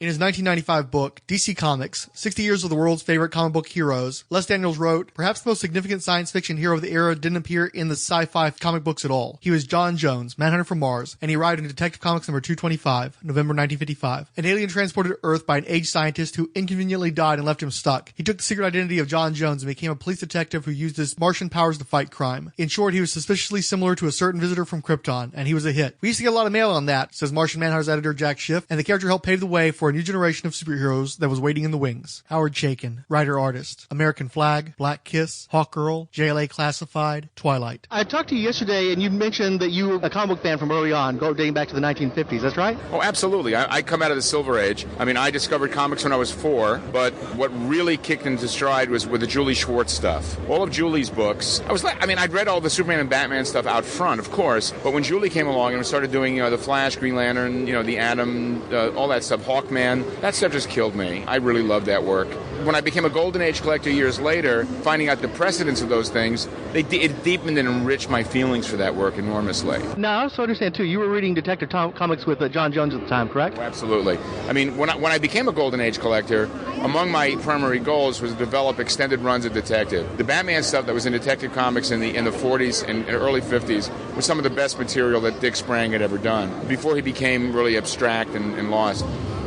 In his 1995 book, DC Comics, 60 Years of the World's Favorite Comic Book Heroes, Les Daniels wrote, perhaps the most significant science fiction hero of the era didn't appear in the sci-fi comic books at all. He was John Jones, Manhunter from Mars, and he arrived in Detective Comics number 225, November 1955. An alien transported to Earth by an aged scientist who inconveniently died and left him stuck. He took the secret identity of John Jones and became a police detective who used his Martian powers to fight crime. In short, he was suspiciously similar to a certain visitor from Krypton, and he was a hit. We used to get a lot of mail on that, says Martian Manhunter's editor Jack Schiff, and the character helped pave the way for a new generation of superheroes that was waiting in the wings. Howard Chaykin, writer-artist. American Flag, Black Kiss, Hawkgirl, JLA Classified, Twilight. I talked to you yesterday, and you mentioned that you were a comic book fan from early on, dating back to the 1950s. That's right? Oh, absolutely. I come out of the Silver Age. I mean, I discovered comics when I was 4, but what really kicked into stride was with the Julie Schwartz stuff. All of Julie's books. I'd read all the Superman and Batman stuff out front, of course, but when Julie came along and started doing, the Flash, Green Lantern, the Atom, all that stuff, Hawkman, that stuff just killed me. I really loved that work. When I became a Golden Age collector years later, finding out the precedence of those things, it deepened and enriched my feelings for that work enormously. Now, I also understand, too, you were reading Detective Comics with John Jones at the time, correct? Oh, absolutely. I mean, when I became a Golden Age collector, among my primary goals was to develop extended runs of Detective. The Batman stuff that was in Detective Comics in the 40s and early 50s was some of the best material that Dick Sprang had ever done, before he became really abstract and lost.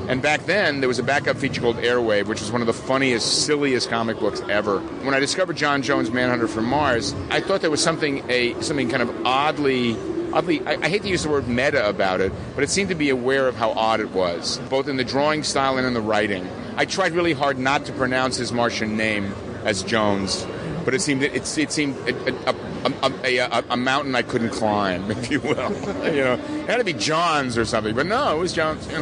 And back then, there was a backup feature called Airwave, which was one of the funniest, silliest comic books ever. When I discovered John Jones' Manhunter from Mars, I thought there was something kind of oddly, I hate to use the word meta about it, but it seemed to be aware of how odd it was, both in the drawing style and in the writing. I tried really hard not to pronounce his Martian name as Jones, but it seemed a mountain I couldn't climb, if you will. It had to be Johns or something, but no, it was Jones. I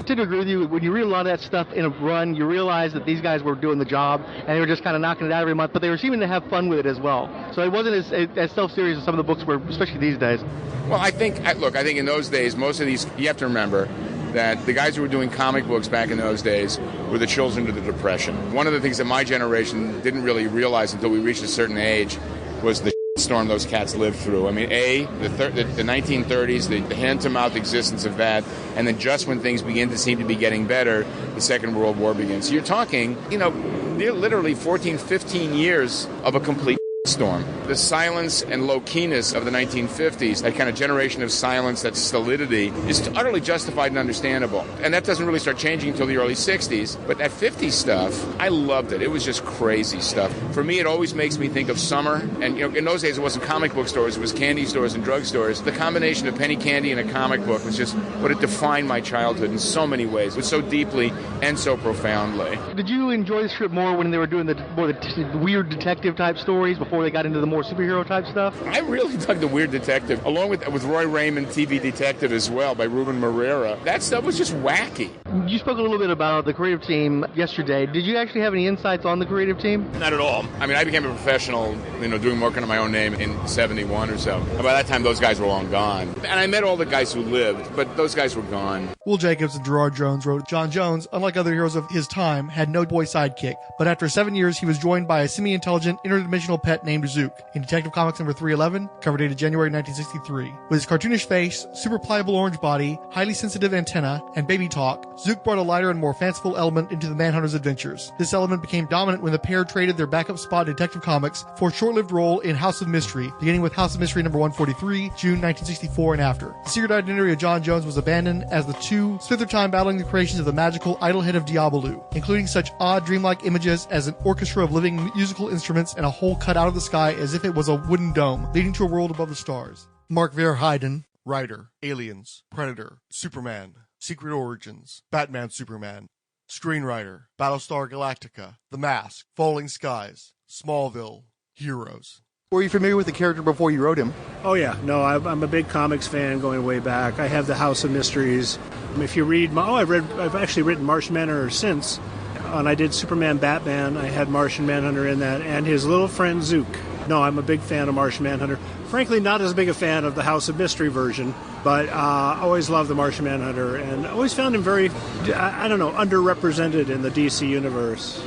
tend to agree with you. When you read a lot of that stuff in a run, you realize that these guys were doing the job, and they were just kind of knocking it out every month, but they were seeming to have fun with it as well. So it wasn't as self-serious as some of the books were, especially these days. Well, I think in those days, most of these, you have to remember that the guys who were doing comic books back in those days were the children of the Depression. One of the things that my generation didn't really realize until we reached a certain age was the storm those cats lived through. I mean, the 1930s, the hand-to-mouth existence of that, and then just when things begin to seem to be getting better, the Second World War begins. So you're talking, literally 14, 15 years of a complete storm. The silence and low-keyness of the 1950s, that kind of generation of silence, that stolidity, is utterly justified and understandable. And that doesn't really start changing until the early 60s. But that 50s stuff, I loved it. It was just crazy stuff. For me, it always makes me think of summer. And in those days, it wasn't comic book stores. It was candy stores and drug stores. The combination of penny candy and a comic book was just what it defined my childhood in so many ways. It was so deeply and so profoundly. Did you enjoy the strip more when they were doing the weird detective-type stories before they got into the more superhero-type stuff? I really dug the Weird Detective, along with Roy Raymond, TV Detective as well, by Ruben Moreira. That stuff was just wacky. You spoke a little bit about the creative team yesterday. Did you actually have any insights on the creative team? Not at all. I mean, I became a professional, doing work under my own name in 71 or so. And by that time, those guys were long gone. And I met all the guys who lived, but those guys were gone. Will Jacobs and Gerard Jones wrote, John Jones, unlike other heroes of his time, had no boy sidekick, but after 7 years, he was joined by a semi-intelligent, interdimensional pet named Zook in Detective Comics number 311, cover dated January 1963. With his cartoonish face, super pliable orange body, highly sensitive antenna, and baby talk, Zook brought a lighter and more fanciful element into the Manhunter's adventures. This element became dominant when the pair traded their backup spot in Detective Comics for a short-lived role in House of Mystery, beginning with House of Mystery number 143, June 1964 and after. The secret identity of John Jones was abandoned as the two spent their time battling the creations of the magical idol head of Diabolou, including such odd dreamlike images as an orchestra of living musical instruments and a hole cut out of the sky as if it was a wooden dome, leading to a world above the stars. Mark Verheiden, writer, Aliens, Predator, Superman, Secret Origins, Batman Superman, screenwriter, Battlestar Galactica, The Mask, Falling Skies, Smallville, Heroes. Were you familiar with the character before you wrote him? Oh, yeah. No, I'm a big comics fan going way back. I have the House of Mysteries. If you read I've actually written Martian Manhunter since, and I did Superman Batman. I had Martian Manhunter in that, and his little friend Zook. No, I'm a big fan of Martian Manhunter. Frankly, not as big a fan of the House of Mystery version, but always loved the Martian Manhunter, and always found him very, underrepresented in the DC universe.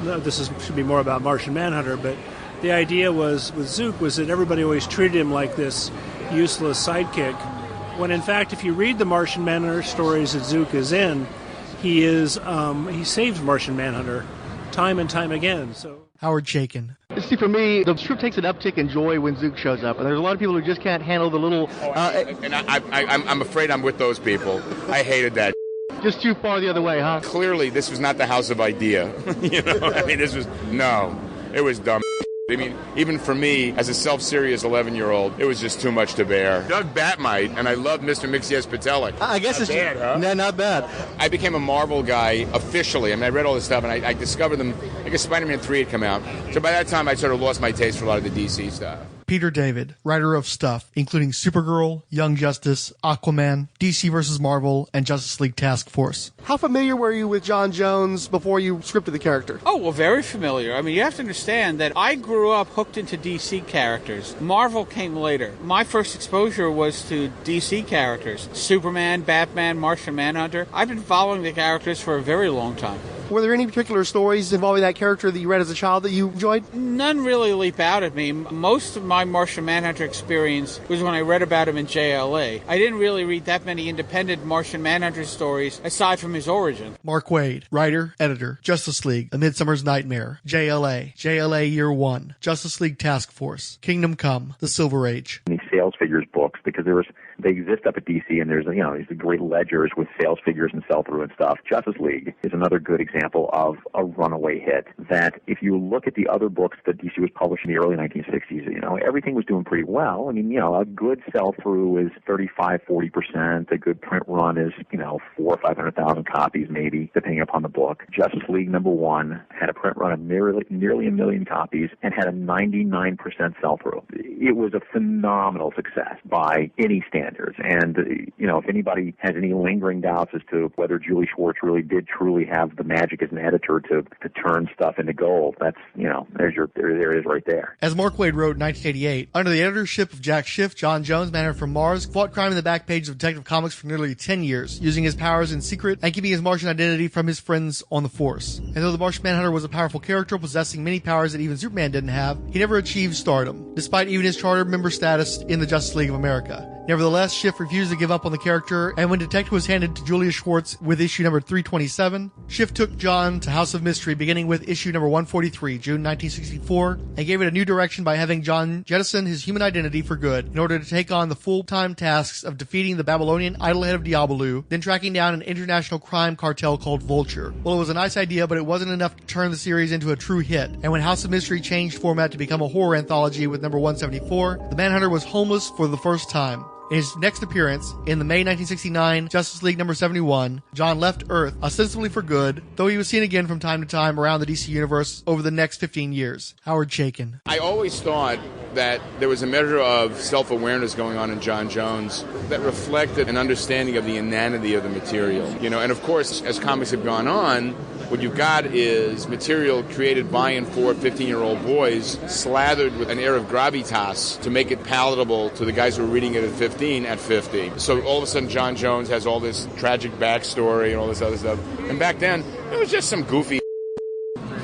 This should be more about Martian Manhunter, but the idea was with Zook was that everybody always treated him like this useless sidekick, when in fact, if you read the Martian Manhunter stories that Zook is in, he saves Martian Manhunter time and time again. So Howard Chaykin. See, for me, the strip takes an uptick in joy when Zook shows up, and there's a lot of people who just can't handle the little... I'm afraid I'm with those people. I hated that. Just too far the other way, huh? Clearly, this was not the house of idea. It was dumb. I mean, even for me, as a self-serious 11-year-old, it was just too much to bear. Doug Batmite, and I loved Mr. Mixie-Spitalik. I guess not it's bad, huh? No, not bad. I became a Marvel guy officially. I mean, I read all this stuff, and I discovered them. I guess Spider-Man 3 had come out. So by that time, I sort of lost my taste for a lot of the DC stuff. Peter David, writer of stuff, including Supergirl, Young Justice, Aquaman, DC vs. Marvel, and Justice League Task Force. How familiar were you with John Jones before you scripted the character? Oh, well, very familiar. I mean, you have to understand that I grew up hooked into DC characters. Marvel came later. My first exposure was to DC characters. Superman, Batman, Martian Manhunter. I've been following the characters for a very long time. Were there any particular stories involving that character that you read as a child that you enjoyed? None really leap out at me. Most of my Martian Manhunter experience was when I read about him in JLA. I didn't really read that many independent Martian Manhunter stories aside from his origin. Mark Waid, writer, editor, Justice League, A Midsummer's Nightmare, JLA Year One, Justice League Task Force, Kingdom Come, The Silver Age. These sales figures books, because they exist up at DC, and there's these great ledgers with sales figures and sell-through and stuff. Justice League is another good example of a runaway hit. That if you look at the other books that DC was publishing in the early 1960s, everything was doing pretty well. I mean, a good sell-through is 35-40%. A good print run is 400,000 or 500,000 copies, maybe, depending upon the book. Justice League #1 had a print run of nearly 1 million copies and had a 99% sell-through. It was a phenomenal success by any standards. And, if anybody has any lingering doubts as to whether Julie Schwartz really did truly have the magic as an editor to turn stuff into gold, that's, there it is right there. As Mark Waid wrote in 1988, under the editorship of Jack Schiff, John Jones, Manhunter from Mars, fought crime in the back pages of Detective Comics for nearly 10 years, using his powers in secret and keeping his Martian identity from his friends on the Force. And though the Martian Manhunter was a powerful character possessing many powers that even Superman didn't have, he never achieved stardom, despite even his charter member status in the Justice League of America. Nevertheless, Schiff refused to give up on the character, and when Detective was handed to Julia Schwartz with issue number 327, Schiff took John to House of Mystery, beginning with issue number 143, June 1964, and gave it a new direction by having John jettison his human identity for good in order to take on the full-time tasks of defeating the Babylonian idolhead of Diabolu, then tracking down an international crime cartel called Vulture. Well, it was a nice idea, but it wasn't enough to turn the series into a true hit, and when House of Mystery changed format to become a horror anthology with number 174, the Manhunter was homeless for the first time. In his next appearance, in the May 1969 Justice League number 71, John left Earth, ostensibly for good, though he was seen again from time to time around the DC universe over the next 15 years. Howard Chaykin. I always thought that there was a measure of self-awareness going on in John Jones that reflected an understanding of the inanity of the material. And of course, as comics have gone on, what you've got is material created by and for 15-year-old boys, slathered with an air of gravitas to make it palatable to the guys who are reading it at 50. So all of a sudden, John Jones has all this tragic backstory and all this other stuff. And back then, it was just some goofy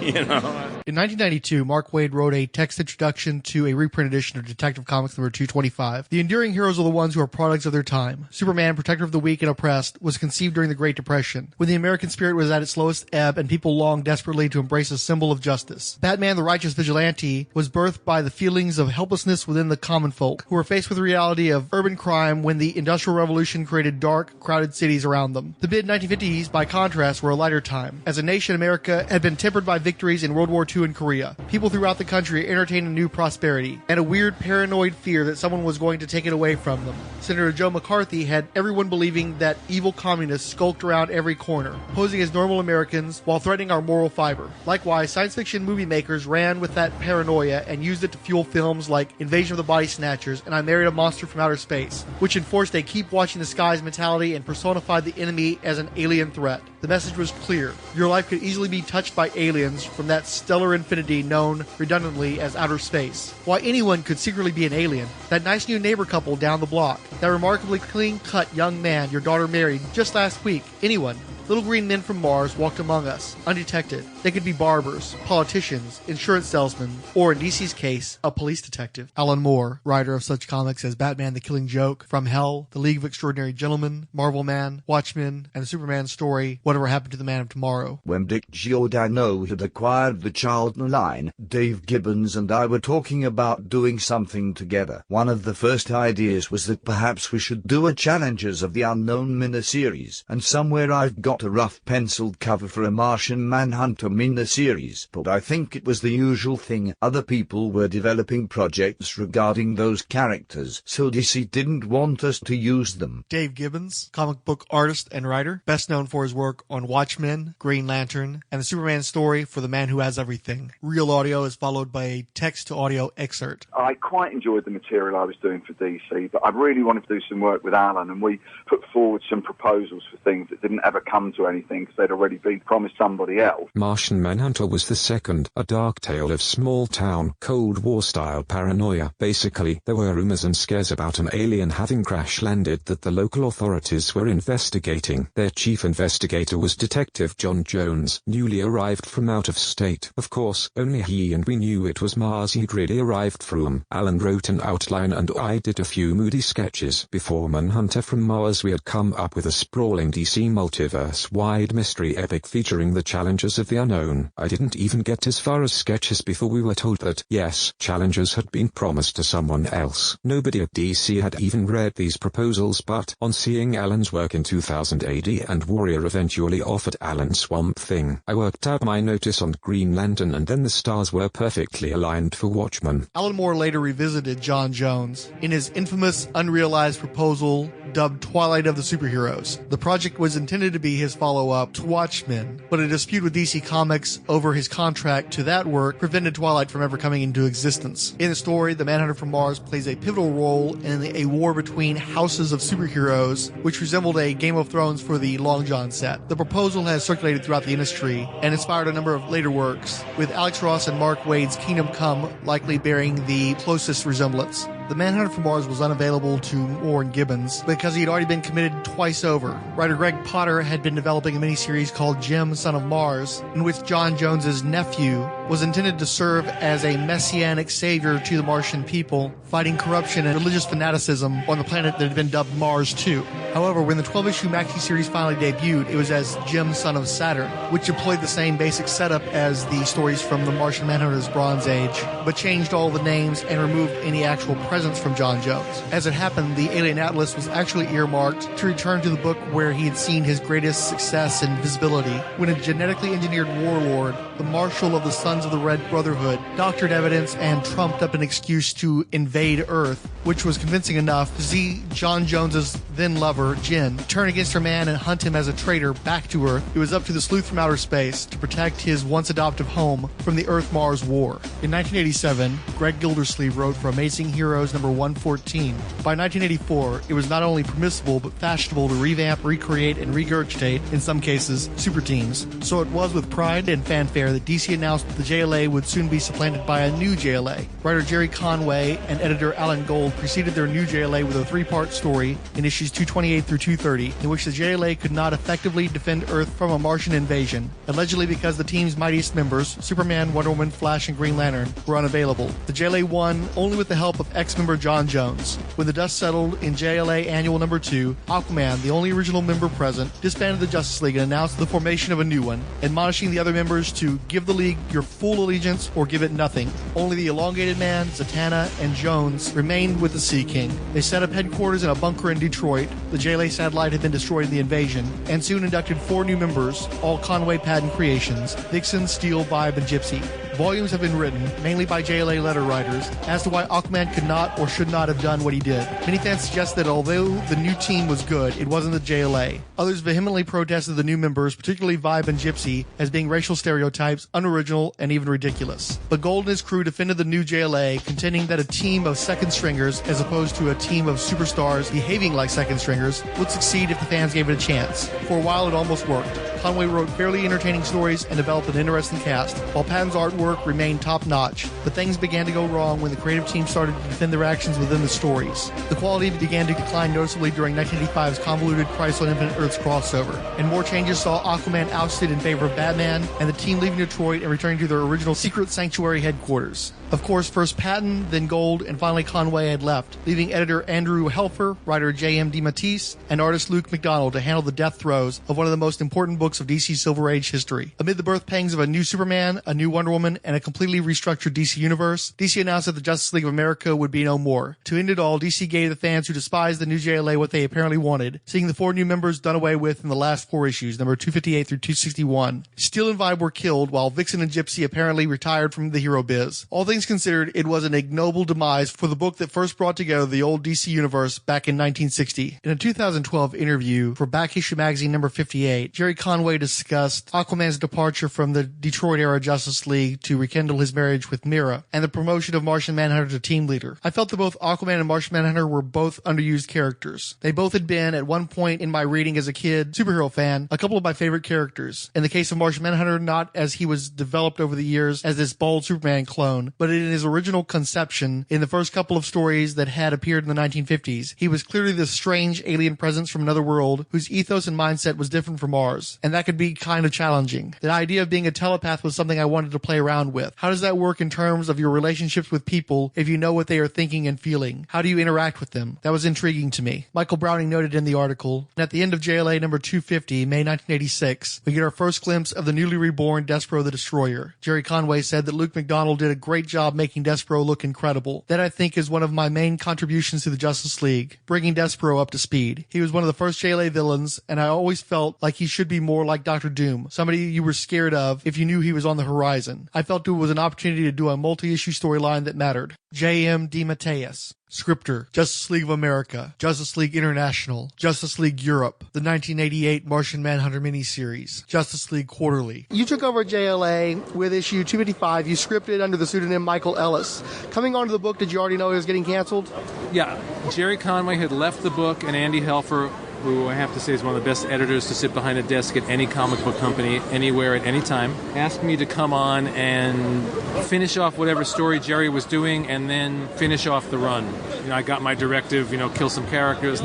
In 1992, Mark Waid wrote a text introduction to a reprint edition of Detective Comics number 225. The enduring heroes are the ones who are products of their time. Superman, protector of the weak and oppressed, was conceived during the Great Depression, when the American spirit was at its lowest ebb and people longed desperately to embrace a symbol of justice. Batman, the righteous vigilante, was birthed by the feelings of helplessness within the common folk, who were faced with the reality of urban crime when the Industrial Revolution created dark, crowded cities around them. The mid-1950s, by contrast, were a lighter time. As a nation, America had been tempered by victories in World War II and Korea. People throughout the country entertained a new prosperity, and a weird paranoid fear that someone was going to take it away from them. Senator Joe McCarthy had everyone believing that evil communists skulked around every corner, posing as normal Americans while threatening our moral fiber. Likewise, science fiction movie makers ran with that paranoia and used it to fuel films like Invasion of the Body Snatchers and I Married a Monster from Outer Space, which enforced a keep watching the skies mentality and personified the enemy as an alien threat. The message was clear. Your life could easily be touched by aliens from that stellar infinity known redundantly as outer space. Why, anyone could secretly be an alien. That nice new neighbor couple down the block. That remarkably clean-cut young man your daughter married just last week. Anyone. little green men from Mars walked among us, undetected. They could be barbers, politicians, insurance salesmen, or in DC's case, a police detective. Alan Moore, writer of such comics as Batman the Killing Joke, From Hell, The League of Extraordinary Gentlemen, Marvel Man, Watchmen, and the Superman story, Whatever Happened to the Man of Tomorrow. When Dick Giordano had acquired the Charlton line, Dave Gibbons and I were talking about doing something together. One of the first ideas was that perhaps we should do a Challengers of the Unknown miniseries, and somewhere I've got a rough penciled cover for a Martian Manhunter miniseries, but I think it was the usual thing. Other people were developing projects regarding those characters, so DC didn't want us to use them. Dave Gibbons, comic book artist and writer, best known for his work on Watchmen, Green Lantern, and the Superman story for The Man Who Has Everything. Real audio is followed by a text-to-audio excerpt. I quite enjoyed the material I was doing for DC, but I really wanted to do some work with Alan, and we put forward some proposals for things that didn't ever come to anything because they'd already been promised somebody else. Martian Manhunter was the second, a dark tale of small-town, Cold War-style paranoia. Basically, there were rumors and scares about an alien having crash-landed that the local authorities were investigating. Their chief investigator was Detective John Jones, newly arrived from out of state. Of course, only he and we knew it was Mars he'd really arrived from. Alan wrote an outline and I did a few moody sketches. Before Manhunter from Mars, we had come up with a sprawling DC multiverse-wide mystery epic featuring the Challengers of the Unknown. I didn't even get as far as sketches before we were told that, yes, Challengers had been promised to someone else. Nobody at DC had even read these proposals, but on seeing Alan's work in 2000 AD and Warrior eventually offered Alan Swamp Thing, I worked out my notice on Green Lantern, and then the stars were perfectly aligned for Watchmen. Alan Moore later revisited John Jones in his infamous unrealized proposal dubbed Twilight of the Superheroes. The project was intended to be his follow-up to Watchmen, but a dispute with DC Comics over his contract to that work prevented Twilight from ever coming into existence. In the story, the Manhunter from Mars plays a pivotal role in a war between houses of superheroes, which resembled a Game of Thrones for the Long John set. The proposal has circulated throughout the industry and inspired a number of later works, with Alex Ross and Mark Waid's Kingdom Come likely bearing the closest resemblance. The Manhunter from Mars was unavailable to Moore and Gibbons because he had already been committed twice over. Writer Greg Potter had been developing a miniseries called Jim, Son of Mars, in which John Jones's nephew was intended to serve as a messianic savior to the Martian people, fighting corruption and religious fanaticism on the planet that had been dubbed Mars 2. However, when the 12-issue maxi series finally debuted, it was as Jim, Son of Saturn, which employed the same basic setup as the stories from the Martian Manhunter's Bronze Age, but changed all the names and removed any actual presence from John Jones. As it happened, the Alien Atlas was actually earmarked to return to the book where he had seen his greatest success and visibility, when a genetically engineered warlord, the Marshal of the Sons of the Red Brotherhood, doctored evidence and trumped up an excuse to invade Earth, which was convincing enough to see John Jones's then lover, Jin, turn against her man and hunt him as a traitor back to Earth. It was up to the sleuth from outer space to protect his once adoptive home from the Earth-Mars war. In 1987, Greg Gildersleeve wrote for Amazing Heroes number 114. By 1984, it was not only permissible but fashionable to revamp, recreate, and regurgitate, in some cases, super teams. So it was with pride and fanfare that DC announced that the JLA would soon be supplanted by a new JLA. Writer Jerry Conway and editor Alan Gold preceded their new JLA with a three-part story in issues 228 through 230, in which the JLA could not effectively defend Earth from a Martian invasion, allegedly because the team's mightiest members, Superman, Wonder Woman, Flash, and Green Lantern, were unavailable. The JLA won only with the help of ex-member John Jones. When the dust settled in JLA Annual number 2, Aquaman, the only original member present, disbanded the Justice League and announced the formation of a new one, admonishing the other members to give the League your full allegiance or give it nothing. Only the Elongated Man, Zatanna, and Jones remained with the Sea King. They set up headquarters in a bunker in Detroit. The JLA satellite had been destroyed in the invasion, and soon inducted 4 new members, all Conway Patton creations: Vixen, Steel, Vibe, and Gypsy. Volumes have been written, mainly by JLA letter writers, as to why Aquaman could not or should not have done what he did. Many fans suggest that although the new team was good, it wasn't the JLA. Others vehemently protested the new members, particularly Vibe and Gypsy, as being racial stereotypes, unoriginal, and even ridiculous. But Gold and his crew defended the new JLA, contending that a team of second stringers, as opposed to a team of superstars behaving like second stringers, would succeed if the fans gave it a chance. For a while, it almost worked. Conway wrote fairly entertaining stories and developed an interesting cast, while Patton's artwork remained top-notch. But things began to go wrong when the creative team started to defend their actions within the stories. The quality began to decline noticeably during 1985's convoluted Crisis on Infinite Earths crossover, and more changes saw Aquaman ousted in favor of Batman, and the team leaving Detroit and returning to their original Secret Sanctuary headquarters. Of course, first Patton, then Gold, and finally Conway had left, leaving editor Andrew Helfer, writer J.M. DeMatteis, and artist Luke McDonald to handle the death throes of one of the most important books of DC's Silver Age history. Amid the birth pangs of a new Superman, a new Wonder Woman, and a completely restructured DC universe, DC announced that the Justice League of America would be no more. To end it all, DC gave the fans who despised the new JLA what they apparently wanted, seeing the 4 new members done away with in the last 4 issues, number 258 through 261. Steel and Vibe were killed, while Vixen and Gypsy apparently retired from the hero biz. All things considered, it was an ignoble demise for the book that first brought together the old DC universe back in 1960. In a 2012 interview for Back Issue Magazine number 58, Jerry Conway discussed Aquaman's departure from the Detroit-era Justice League to rekindle his marriage with Mira, and the promotion of Martian Manhunter to team leader. I felt that both Aquaman and Martian Manhunter were both underused characters. They both had been, at one point in my reading as a kid, superhero fan, a couple of my favorite characters. In the case of Martian Manhunter, not as he was developed over the years as this bold Superman clone, but in his original conception, in the first couple of stories that had appeared in the 1950s, he was clearly this strange alien presence from another world whose ethos and mindset was different from ours, and that could be kind of challenging. The idea of being a telepath was something I wanted to play around with. How does that work in terms of your relationships with people if you know what they are thinking and feeling? How do you interact with them? That was intriguing to me. Michael Browning noted in the article, at the end of JLA number 250, May 1986, we get our first glimpse of the newly reborn Despero the Destroyer. Jerry Conway said that Luke McDonald did a great job making Despero look incredible. That, I think, is one of my main contributions to the Justice League, bringing Despero up to speed. He was one of the first JLA villains, and I always felt like he should be more like Dr. Doom, somebody you were scared of if you knew he was on the horizon. I felt it was an opportunity to do a multi-issue storyline that mattered. J.M. DeMatteis. Scripter, Justice League of America, Justice League International, Justice League Europe, the 1988 Martian Manhunter miniseries, Justice League Quarterly. You took over JLA with issue 255. You scripted under the pseudonym Michael Ellis. Coming onto the book, did you already know it was getting canceled? Yeah. Jerry Conway had left the book, and Andy Helfer, who I have to say is one of the best editors to sit behind a desk at any comic book company, anywhere, at any time, asked me to come on and finish off whatever story Jerry was doing and then finish off the run. You know, I got my directive, kill some characters.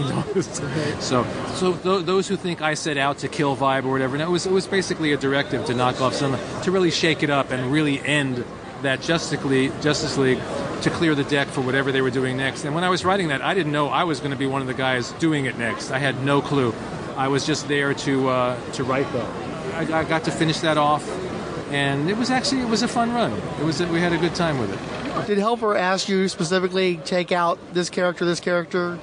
So those who think I set out to kill Vibe or whatever, no, it was basically a directive to knock off some, to really shake it up and really end that Justice League, to clear the deck for whatever they were doing next. And when I was writing that, I didn't know I was going to be one of the guys doing it next. I had no clue. I was just there to write that. I got to finish that off, and it was a fun run. We had a good time with it. Did Helper ask you specifically take out this character?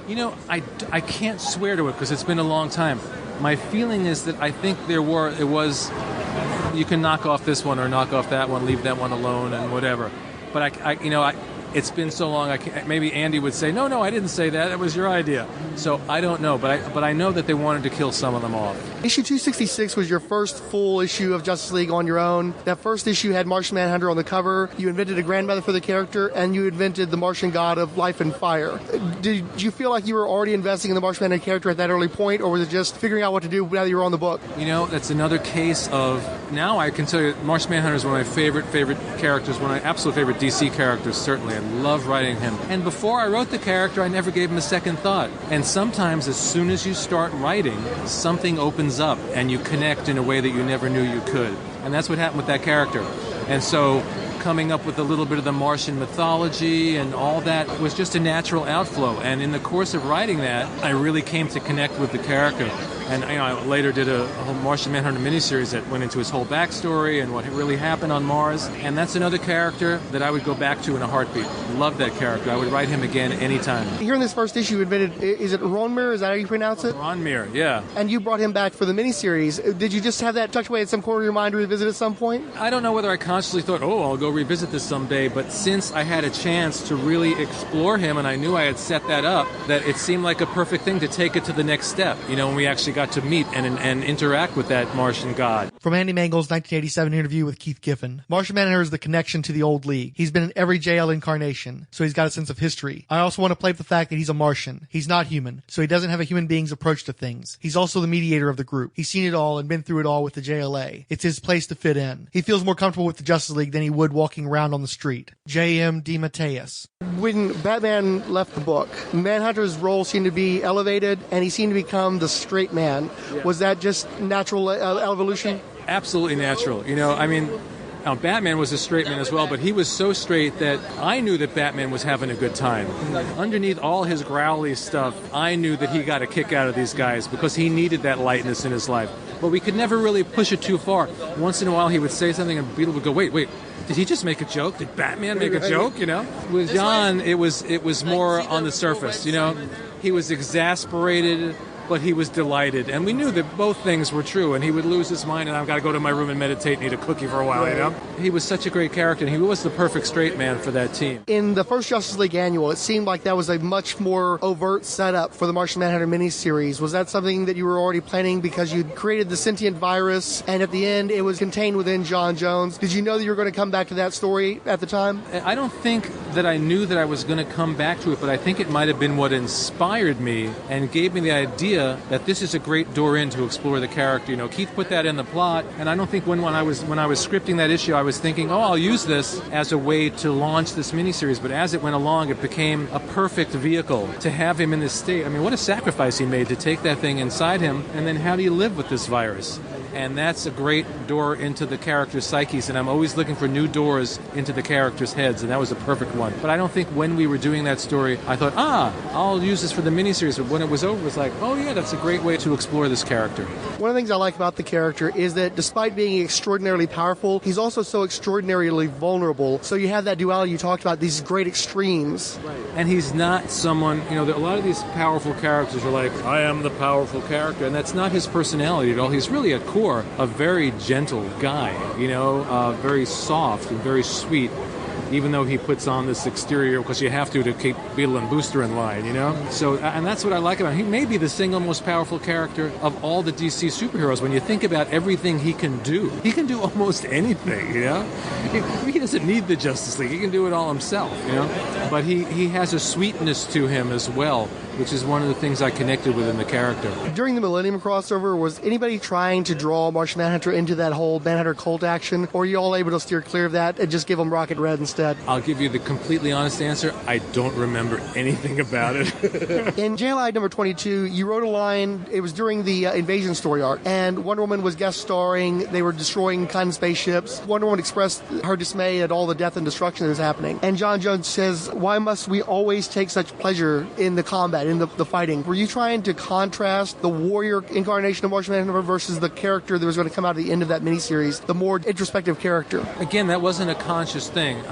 I can't swear to it because it's been a long time. My feeling is that I think you can knock off this one or knock off that one, leave that one alone and whatever. But it's been so long. Maybe Andy would say, no, I didn't say that. It was your idea. So I don't know, but I know that they wanted to kill some of them off. Issue 266 was your first full issue of Justice League on your own. That first issue had Martian Manhunter on the cover. You invented a grandmother for the character, and you invented the Martian god of life and fire. Did you feel like you were already investing in the Martian Manhunter character at that early point, or was it just figuring out what to do now that you were on the book? That's another case of, now I can tell you, Martian Manhunter is one of my favorite characters, one of my absolute favorite DC characters, certainly. I love writing him. And before I wrote the character, I never gave him a second thought. And sometimes, as soon as you start writing, something opens up and you connect in a way that you never knew you could. And that's what happened with that character. And so coming up with a little bit of the Martian mythology and all that was just a natural outflow. And in the course of writing that, I really came to connect with the character. And I later did a whole Martian Manhunter miniseries that went into his whole backstory and what really happened on Mars. And that's another character that I would go back to in a heartbeat. Love that character. I would write him again anytime. Here in this first issue, you invented, is it Ronmir? Is that how you pronounce it? Ronmir, yeah. And you brought him back for the miniseries. Did you just have that tucked away at some corner of your mind to revisit at some point? I don't know whether I consciously thought, I'll go revisit this someday, but since I had a chance to really explore him and I knew I had set that up, that it seemed like a perfect thing to take it to the next step, when we actually got to meet and interact with that Martian god. From Andy Mangel's 1987 interview with Keith Giffen, Martian Manhunter is the connection to the old league. He's been in every JL incarnation, so he's got a sense of history. I also want to play up the fact that he's a Martian. He's not human, so he doesn't have a human being's approach to things. He's also the mediator of the group. He's seen it all and been through it all with the JLA. It's his place to fit in. He feels more comfortable with the Justice League than he would walking around on the street. J.M. DeMatteis. When Batman left the book, Manhunter's role seemed to be elevated, and he seemed to become the straight man. Yeah. Was that just natural evolution? Absolutely natural. You know, I mean, now, Batman was a straight man as well, but he was so straight that I knew that Batman was having a good time. Underneath all his growly stuff, I knew that he got a kick out of these guys because he needed that lightness in his life. But we could never really push it too far. Once in a while, he would say something, and people would go, wait, did he just make a joke? Did Batman make a joke, you know? With John, it was more on the surface, you know? He was exasperated, but he was delighted. And we knew that both things were true, and he would lose his mind, and I've got to go to my room and meditate and eat a cookie for a while, you know? He was such a great character, and he was the perfect straight man for that team. In the first Justice League annual, it seemed like that was a much more overt setup for the Martian Manhunter miniseries. Was that something that you were already planning because you'd created the sentient virus, and at the end it was contained within John Jones? Did you know that you were going to come back to that story at the time? I don't think that I knew that I was going to come back to it, but I think it might have been what inspired me and gave me the idea that this is a great door in to explore the character. You know, Keith put that in the plot, and I don't think when I was scripting that issue, I was thinking, I'll use this as a way to launch this miniseries. But as it went along, it became a perfect vehicle to have him in this state. I mean, what a sacrifice he made to take that thing inside him, and then how do you live with this virus? And that's a great door into the character's psyches, and I'm always looking for new doors into the characters' heads, and that was a perfect one. But I don't think when we were doing that story, I thought, I'll use this for the miniseries. But when it was over, it was like, oh yeah, that's a great way to explore this character. One of the things I like about the character is that despite being extraordinarily powerful, he's also so extraordinarily vulnerable. So you have that duality you talked about, these great extremes. Right. And he's not someone, you know, a lot of these powerful characters are like, I am the powerful character, and that's not his personality at all. He's really a a very gentle guy, you know, very soft and very sweet, even though he puts on this exterior because you have to keep Beetle and Booster in line, you know? So, and that's what I like about him. He may be the single most powerful character of all the DC superheroes. When you think about everything he can do almost anything, you know? He doesn't need the Justice League. He can do it all himself, you know? But he has a sweetness to him as well, which is one of the things I connected with in the character. During the Millennium crossover, was anybody trying to draw Martian Manhunter into that whole Manhunter cult action, or are you all able to steer clear of that and just give him Rocket Red instead? I'll give you the completely honest answer. I don't remember anything about it. In JLI number 22, you wrote a line, it was during the Invasion story arc, and Wonder Woman was guest starring, they were destroying Khan spaceships. Wonder Woman expressed her dismay at all the death and destruction that was happening. And John Jones says, why must we always take such pleasure in the combat, in the fighting? Were you trying to contrast the warrior incarnation of Martian Manhunter versus the character that was going to come out at the end of that miniseries, the more introspective character? Again, that wasn't a conscious thing,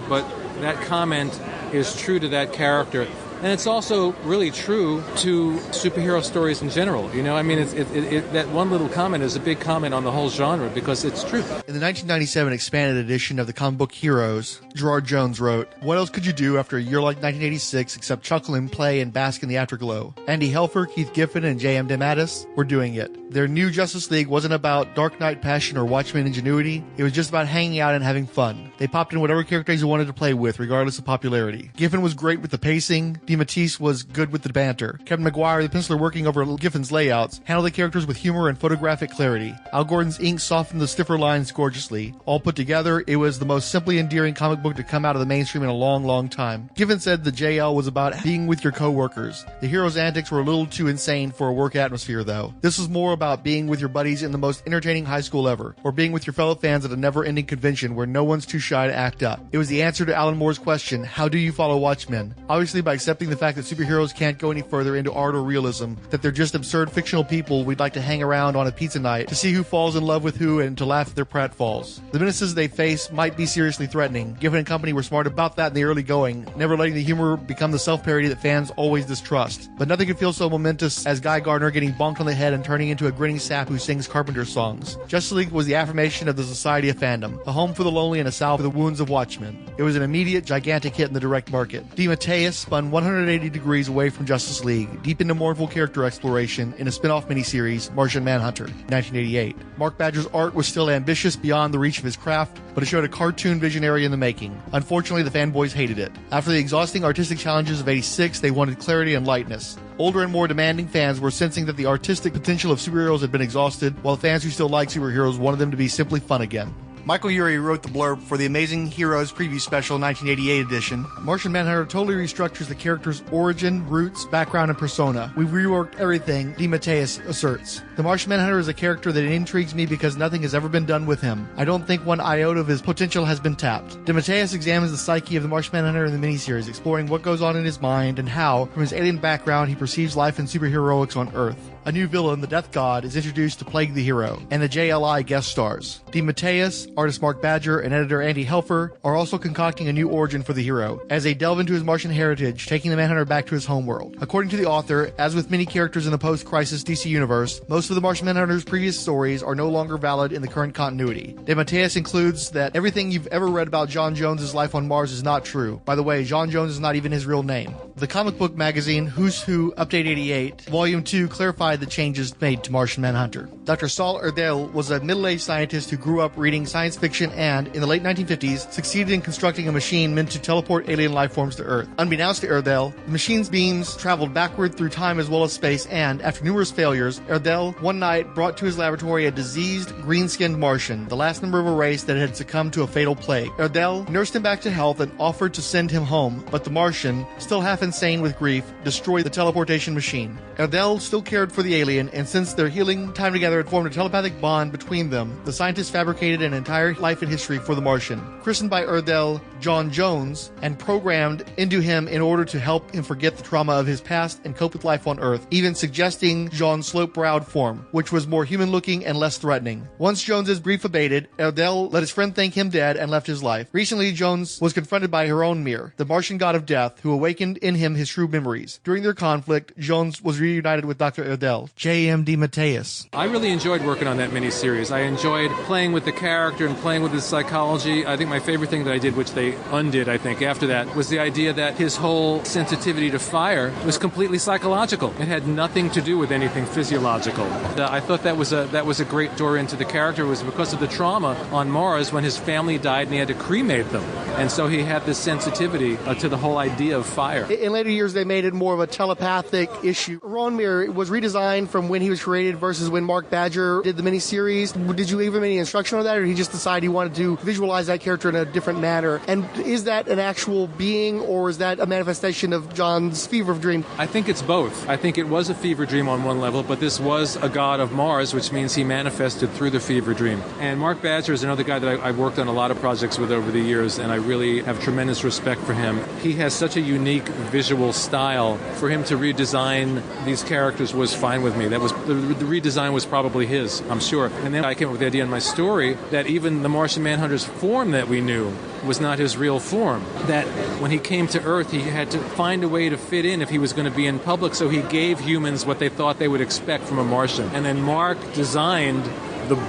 but that comment is true to that character. And it's also really true to superhero stories in general. You know, I mean, that one little comment is a big comment on the whole genre because it's true. In the 1997 expanded edition of the comic book Heroes, Gerard Jones wrote, "What else could you do after a year like 1986 except chuckle and play and bask in the afterglow? Andy Helfer, Keith Giffen, and J.M. DeMatteis were doing it. Their new Justice League wasn't about Dark Knight passion or Watchmen ingenuity. It was just about hanging out and having fun. They popped in whatever characters you wanted to play with, regardless of popularity. Giffen was great with the pacing. DeMatteis was good with the banter. Kevin McGuire, the penciler working over Giffen's layouts, handled the characters with humor and photographic clarity. Al Gordon's ink softened the stiffer lines gorgeously. All put together, it was the most simply endearing comic book to come out of the mainstream in a long, long time. Giffen said the JL was about being with your co-workers. The hero's antics were a little too insane for a work atmosphere, though. This was more about being with your buddies in the most entertaining high school ever, or being with your fellow fans at a never-ending convention where no one's too shy to act up. It was the answer to Alan Moore's question, how do you follow Watchmen? Obviously by accepting the fact that superheroes can't go any further into art or realism, that they're just absurd fictional people we'd like to hang around on a pizza night to see who falls in love with who and to laugh at their pratfalls. The menaces they face might be seriously threatening. Giffen and company were smart about that in the early going, never letting the humor become the self-parody that fans always distrust. But nothing could feel so momentous as Guy Gardner getting bonked on the head and turning into a grinning sap who sings Carpenter songs. Justice League was the affirmation of the Society of Fandom, a home for the lonely and a salve for the wounds of Watchmen. It was an immediate, gigantic hit in the direct market. DeMatteis spun 100 180 degrees away from Justice League, deep into mournful character exploration in a spin-off miniseries, Martian Manhunter, 1988. Mark Badger's art was still ambitious beyond the reach of his craft, but it showed a cartoon visionary in the making. Unfortunately, the fanboys hated it. After the exhausting artistic challenges of 86, they wanted clarity and lightness. Older and more demanding fans were sensing that the artistic potential of superheroes had been exhausted, while the fans who still liked superheroes wanted them to be simply fun again. Michael Urey wrote the blurb for the Amazing Heroes Preview Special 1988 edition. Martian Manhunter totally restructures the character's origin, roots, background, and persona. We've reworked everything, DeMatteis asserts. The Martian Manhunter is a character that intrigues me because nothing has ever been done with him. I don't think one iota of his potential has been tapped. DeMatteis examines the psyche of the Martian Manhunter in the miniseries, exploring what goes on in his mind and how, from his alien background, he perceives life and superheroics on Earth. A new villain, the Death God, is introduced to plague the hero, and the JLI guest stars. DeMatteis, artist Mark Badger, and editor Andy Helfer are also concocting a new origin for the hero, as they delve into his Martian heritage, taking the Manhunter back to his homeworld. According to the author, as with many characters in the post-crisis DC universe, most of the Martian Manhunter's previous stories are no longer valid in the current continuity. DeMatteis includes that everything you've ever read about John Jones' life on Mars is not true. By the way, John Jones is not even his real name. The comic book magazine Who's Who Update 88, Volume 2 clarified the changes made to Martian Manhunter. Dr. Saul Erdel was a middle-aged scientist who grew up reading science fiction and, in the late 1950s, succeeded in constructing a machine meant to teleport alien life forms to Earth. Unbeknownst to Erdel, the machine's beams traveled backward through time as well as space, and, after numerous failures, Erdel one night brought to his laboratory a diseased, green-skinned Martian, the last member of a race that had succumbed to a fatal plague. Erdel nursed him back to health and offered to send him home, but the Martian, still half insane with grief, destroyed the teleportation machine. Erdel still cared for the alien, and since their healing time together had formed a telepathic bond between them, the scientists fabricated an entire life and history for the Martian, christened by Erdel John Jones, and programmed into him in order to help him forget the trauma of his past and cope with life on Earth, even suggesting John's slope-browed form, which was more human-looking and less threatening. Once Jones's grief abated, Erdel let his friend think him dead and left his life. Recently, Jones was confronted by Mir, the Martian god of death, who awakened in him his true memories. During their conflict, Jones was reunited with Dr. Erdel. J.M. DeMatteis. I really enjoyed working on that miniseries. I enjoyed playing with the character and playing with his psychology. I think my favorite thing that I did, which they undid, I think, after that, was the idea that his whole sensitivity to fire was completely psychological. It had nothing to do with anything physiological. I thought that was a great door into the character. It was because of the trauma on Mars when his family died and he had to cremate them. And so he had this sensitivity to the whole idea of fire. In later years, they made it more of a telepathic issue. Mir was redesigned from when he was created versus when Mark Badger did the miniseries. Did you give him any instruction on that, or did he just decide he wanted to visualize that character in a different manner? And is that an actual being, or is that a manifestation of John's fever dream? I think it's both. I think it was a fever dream on one level, but this was a god of Mars, which means he manifested through the fever dream. And Mark Badger is another guy that I've worked on a lot of projects with over the years, and I really have tremendous respect for him. He has such a unique visual style. For him to redesign these characters was fine with me. That was the redesign was probably his, I'm sure. And then I came up with the idea in my story that even the Martian Manhunter's form that we knew was not his real form. That when he came to Earth, he had to find a way to fit in if he was going to be in public, so he gave humans what they thought they would expect from a Martian. And then Mark designed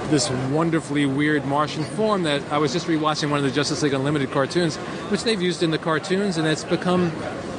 this wonderfully weird Martian form that I was just rewatching one of the Justice League Unlimited cartoons, which they've used in the cartoons, and it's become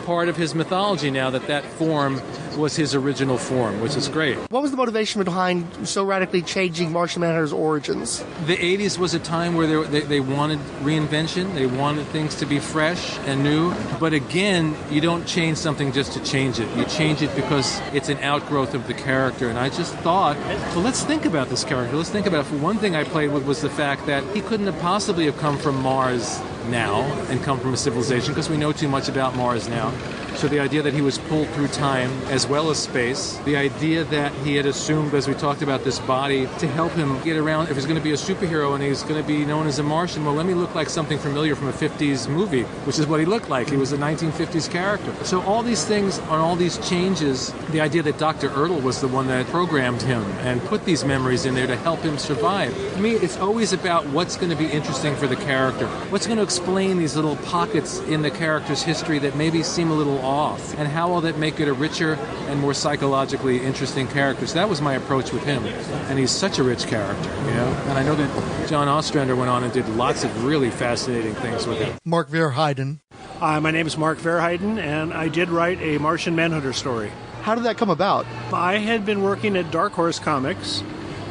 part of his mythology now that form was his original form, which is great. What was the motivation behind so radically changing Martian Manhunter's origins? The 80s was a time where they wanted reinvention. They wanted things to be fresh and new. But again, you don't change something just to change it. You change it because it's an outgrowth of the character. And I just thought, well, let's think about this character. Let's think about it. For one thing I played with was the fact that he couldn't have possibly have come from Mars now and come from a civilization, because we know too much about Mars now. So the idea that he was pulled through time as well as space, the idea that he had assumed, as we talked about, this body to help him get around, if he's going to be a superhero and he's going to be known as a Martian, well, let me look like something familiar from a 50s movie, which is what he looked like. He was a 1950s character. So all these things and all these changes, the idea that Dr. Erdel was the one that programmed him and put these memories in there to help him survive. To me, it's always about what's going to be interesting for the character. What's going to explain these little pockets in the character's history that maybe seem a little off, and how will that make it a richer and more psychologically interesting character? So that was my approach with him, and he's such a rich character, you know. And I know that John Ostrander went on and did lots of really fascinating things with him. Mark Verheiden. My name is Mark Verheiden, and I did write a Martian Manhunter story. How did that come about? I had been working at Dark Horse Comics,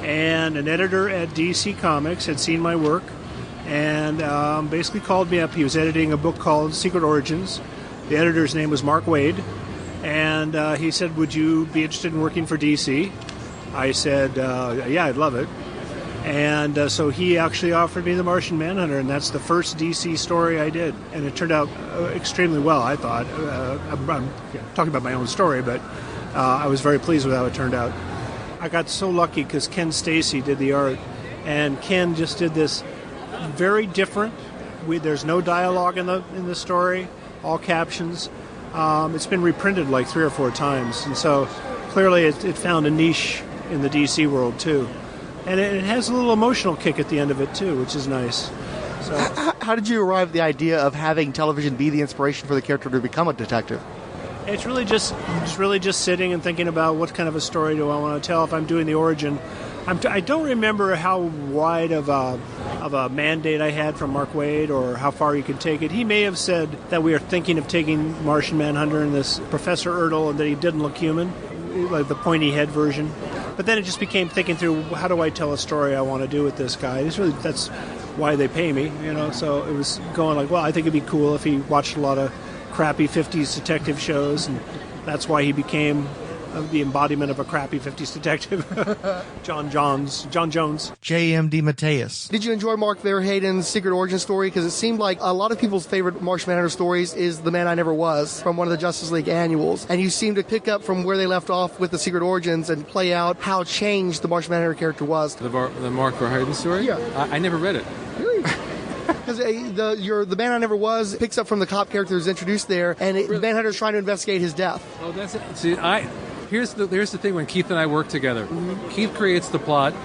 and an editor at DC Comics had seen my work and basically called me up. He was editing a book called Secret Origins. The editor's name was Mark Waid, and he said, would you be interested in working for DC? I said, yeah, I'd love it. And so he actually offered me the Martian Manhunter, and that's the first DC story I did. And it turned out extremely well, I thought. I'm talking about my own story, but I was very pleased with how it turned out. I got so lucky because Ken Stacy did the art, and Ken just did this very different. There's no dialogue in the story, all captions. It's been reprinted like 3 or 4 times, and so clearly it found a niche in the DC world too. And it has a little emotional kick at the end of it, too, which is nice. So, how did you arrive at the idea of having television be the inspiration for the character to become a detective? It's really just sitting and thinking about what kind of a story do I want to tell if I'm doing the origin. I don't remember how wide of a mandate I had from Mark Waid or how far you could take it. He may have said that we are thinking of taking Martian Manhunter and this Professor Ertl and that he didn't look human, like the pointy head version. But then it just became thinking through, how do I tell a story I want to do with this guy? That's why they pay me, So it was going like, well, I think it'd be cool if he watched a lot of crappy 50s detective shows, and that's why he became the embodiment of a crappy 50s detective. John Jones. J.M. DeMatteis. Did you enjoy Mark Verheiden's Secret Origin story? Because it seemed like a lot of people's favorite Martian Manhunter stories is The Man I Never Was from one of the Justice League annuals. And you seem to pick up from where they left off with the Secret Origins and play out how changed the Martian Manhunter character was. The Mark Verheiden story? Yeah. I never read it. Really? Because the Man I Never Was picks up from the cop character who's introduced there, and Manhunter's trying to investigate his death. Oh, that's it. See, Here's the thing. When Keith and I work together, Keith creates the plot.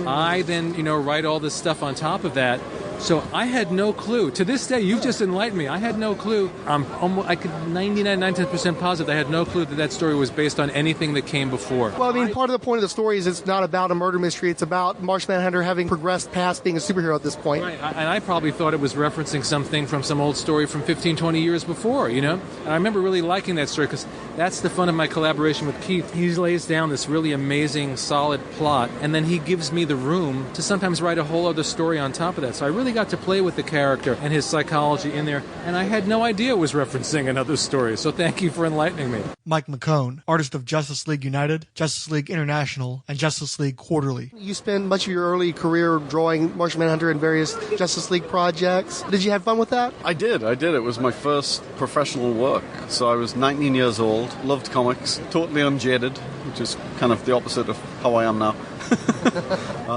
I then write all this stuff on top of that. So I had no clue. To this day, you've just enlightened me. I had no clue. I could 99% positive I had no clue that story was based on anything that came before. Well, I mean, part of the point of the story is it's not about a murder mystery. It's about Martian Manhunter having progressed past being a superhero at this point. Right. And I probably thought it was referencing something from some old story from 15, 20 years before, And I remember really liking that story because that's the fun of my collaboration with Keith. He lays down this really amazing, solid plot, and then he gives me the room to sometimes write a whole other story on top of that. So I really got to play with the character and his psychology in there, and I had no idea it was referencing another story, so thank you for enlightening me. Mike McCone, artist of Justice League United, Justice League International, and Justice League Quarterly. You spent much of your early career drawing Martian Manhunter in various Justice League projects. Did you have fun with that? I did. It was my first professional work. So I was 19 years old, loved comics, totally unjaded, which is kind of the opposite of how I am now.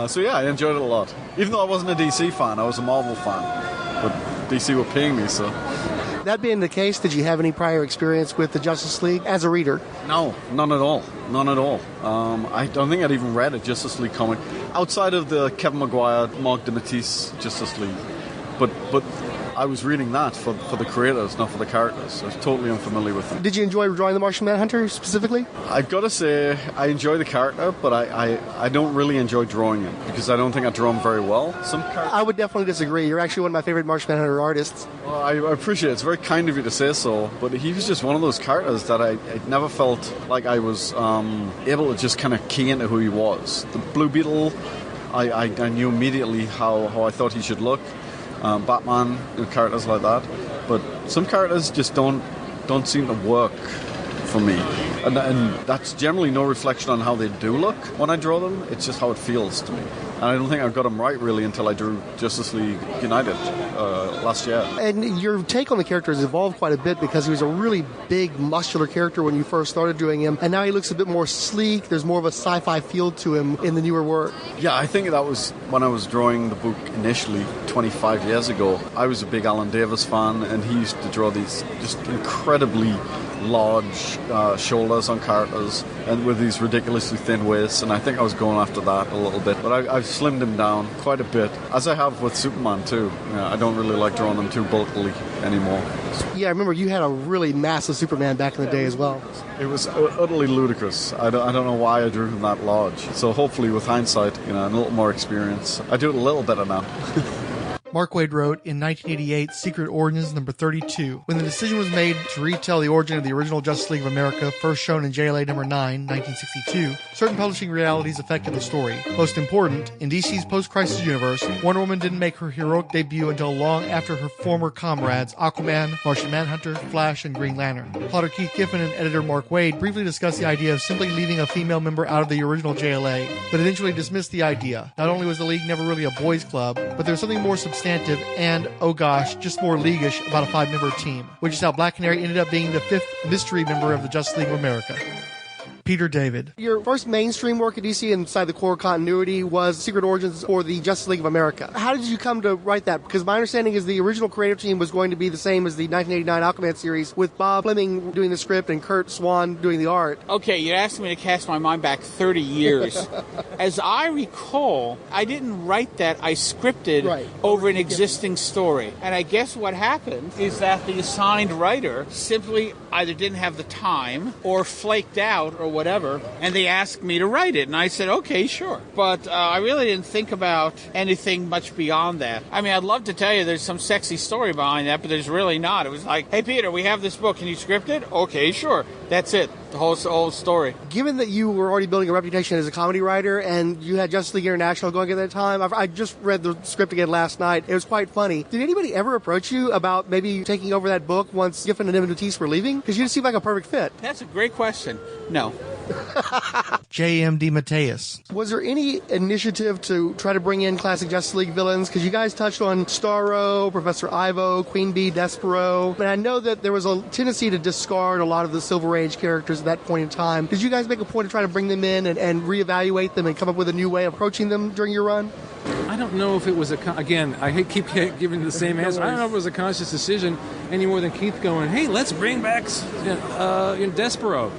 So yeah, I enjoyed it a lot. Even though I wasn't a DC fan, I was a Marvel fan. But DC were paying me, so... That being the case, did you have any prior experience with the Justice League as a reader? No, none at all. I don't think I'd even read a Justice League comic outside of the Kevin Maguire, Mark DeMatteis Justice League. But I was reading that for the creators, not for the characters. I was totally unfamiliar with them. Did you enjoy drawing the Martian Manhunter specifically? I've got to say, I enjoy the character, but I don't really enjoy drawing him because I don't think I draw him very well. I would definitely disagree. You're actually one of my favorite Martian Manhunter artists. Well, I appreciate it. It's very kind of you to say so, but he was just one of those characters that I never felt like I was able to just kind of key into who he was. The Blue Beetle, I knew immediately how I thought he should look. Batman, characters like that, but some characters just don't seem to work for me, and that's generally no reflection on how they do look when I draw them. It's just how it feels to me, and I don't think I've got them right really until I drew Justice League United last year. And your take on the character has evolved quite a bit because he was a really big, muscular character when you first started doing him, and now he looks a bit more sleek. There's more of a sci-fi feel to him in the newer work. Yeah, I think that was when I was drawing the book initially 25 years ago. I was a big Alan Davis fan, and he used to draw these just incredibly large shoulders on characters and with these ridiculously thin waists, and I think I was going after that a little bit, but I've slimmed him down quite a bit, as I have with Superman too. I don't really like drawing them too bulkily anymore. Yeah, I remember you had a really massive Superman back in the day as well. It was utterly ludicrous. I don't know why I drew him that large. So hopefully with hindsight, and a little more experience, I do it a little better now. Mark Waid wrote in 1988's Secret Origins number 32. When the decision was made to retell the origin of the original Justice League of America, first shown in JLA number 9, 1962, certain publishing realities affected the story. Most important, in DC's post-crisis universe, Wonder Woman didn't make her heroic debut until long after her former comrades Aquaman, Martian Manhunter, Flash, and Green Lantern. Plotter Keith Giffen and editor Mark Waid briefly discussed the idea of simply leaving a female member out of the original JLA, but eventually dismissed the idea. Not only was the League never really a boys' club, but there was something more substantive and, oh gosh, just more leaguish about a 5-member team, which is how Black Canary ended up being the 5th mystery member of the Justice League of America. Peter David. Your first mainstream work at DC inside the core continuity was Secret Origins or the Justice League of America. How did you come to write that? Because my understanding is the original creative team was going to be the same as the 1989 Aquaman series, with Bob Fleming doing the script and Kurt Swan doing the art. Okay, you asked me to cast my mind back 30 years. As I recall, I didn't write that. I scripted over an existing story. And I guess what happened is that the assigned writer simply either didn't have the time or flaked out or whatever, and they asked me to write it, and I said, okay, sure. But I really didn't think about anything much beyond that. I mean, I'd love to tell you there's some sexy story behind that, but there's really not. It was like, hey, Peter, we have this book. Can you script it? Okay, sure. That's it. The whole story. Given that you were already building a reputation as a comedy writer and you had Justice League International going at that time, I just read the script again last night. It was quite funny. Did anybody ever approach you about maybe taking over that book once Giffen and Matisse were leaving? Because you seem like a perfect fit. That's a great question. No. J.M. DeMatteis. Was there any initiative to try to bring in classic Justice League villains? Because you guys touched on Starro, Professor Ivo, Queen Bee, Despero. And I know that there was a tendency to discard a lot of the Silver Age characters at that point in time. Did you guys make a point of trying to bring them in and reevaluate them and come up with a new way of approaching them during your run? I don't know if it was again, I keep giving the same answer. I don't know if it was a conscious decision any more than Keith going, hey, let's bring back Despero.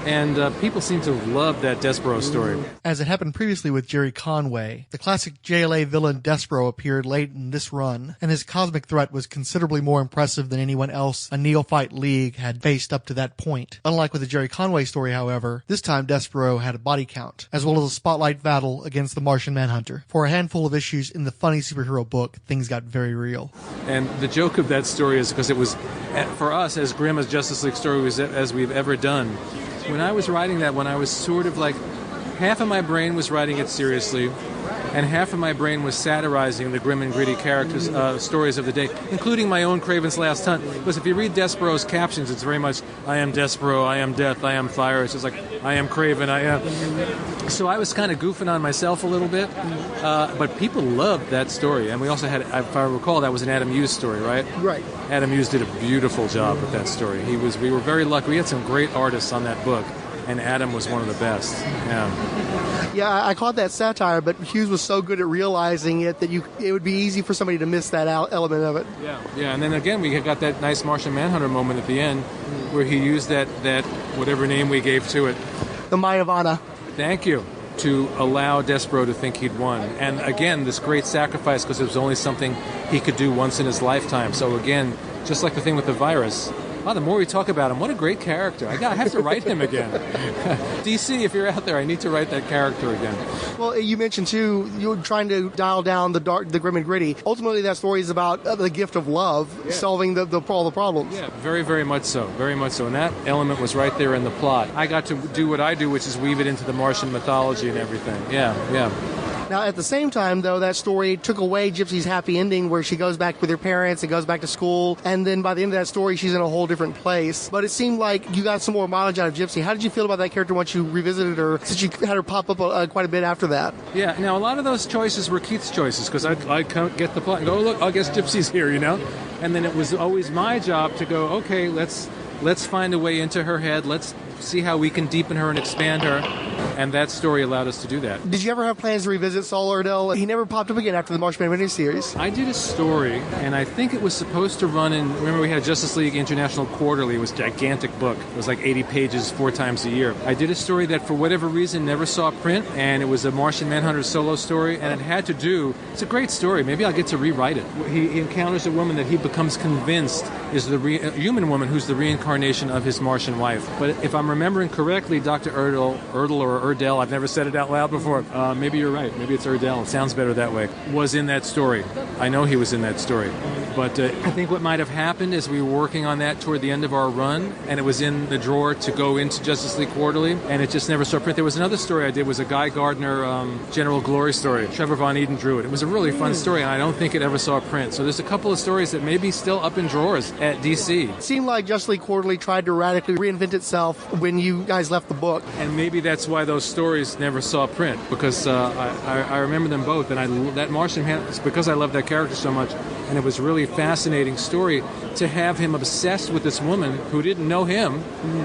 And people seem to love that Despero story. As it happened previously with Jerry Conway, the classic JLA villain Despero appeared late in this run, and his cosmic threat was considerably more impressive than anyone else a neophyte League had faced up to that point. Unlike with the Jerry Conway story, however, this time Despero had a body count, as well as a spotlight battle against the Martian Manhunter. For a handful of issues in the funny superhero book, things got very real. And the joke of that story is because it was, for us, as grim as Justice League story was as we've ever done. When I was writing that one, I was sort of like, half of my brain was writing it seriously, and half of my brain was satirizing the grim and gritty characters, stories of the day, including my own Kraven's Last Hunt. Because if you read Despero's captions, it's very much, I am Despero, I am death, I am fire. It's just like, I am Kraven, I am... So I was kind of goofing on myself a little bit, but people loved that story. And we also had, if I recall, that was an Adam Hughes story, right? Right. Adam Hughes did a beautiful job with that story. We were very lucky. We had some great artists on that book, and Adam was one of the best. Yeah, I caught that satire, but Hughes was so good at realizing it that it would be easy for somebody to miss that element of it. Yeah, and then again, we got that nice Martian Manhunter moment at the end where he used that whatever name we gave to it. The Mayavana. Thank you. To allow Despero to think he'd won. And again, this great sacrifice because it was only something he could do once in his lifetime. So again, just like the thing with the virus, the more we talk about him, what a great character. I have to write him again. DC, if you're out there, I need to write that character again. Well, you mentioned, too, you were trying to dial down the grim and gritty. Ultimately, that story is about the gift of love, solving all the problems. Yeah, very, very much so. Very much so. And that element was right there in the plot. I got to do what I do, which is weave it into the Martian mythology and everything. Yeah. Now, at the same time, though, that story took away Gypsy's happy ending where she goes back with her parents and goes back to school, and then by the end of that story, she's in a whole different place. But it seemed like you got some more mileage out of Gypsy. How did you feel about that character once you revisited her, since you had her pop up quite a bit after that? Yeah, now, a lot of those choices were Keith's choices, because I'd get the plot and go, oh, look, I guess Gypsy's here, And then it was always my job to go, okay, let's find a way into her head, let's see how we can deepen her and expand her, and that story allowed us to do that. Did you ever have plans to revisit Saul Ardell? He never popped up again after the Martian Man miniseries. I did a story, and I think it was supposed to run in, remember we had Justice League International Quarterly, it was a gigantic book, it was like 80 pages 4 times a year. I did a story that for whatever reason never saw print, and it was a Martian Manhunter solo story, and it had to do, it's a great story, maybe I'll get to rewrite it. He encounters a woman that he becomes convinced is a human woman who's the reincarnation of his Martian wife. But if I'm remembering correctly, Dr. Erdel or Erdell, I've never said it out loud before. Maybe you're right. Maybe it's Erdell. It sounds better that way. Was in that story. I know he was in that story. But I think what might have happened is we were working on that toward the end of our run, and it was in the drawer to go into Justice League Quarterly, and it just never saw print. There was another story I did, was a Guy Gardner General Glory story. Trevor Von Eden drew it. It was a really fun story, and I don't think it ever saw print. So there's a couple of stories that may be still up in drawers at DC. It seemed like Justice League Quarterly tried to radically reinvent itself when you guys left the book. And maybe that's why those stories never saw print, because I remember them both, and that Martian Manhunter, it's because I love that character so much, and it was a really fascinating story to have him obsessed with this woman who didn't know him,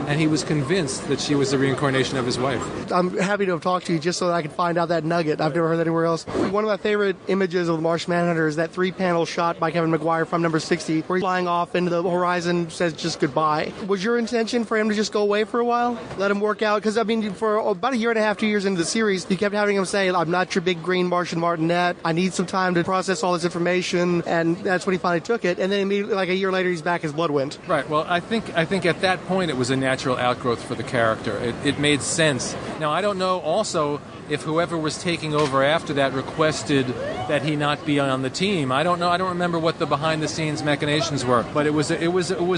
and he was convinced that she was the reincarnation of his wife. I'm happy to have talked to you just so that I can find out that nugget. I've never heard that anywhere else. One of my favorite images of the Martian Manhunter is that 3-panel shot by Kevin McGuire from number 60, where he's flying off into the horizon, says just goodbye. Was your intention for him to just go away for a while? Let him work out? Because, I mean, for about a year and a half, 2 years into the series, you kept having him say, I'm not your big green Martian Martinet. I need some time to process all this information. And that's when he finally took it. And then immediately, like a year later, he's back as Bloodwind. Right. Well, I think at that point it was a natural outgrowth for the character. It made sense. Now, I don't know also if whoever was taking over after that requested that he not be on the team. I don't know. I don't remember what the behind-the-scenes machinations were, but it was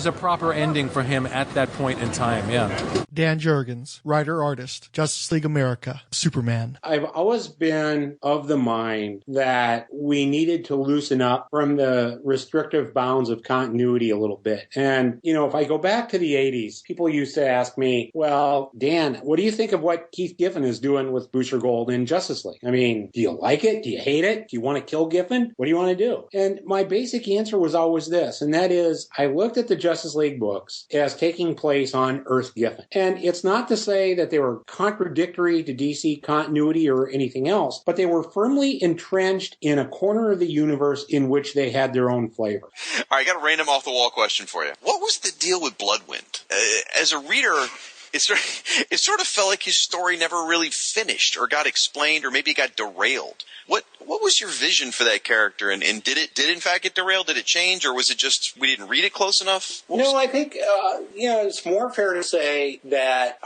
a proper ending for him at that point in time. Yeah. Dan Jurgens, writer, artist, Justice League America, Superman. I've always been of the mind that we needed to loosen up from the restrictive bounds of continuity a little bit. And, if I go back to the 80s, people used to ask me, well, Dan, what do you think of what Keith Giffen is doing with Booster Gold in Justice League? I mean, do you like it? Do you hate it? Do you want to kill Giffen? What do you want to do? And my basic answer was always this, and that is, I looked at the Justice League books as taking place on Earth Giffen. And it's not to say that they were contradictory to DC continuity or anything else, but they were firmly entrenched in a corner of the universe in which they had their own flavor. All right, I got a random off-the-wall question for you. What was the deal with Bloodwind? As a reader, it sort of felt like his story never really finished or got explained, or maybe it got derailed. What was your vision for that character, and did it in fact get derailed? Did it change, or was it just we didn't read it close enough? I think it's more fair to say that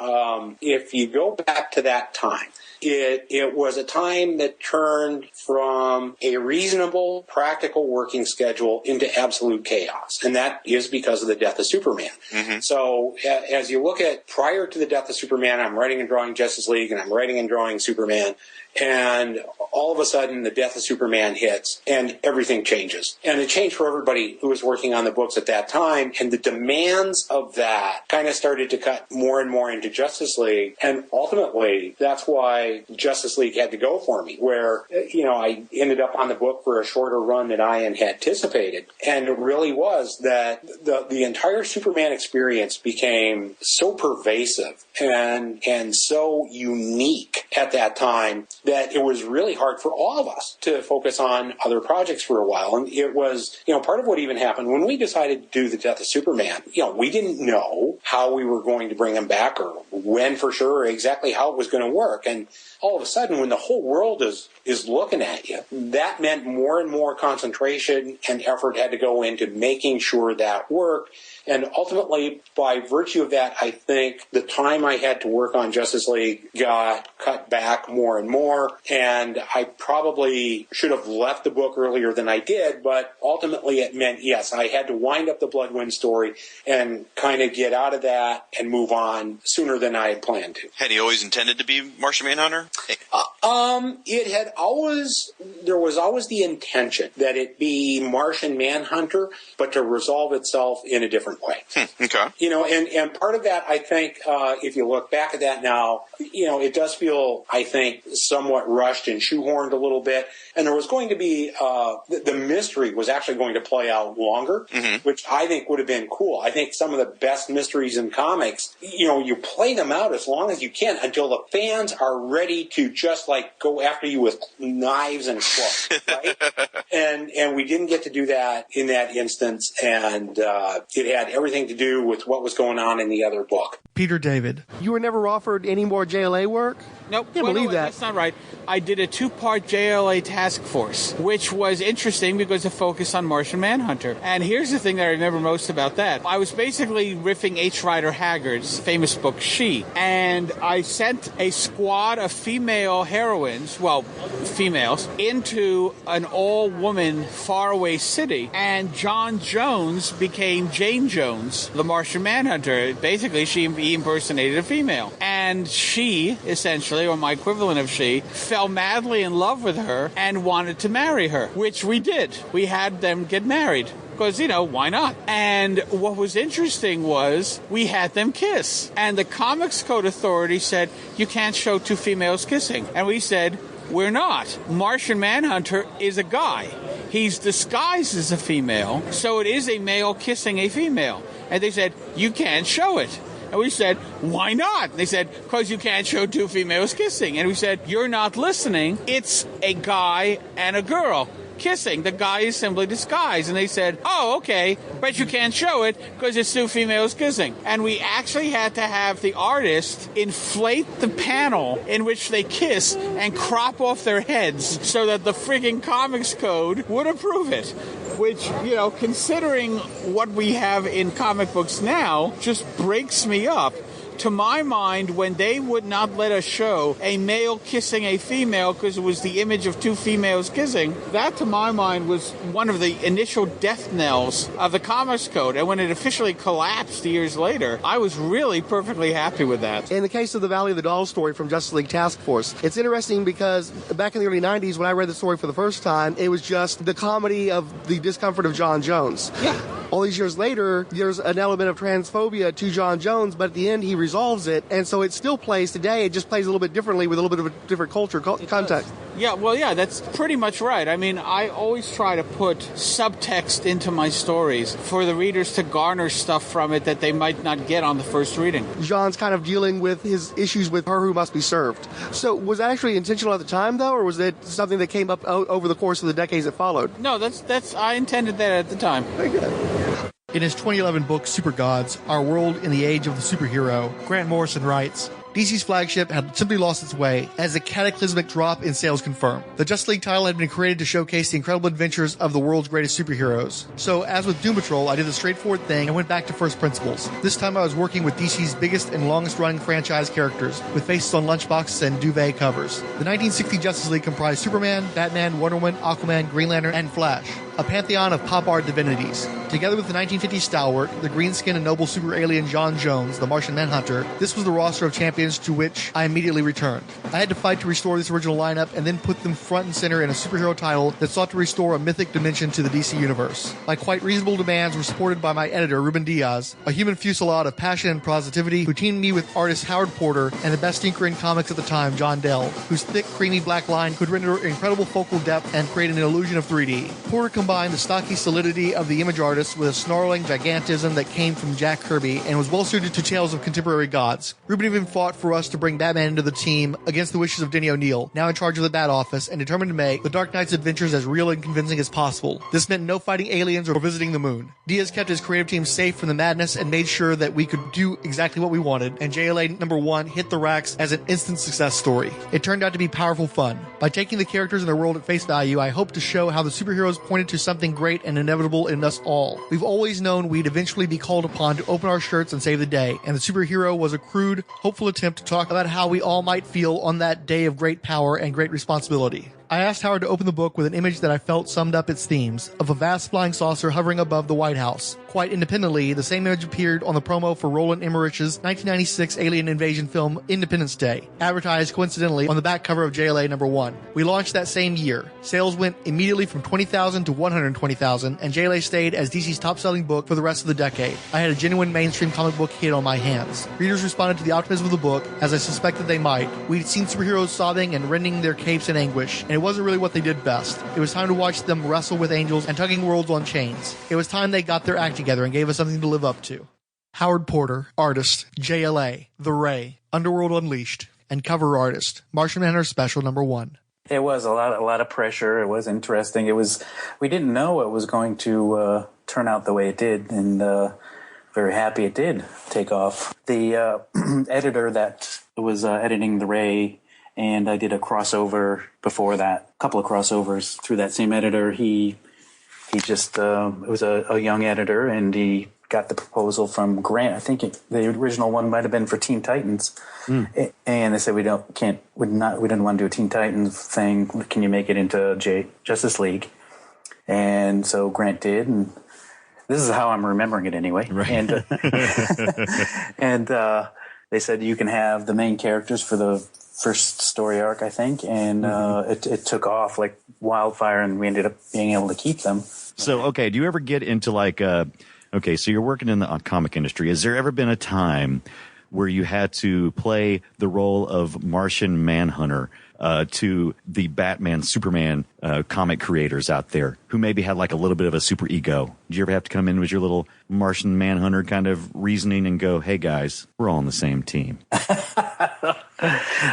if you go back to that time, it was a time that turned from a reasonable, practical working schedule into absolute chaos. And that is because of the death of Superman. Mm-hmm. So as you look at prior to the death of Superman, I'm writing and drawing Justice League, and I'm writing and drawing Superman. And all of a sudden, the death of Superman hits, and everything changes. And it changed for everybody who was working on the books at that time. And the demands of that kind of started to cut more and more into Justice League. And ultimately, that's why Justice League had to go for me, where, I ended up on the book for a shorter run than I had anticipated. And it really was that the entire Superman experience became so pervasive and so unique at that time that it was really hard for all of us to focus on other projects for a while. And it was, part of what even happened when we decided to do the death of Superman, we didn't know how we were going to bring him back or when for sure or exactly how it was going to work. And all of a sudden, when the whole world is looking at you, that meant more and more concentration and effort had to go into making sure that worked. And ultimately, by virtue of that, I think the time I had to work on Justice League got cut back more and more. And I probably should have left the book earlier than I did. But ultimately, it meant, yes, I had to wind up the Bloodwind story and kind of get out of that and move on sooner than I had planned to. Had he always intended to be Martian Manhunter? There was always the intention that it be Martian Manhunter, but to resolve itself in a different way. Okay. And part of that, I think, if you look back at that now, it does feel, I think, somewhat rushed and shoehorned a little bit. And there was going to be, the mystery was actually going to play out longer, which I think would have been cool. I think some of the best mysteries in comics, you play them out as long as you can until the fans are ready to just go after you with knives and claws, right? And we didn't get to do that in that instance, and it had everything to do with what was going on in the other book. Peter David. You were never offered any more JLA work? Nope. Can't believe that. That's not right. I did a 2-part JLA task force, which was interesting because it focused on Martian Manhunter. And here's the thing that I remember most about that. I was basically riffing H. Rider Haggard's famous book, She. And I sent a squad of female heroines, well, females, into an all-woman faraway city. And John Jones became Jane Jones, the Martian Manhunter. Basically, he impersonated a female. And she, essentially, or my equivalent of she, fell madly in love with her and wanted to marry her, which we did. We had them get married. Because, why not? And what was interesting was we had them kiss. And the Comics Code Authority said, you can't show 2 females kissing. And we said, we're not. Martian Manhunter is a guy. He's disguised as a female, so it is a male kissing a female. And they said, you can't show it. And we said, why not? They said, because you can't show 2 females kissing. And we said, you're not listening. It's a guy and a girl kissing. The guy is simply disguised. And they said, oh, okay, but you can't show it because it's 2 females kissing. And we actually had to have the artist inflate the panel in which they kiss and crop off their heads so that the frigging Comics Code would approve it. Which, considering what we have in comic books now, just breaks me up. To my mind, when they would not let us show a male kissing a female because it was the image of 2 females kissing, that to my mind was one of the initial death knells of the Comics Code. And when it officially collapsed years later, I was really perfectly happy with that. In the case of the Valley of the Dolls story from Justice League Task Force, it's interesting because back in the early 90s, when I read the story for the first time, it was just the comedy of the discomfort of John Jones. Yeah. All these years later, there's an element of transphobia to John Jones, but at the end, he resolves it, and so it still plays today. It just plays a little bit differently with a little bit of a different culture context. Yeah, that's pretty much right. I mean, I always try to put subtext into my stories for the readers to garner stuff from it that they might not get on the first reading. John's kind of dealing with his issues with her who must be served. So was that actually intentional at the time, though, or was it something that came up over the course of the decades that followed? No, that's I intended that at the time. Very good. In his 2011 book, Super Gods, Our World in the Age of the Superhero, Grant Morrison writes, DC's flagship had simply lost its way, as a cataclysmic drop in sales confirmed. The Justice League title had been created to showcase the incredible adventures of the world's greatest superheroes. So, as with Doom Patrol, I did the straightforward thing and went back to first principles. This time I was working with DC's biggest and longest-running franchise characters, with faces on lunchboxes and duvet covers. The 1960 Justice League comprised Superman, Batman, Wonder Woman, Aquaman, Green Lantern, and Flash, a pantheon of pop art divinities. Together with the 1950s stalwart, the green-skinned and noble super alien John Jones, the Martian Manhunter, this was the roster of champions to which I immediately returned. I had to fight to restore this original lineup and then put them front and center in a superhero title that sought to restore a mythic dimension to the DC universe. My quite reasonable demands were supported by my editor, Ruben Diaz, a human fusillade of passion and positivity who teamed me with artist Howard Porter and the best inker in comics at the time, John Dell, whose thick, creamy black line could render incredible focal depth and create an illusion of 3D. Porter combined the stocky solidity of the image artist with a snarling gigantism that came from Jack Kirby and was well suited to tales of contemporary gods. Ruben even fought for us to bring Batman into the team against the wishes of Denny O'Neil, now in charge of the Bat Office and determined to make the Dark Knight's adventures as real and convincing as possible. This meant no fighting aliens or visiting the moon. Diaz kept his creative team safe from the madness and made sure that we could do exactly what we wanted, and JLA #1 hit the racks as an instant success story. It turned out to be powerful fun. By taking the characters and their world at face value, I hope to show how the superheroes pointed to something great and inevitable in us all. We've always known we'd eventually be called upon to open our shirts and save the day, and the superhero was a crude, hopeful attempt to talk about how we all might feel on that day of great power and great responsibility. I asked Howard to open the book with an image that I felt summed up its themes, of a vast flying saucer hovering above the White House. Quite independently, the same image appeared on the promo for Roland Emmerich's 1996 alien invasion film Independence Day, advertised coincidentally on the back cover of JLA #1. We launched that same year. Sales went immediately from 20,000 to 120,000, and JLA stayed as DC's top-selling book for the rest of the decade. I had a genuine mainstream comic book hit on my hands. Readers responded to the optimism of the book, as I suspected they might. We'd seen superheroes sobbing and rending their capes in anguish, and it wasn't really what they did best. It was time to watch them wrestle with angels and tugging worlds on chains. It was time they got their act together and gave us something to live up to. Howard Porter, artist, JLA, The Ray, Underworld Unleashed, and cover artist, Martian Manhunter Special #1. It was a lot of pressure. It was interesting. We didn't know it was going to turn out the way it did, and very happy it did take off. The editor that was editing The Ray and I did a crossover before that, a couple of crossovers through that same editor. He just it was a young editor, and he got the proposal from Grant. I think the original one might have been for Teen Titans, and they said we didn't want to do a Teen Titans thing. Can you make it into Justice League? And so Grant did, and this is how I'm remembering it anyway. Right. And they said you can have the main characters for the first story arc, I think, and it took off like wildfire, and we ended up being able to keep them. So, okay, do you ever get into like, okay, so you're working in the comic industry. Has there ever been a time where you had to play the role of Martian Manhunter to the Batman, Superman comic creators out there who maybe had like a little bit of a super ego? Did you ever have to come in with your little Martian Manhunter kind of reasoning and go, hey guys, we're all on the same team?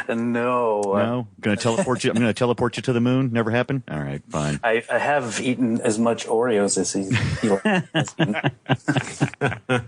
No. I'm going to teleport you to the moon. Never happened? All right, fine. I have eaten as much Oreos as he has eaten.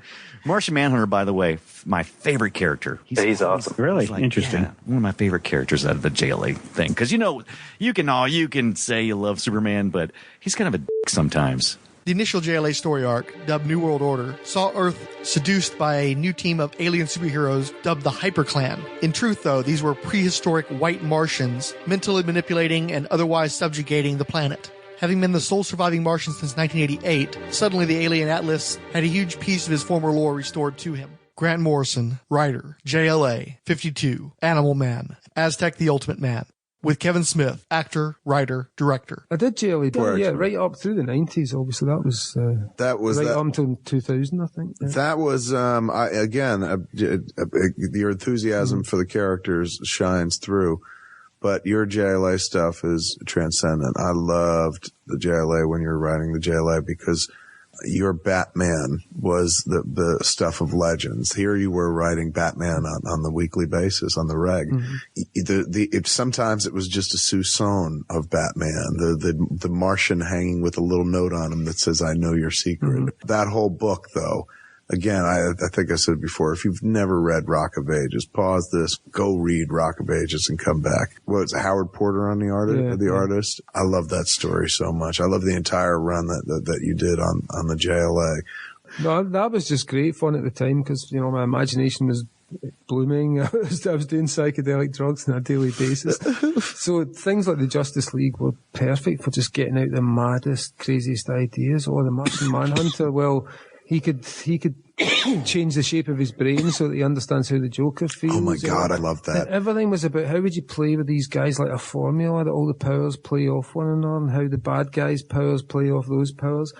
Martian Manhunter, by the way, my favorite character. He's awesome. Really like, interesting. Yeah, one of my favorite characters out of the JLA thing. Because you can say you love Superman, but he's kind of a dick sometimes. The initial JLA story arc, dubbed New World Order, saw Earth seduced by a new team of alien superheroes dubbed the Hyper Clan. In truth, though, these were prehistoric white Martians, mentally manipulating and otherwise subjugating the planet. Having been the sole surviving Martian since 1988, suddenly the alien Atlas had a huge piece of his former lore restored to him. Grant Morrison, writer, JLA, 52, Animal Man, Aztec the Ultimate Man. With Kevin Smith, actor, writer, director. I did JLA, right up through the 90s, obviously. That was right up until 2000, I think. Yeah. That was, your enthusiasm for the characters shines through, but your JLA stuff is transcendent. I loved the JLA when you were writing the JLA because your Batman was the stuff of legends. Here you were writing Batman on the weekly basis on the reg. Mm-hmm. Sometimes it was just a soupçon of Batman, the Martian hanging with a little note on him that says, I know your secret. Mm-hmm. That whole book, though, again, I think I said before, if you've never read Rock of Ages, pause this, go read Rock of Ages and come back. Was Howard Porter on the artist? I love that story so much. I love the entire run that you did on the JLA. No, that was just great fun at the time because, my imagination was blooming. I was doing psychedelic drugs on a daily basis. So things like the Justice League were perfect for just getting out the maddest, craziest ideas. Or the Martian Manhunter, well, he could change the shape of his brain so that he understands how the Joker feels. Oh my God, I love that. And everything was about how would you play with these guys like a formula, that all the powers play off one another, and how the bad guys' powers play off those powers.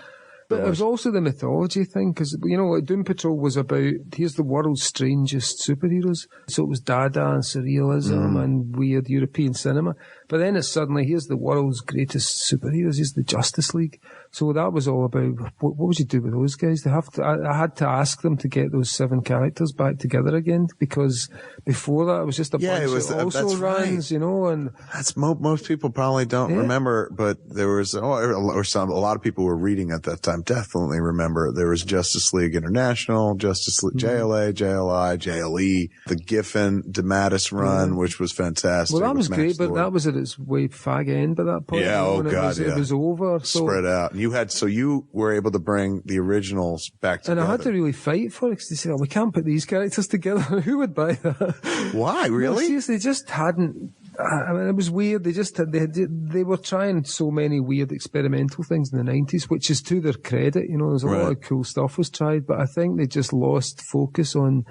But it was also the mythology thing, because, Doom Patrol was about, here's the world's strangest superheroes. So it was Dada and surrealism and weird European cinema. But then it's suddenly, here's the world's greatest superheroes, here's the Justice League. So that was all about, what would you do with those guys? I had to ask them to get those 7 characters back together again, because before that it was just a bunch that also runs, and that's most people probably don't remember, but there was, a lot of people were reading at that time definitely remember there was Justice League International, Justice League, JLA, JLI, JLE, the Giffen, DeMatteis run, which was fantastic. Well, that was great, but that was at its way fag end by that point. Yeah, It was over. Spread out. You were able to bring the originals back together. And I had to really fight for it because they said, we can't put these characters together. Who would buy that? Why? Really? No, seriously, they just hadn't. I mean, it was weird. They were trying so many weird experimental things in the 90s, which is to their credit. There's a lot of cool stuff was tried, but I think they just lost focus on,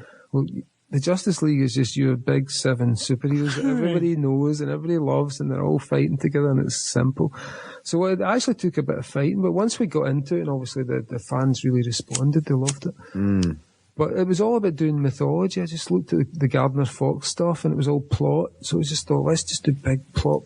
the Justice League is just your big 7 superheroes that everybody knows and everybody loves, and they're all fighting together, and it's simple. So it actually took a bit of fighting, but once we got into it, and obviously the fans really responded, they loved it. Mm. But it was all about doing mythology. I just looked at the Gardner Fox stuff, and it was all plot. So it was just thought, let's just do big plot,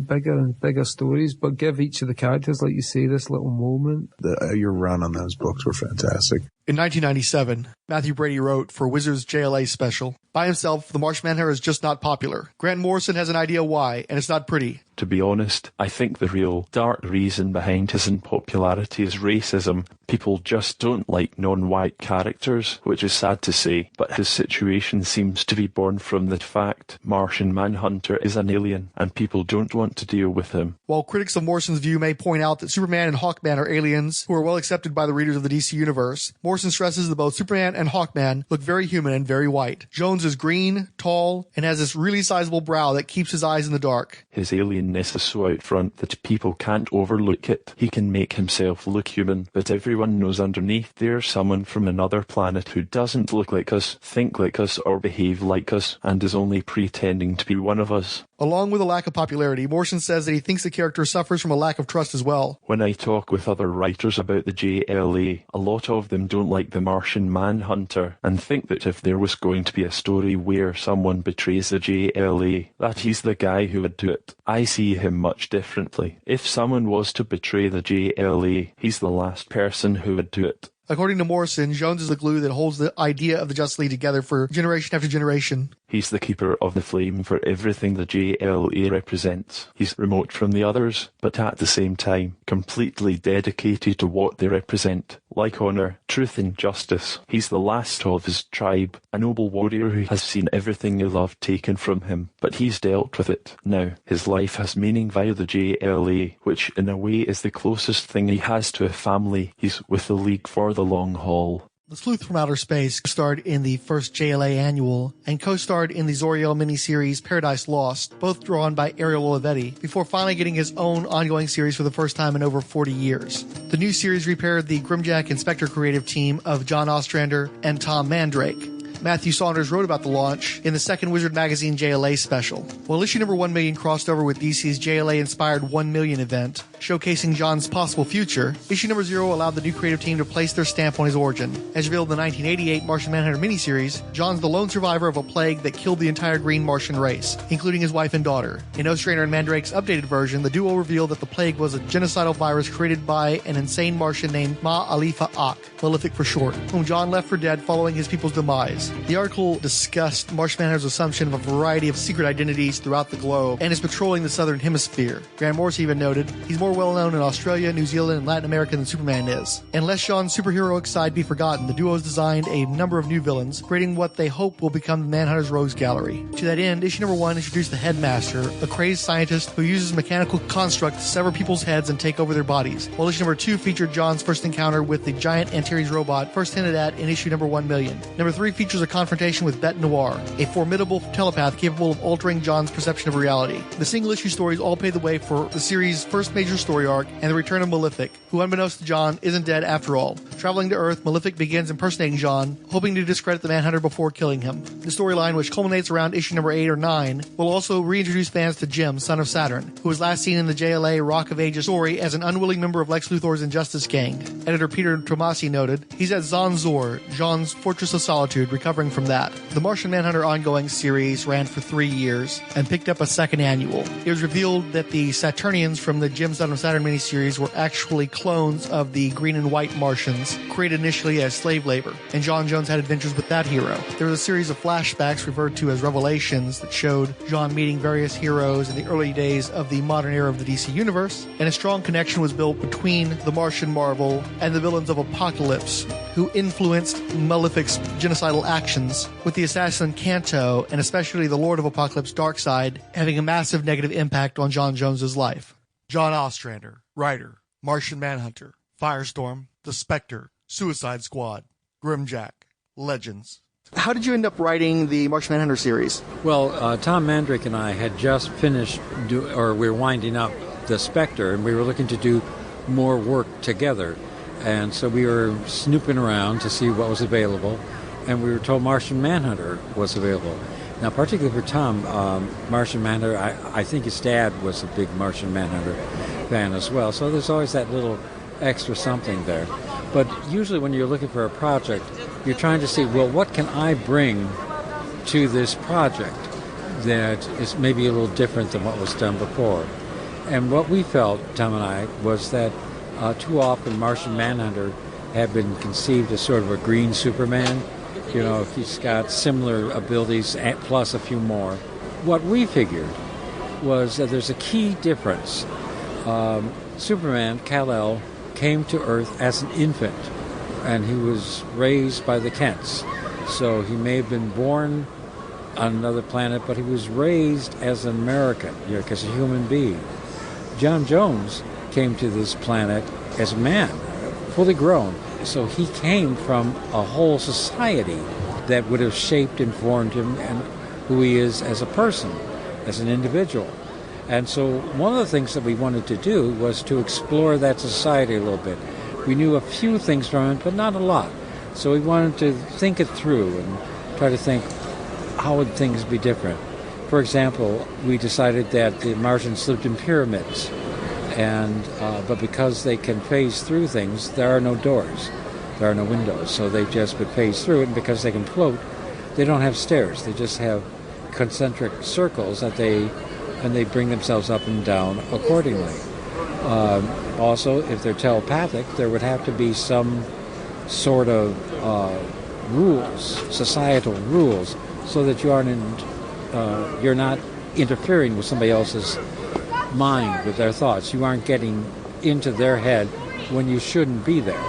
bigger and bigger stories, but give each of the characters, like you say, this little moment. Your run on those books were fantastic. In 1997, Matthew Brady wrote for Wizards JLA special, "By himself, the Martian Manhunter is just not popular. Grant Morrison has an idea why, and it's not pretty." To be honest, I think the real dark reason behind his unpopularity is racism. People just don't like non-white characters, which is sad to say, but his situation seems to be born from the fact Martian Manhunter is an alien, and people don't want to deal with him. While critics of Morrison's view may point out that Superman and Hawkman are aliens who are well accepted by the readers of the DC Universe, Morrison stresses that both Superman and Hawkman look very human and very white. Jones is green, tall, and has this really sizable brow that keeps his eyes in the dark. His alienness is so out front that people can't overlook it. He can make himself look human, but everyone knows underneath there's someone from another planet who doesn't look like us, think like us, or behave like us, and is only pretending to be one of us. Along with a lack of popularity, Morrison says that he thinks the character suffers from a lack of trust as well. When I talk with other writers about the JLA, a lot of them don't like the Martian Manhunter and think that if there was going to be a story where someone betrays the JLA, that he's the guy who would do it. I see him much differently. If someone was to betray the JLA, he's the last person who would do it. According to Morrison, Jones is the glue that holds the idea of the Justice League together for generation after generation. He's the keeper of the flame for everything the JLA represents. He's remote from the others, but at the same time, completely dedicated to what they represent. Like honor, truth and justice. He's the last of his tribe, a noble warrior who has seen everything he loved taken from him, but he's dealt with it. Now, his life has meaning via the JLA, which in a way is the closest thing he has to a family. He's with the League for the long haul. The Sleuth from Outer Space starred in the first JLA annual and co-starred in the Zoriel miniseries Paradise Lost, both drawn by Ariel Olivetti, before finally getting his own ongoing series for the first time in over 40 years. The new series repaired the Grimjack and Spectre creative team of John Ostrander and Tom Mandrake. Matthew Saunders wrote about the launch in the second Wizard Magazine JLA special. While issue number 1 million crossed over with DC's JLA-inspired 1 million event, showcasing John's possible future, issue number 0 allowed the new creative team to place their stamp on his origin. As revealed in the 1988 Martian Manhunter miniseries, John's the lone survivor of a plague that killed the entire green Martian race, including his wife and daughter. In Ostrander and Mandrake's updated version, the duo revealed that the plague was a genocidal virus created by an insane Martian named Ma-Alifa Ak, Malefic for short, whom John left for dead following his people's demise. The article discussed Martian Manhunter's assumption of a variety of secret identities throughout the globe and is patrolling the southern hemisphere. Grant Morrison even noted, he's more well known in Australia, New Zealand, and Latin America than Superman is. And lest John's superheroic side be forgotten, the duo has designed a number of new villains, creating what they hope will become the Manhunter's Rogues Gallery. To that end, issue number 1 introduced the Headmaster, a crazed scientist who uses mechanical construct to sever people's heads and take over their bodies, while issue number 2 featured John's first encounter with the giant Antares robot, first hinted at in issue number 1 million. Number 3 features a confrontation with Bete Noir, a formidable telepath capable of altering John's perception of reality. The single-issue stories all pave the way for the series' first major story arc and the return of Malefic, who unbeknownst to John isn't dead after all. Traveling to Earth, Malefic begins impersonating John, hoping to discredit the Manhunter before killing him. The storyline, which culminates around issue number 8 or 9, will also reintroduce fans to Jim, son of Saturn, who was last seen in the JLA Rock of Ages story as an unwilling member of Lex Luthor's Injustice Gang. Editor Peter Tomasi noted, he's at Zanzor, John's Fortress of Solitude, recovering from that. The Martian Manhunter ongoing series ran for 3 years and picked up a second annual. It was revealed that the Saturnians from the Jim Son of Saturn miniseries were actually clones of the green and white Martians, created initially as slave labor, and John Jones had adventures with that hero. There was a series of flashbacks referred to as revelations that showed John meeting various heroes in the early days of the modern era of the DC Universe, and a strong connection was built between the Martian Marvel and the villains of Apocalypse, who influenced Malefic's genocidal actions, with the assassin Kanto, and especially the Lord of Apocalypse Darkseid, having a massive negative impact on John Jones's life. John Ostrander, writer, Martian Manhunter, Firestorm, The Spectre, Suicide Squad, Grimjack, Legends. How did you end up writing the Martian Manhunter series? Well, Tom Mandrake and I had just finished, we were winding up The Spectre, and we were looking to do more work together. And so we were snooping around to see what was available, and we were told Martian Manhunter was available. Now, particularly for Tom, Martian Manhunter, I think his dad was a big Martian Manhunter fan as well, so there's always that little extra something there. But usually when you're looking for a project, you're trying to see, well, what can I bring to this project that is maybe a little different than what was done before? And what we felt, Tom and I, was that too often Martian Manhunter had been conceived as sort of a green Superman. You know, he's got similar abilities plus a few more. What we figured was that there's a key difference. Superman, Kal-El, came to Earth as an infant, and he was raised by the Kents. So he may have been born on another planet, but he was raised as an American, because a human being. John Jones came to this planet as a man, fully grown. So he came from a whole society that would have shaped and formed him and who he is as a person, as an individual. And so one of the things that we wanted to do was to explore that society a little bit. We knew a few things from it, but not a lot. So we wanted to think it through and try to think, how would things be different? For example, we decided that the Martians lived in pyramids, but because they can phase through things, there are no doors, there are no windows, so they just would phase through it, and because they can float, they don't have stairs, they just have concentric circles and they bring themselves up and down accordingly. Also, if they're telepathic, there would have to be some sort of rules, societal rules, so that you're not interfering with somebody else's mind, with their thoughts. You aren't getting into their head when you shouldn't be there.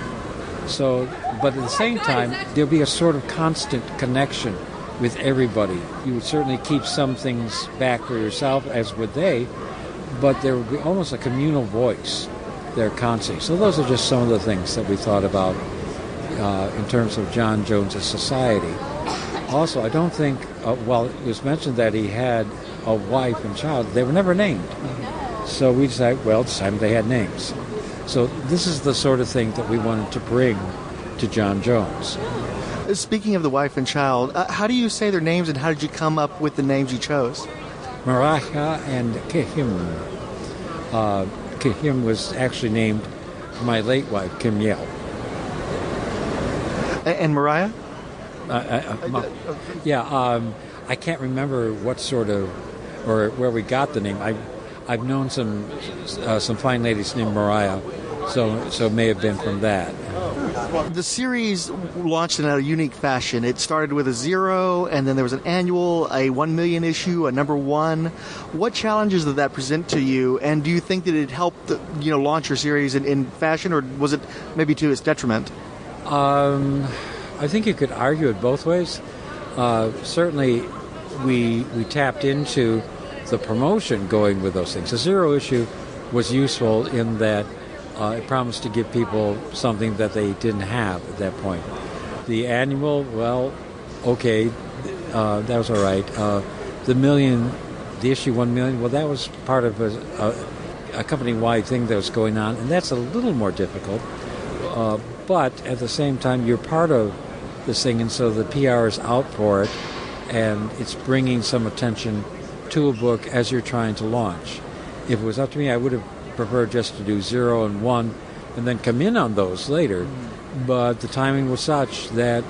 So, but at the same time, there'll be a sort of constant connection with everybody. You would certainly keep some things back for yourself, as would they, but there would be almost a communal voice there constantly. So those are just some of the things that we thought about in terms of John Jones' society. Also, I don't think, while it was mentioned that he had a wife and child, they were never named. So we decided, well, it's time they had names. So this is the sort of thing that we wanted to bring to John Jones. Speaking of the wife and child, how do you say their names, and how did you come up with the names you chose? Mariah and Kahim. Kahim was actually named for my late wife, Kim Yale. And Mariah? I can't remember what sort of, or where we got the name. I've known some fine ladies named Mariah, so it may have been from that. The series launched in a unique fashion. It started with a 0, and then there was an annual, a 1 million issue, a number 1. What challenges did that present to you, and do you think that it helped launch your series in fashion, or was it maybe to its detriment? I think you could argue it both ways. Certainly, we tapped into the promotion going with those things. The 0 issue was useful in that it promised to give people something that they didn't have at that point. The annual, well, okay, that was all right. The issue 1 million, well, that was part of a company-wide thing that was going on, and that's a little more difficult. But at the same time, you're part of this thing, and so the PR is out for it, and it's bringing some attention to a book as you're trying to launch. If it was up to me, I would have preferred just to do 0 and 1 and then come in on those later. But the timing was such that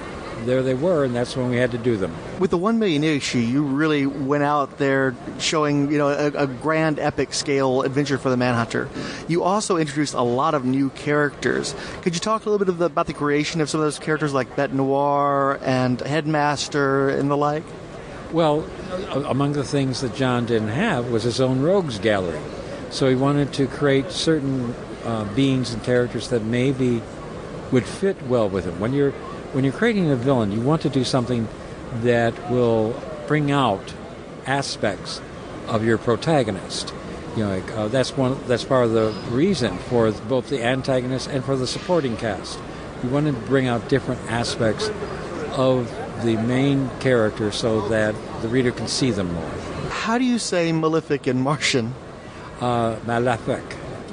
there they were, and that's when we had to do them. With the 1 million issue, you really went out there showing, a grand epic scale adventure for the Manhunter. You also introduced a lot of new characters. Could you talk a little bit about the creation of some of those characters like Bete Noir and Headmaster and the like? Well, among the things that John didn't have was his own rogues gallery. So he wanted to create certain beings and characters that maybe would fit well with him. When you're creating a villain, you want to do something that will bring out aspects of your protagonist. That's part of the reason for both the antagonist and for the supporting cast. You want to bring out different aspects of the main character so that the reader can see them more. How do you say Malefic in Martian? Malefic.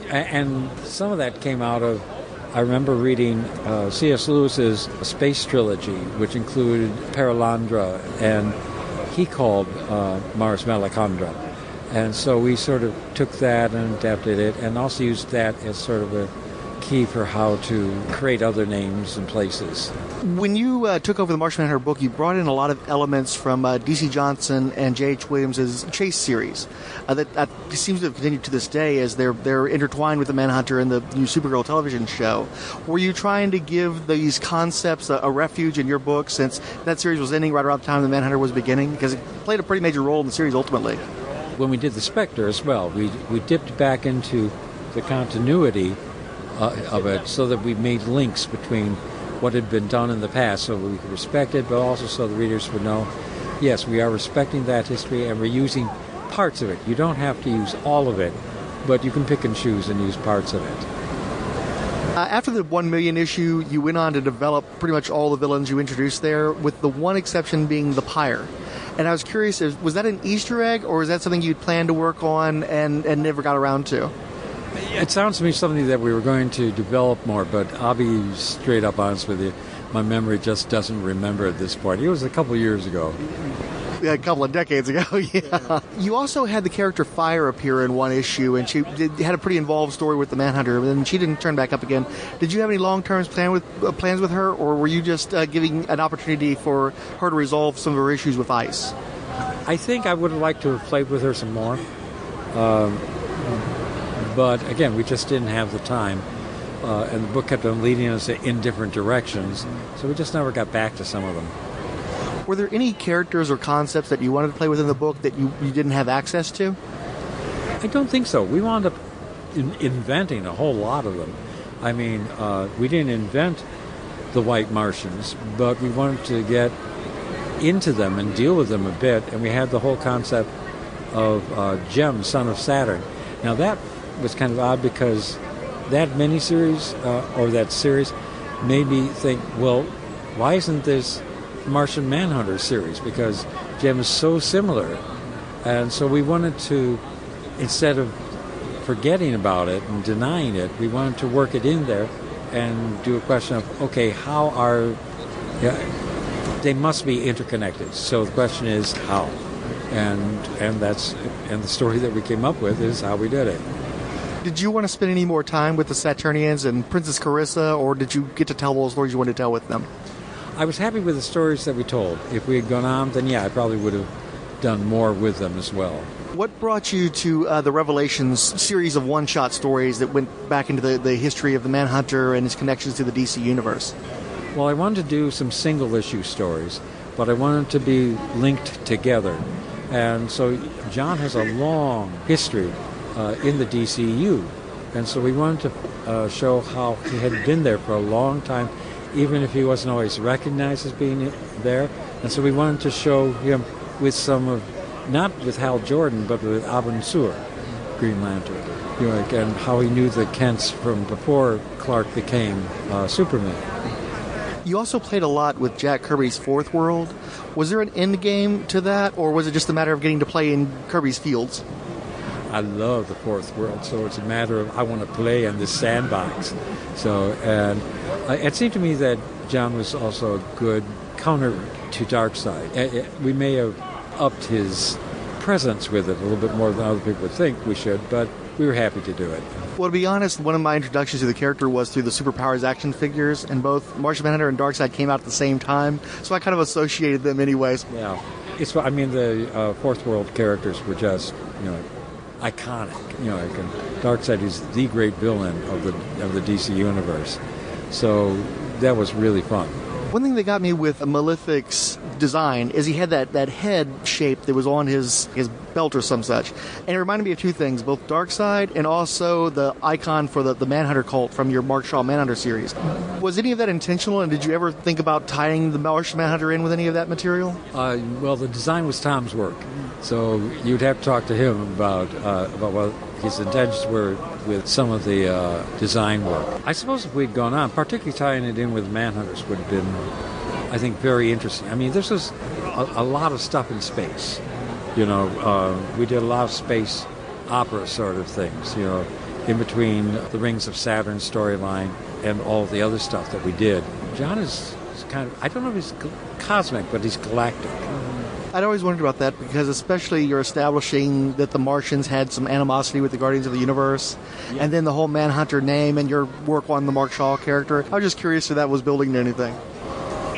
And some of that came out of, I remember reading C.S. Lewis's space trilogy, which included Paralandra, and he called Mars Malacandra. And so we sort of took that and adapted it, and also used that as sort of a key for how to create other names and places. When you took over the Martian Manhunter book, you brought in a lot of elements from D.C. Johnson and J.H. Williams' Chase series. That seems to have continued to this day as they're intertwined with the Manhunter and the new Supergirl television show. Were you trying to give these concepts a refuge in your book since that series was ending right around the time the Manhunter was beginning? Because it played a pretty major role in the series ultimately. When we did the Spectre as well, we dipped back into the continuity of it so that we made links between what had been done in the past so we could respect it, but also so the readers would know, yes, we are respecting that history and we're using parts of it. You don't have to use all of it, but you can pick and choose and use parts of it. After the 1 million issue, you went on to develop pretty much all the villains you introduced there, with the one exception being the Pyre. And I was curious, was that an Easter egg, or is that something you'd planned to work on and never got around to? It sounds to me something that we were going to develop more, but I'll be straight up honest with you. My memory just doesn't remember at this point. It was a couple years ago. Yeah, a couple of decades ago, yeah. You also had the character Fire appear in one issue, and she had a pretty involved story with the Manhunter, and then she didn't turn back up again. Did you have any long-term plans with her, or were you just giving an opportunity for her to resolve some of her issues with ICE? I think I would have liked to have played with her some more. But again, we just didn't have the time, and the book kept on leading us in different directions, so we just never got back to some of them. Were there any characters or concepts that you wanted to play with in the book that you didn't have access to? I don't think so. We wound up inventing a whole lot of them. I mean, we didn't invent the White Martians, but we wanted to get into them and deal with them a bit, and we had the whole concept of Gem, son of Saturn. Now that was kind of odd because that miniseries or that series made me think, well, why isn't this Martian Manhunter series? Because Gem is so similar, and so we wanted to, instead of forgetting about it and denying it, we wanted to work it in there and do a question of, okay, how are they must be interconnected. So the question is how, and the story that we came up with is how we did it. Did you want to spend any more time with the Saturnians and Princess Carissa, or did you get to tell all the stories you wanted to tell with them? I was happy with the stories that we told. If we had gone on, then yeah, I probably would have done more with them as well. What brought you to the Revelations series of one-shot stories that went back into the history of the Manhunter and his connections to the DC Universe? Well, I wanted to do some single-issue stories, but I wanted to be linked together. And so John has a long history in the DCU, and so we wanted to show how he had been there for a long time, even if he wasn't always recognized as being there. And so we wanted to show him with some of, not with Hal Jordan, but with Abin Sur, Green Lantern, and how he knew the Kents from before Clark became Superman. You also played a lot with Jack Kirby's Fourth World. Was there an end game to that, or was it just a matter of getting to play in Kirby's fields? I love the Fourth World, so it's a matter of I want to play in this sandbox. So, and it seemed to me that John was also a good counter to Darkseid. We may have upped his presence with it a little bit more than other people would think we should, but we were happy to do it. Well, to be honest, one of my introductions to the character was through the Superpowers action figures, and both Martian Manhunter and Darkseid came out at the same time, so I kind of associated them anyways. Yeah, the Fourth World characters were just, iconic. Darkseid is the great villain of the DC universe, so that was really fun. One thing that got me with Malefic's design is he had that head shape that was on his belt or some such. And it reminded me of two things, both Darkseid and also the icon for the Manhunter cult from your Mark Shaw Manhunter series. Was any of that intentional, and did you ever think about tying the Martian Manhunter in with any of that material? Well, the design was Tom's work, so you'd have to talk to him about what his intentions were with some of the design work. I suppose if we'd gone on, particularly tying it in with Manhunters would have been, I think, very interesting. I mean, this was a lot of stuff in space. We did a lot of space opera sort of things, in between the Rings of Saturn storyline and all the other stuff that we did. John is kind of, I don't know if he's cosmic, but he's galactic. I'd always wondered about that because especially you're establishing that the Martians had some animosity with the Guardians of the Universe, and then the whole Manhunter name and your work on the Mark Shaw character. I was just curious if that was building to anything.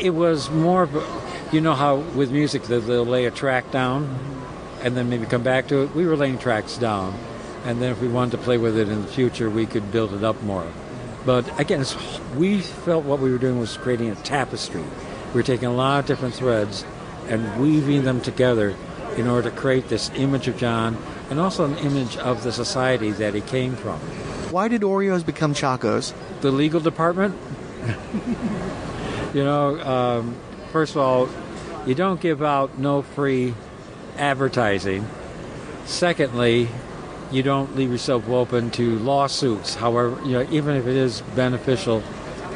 It was more of you know how with music they'll lay a track down and then maybe come back to it? We were laying tracks down, and then if we wanted to play with it in the future, we could build it up more. But again, we felt what we were doing was creating a tapestry. We were taking a lot of different threads and weaving them together in order to create this image of John and also an image of the society that he came from. Why did Oreos become Chacos? The legal department? First of all, you don't give out no free advertising. Secondly, you don't leave yourself open to lawsuits. However, even if it is beneficial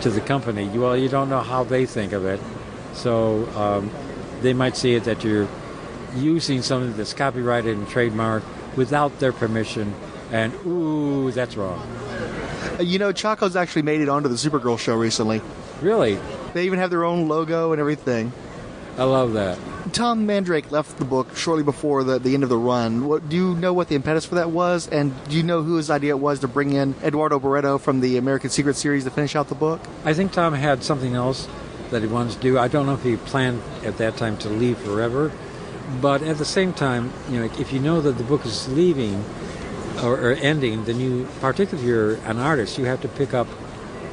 to the company, you don't know how they think of it. So they might see it that you're using something that's copyrighted and trademarked without their permission, and ooh, that's wrong. Chacos actually made it onto the Supergirl show recently. Really? They even have their own logo and everything. I love that. Tom Mandrake left the book shortly before the end of the run. Do you know what the impetus for that was? And do you know whose idea it was to bring in Eduardo Barreto from the American Secret series to finish out the book? I think Tom had something else that he wanted to do. I don't know if he planned at that time to leave forever. But at the same time, if you know that the book is leaving or ending, then you, particularly if you're an artist, you have to pick up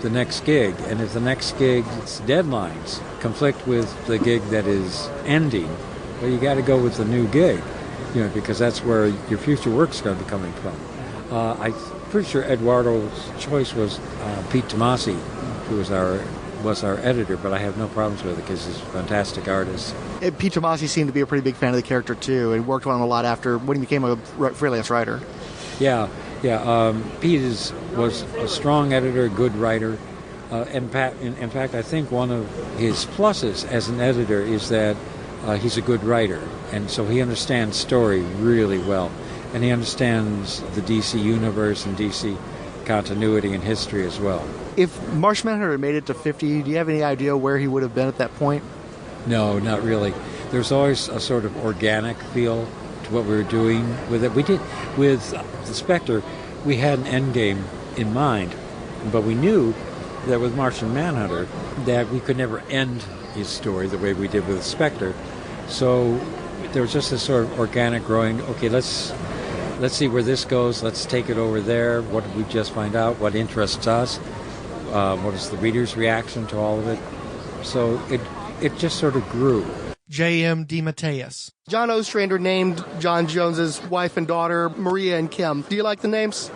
the next gig. And if the next gig's deadlines conflict with the gig that is ending, well, you got to go with the new gig, because that's where your future work's going to be coming from. I'm pretty sure Eduardo's choice was Pete Tomasi, who was our editor, but I have no problems with it because he's a fantastic artist. Pete Tomasi seemed to be a pretty big fan of the character too, and worked on him a lot after when he became a freelance writer. Yeah. Pete was a strong editor, good writer. In fact, I think one of his pluses as an editor is that he's a good writer, and so he understands story really well, and he understands the DC universe and DC continuity and history as well. If Martian Manhunter had made it to 50, do you have any idea where he would have been at that point? No, not really. There's always a sort of organic feel to what we were doing with it. We did with the Spectre. We had an end game in mind, but we knew that with Martian Manhunter that we could never end his story the way we did with Spectre. So there was just this sort of organic growing. Okay, let's see where this goes. Let's take it over there. What did we just find out? What interests us? What is the reader's reaction to all of it? So it just sort of grew. J.M. DeMatteis. John Ostrander named John Jones's wife and daughter Maria and Kim. Do you like the names?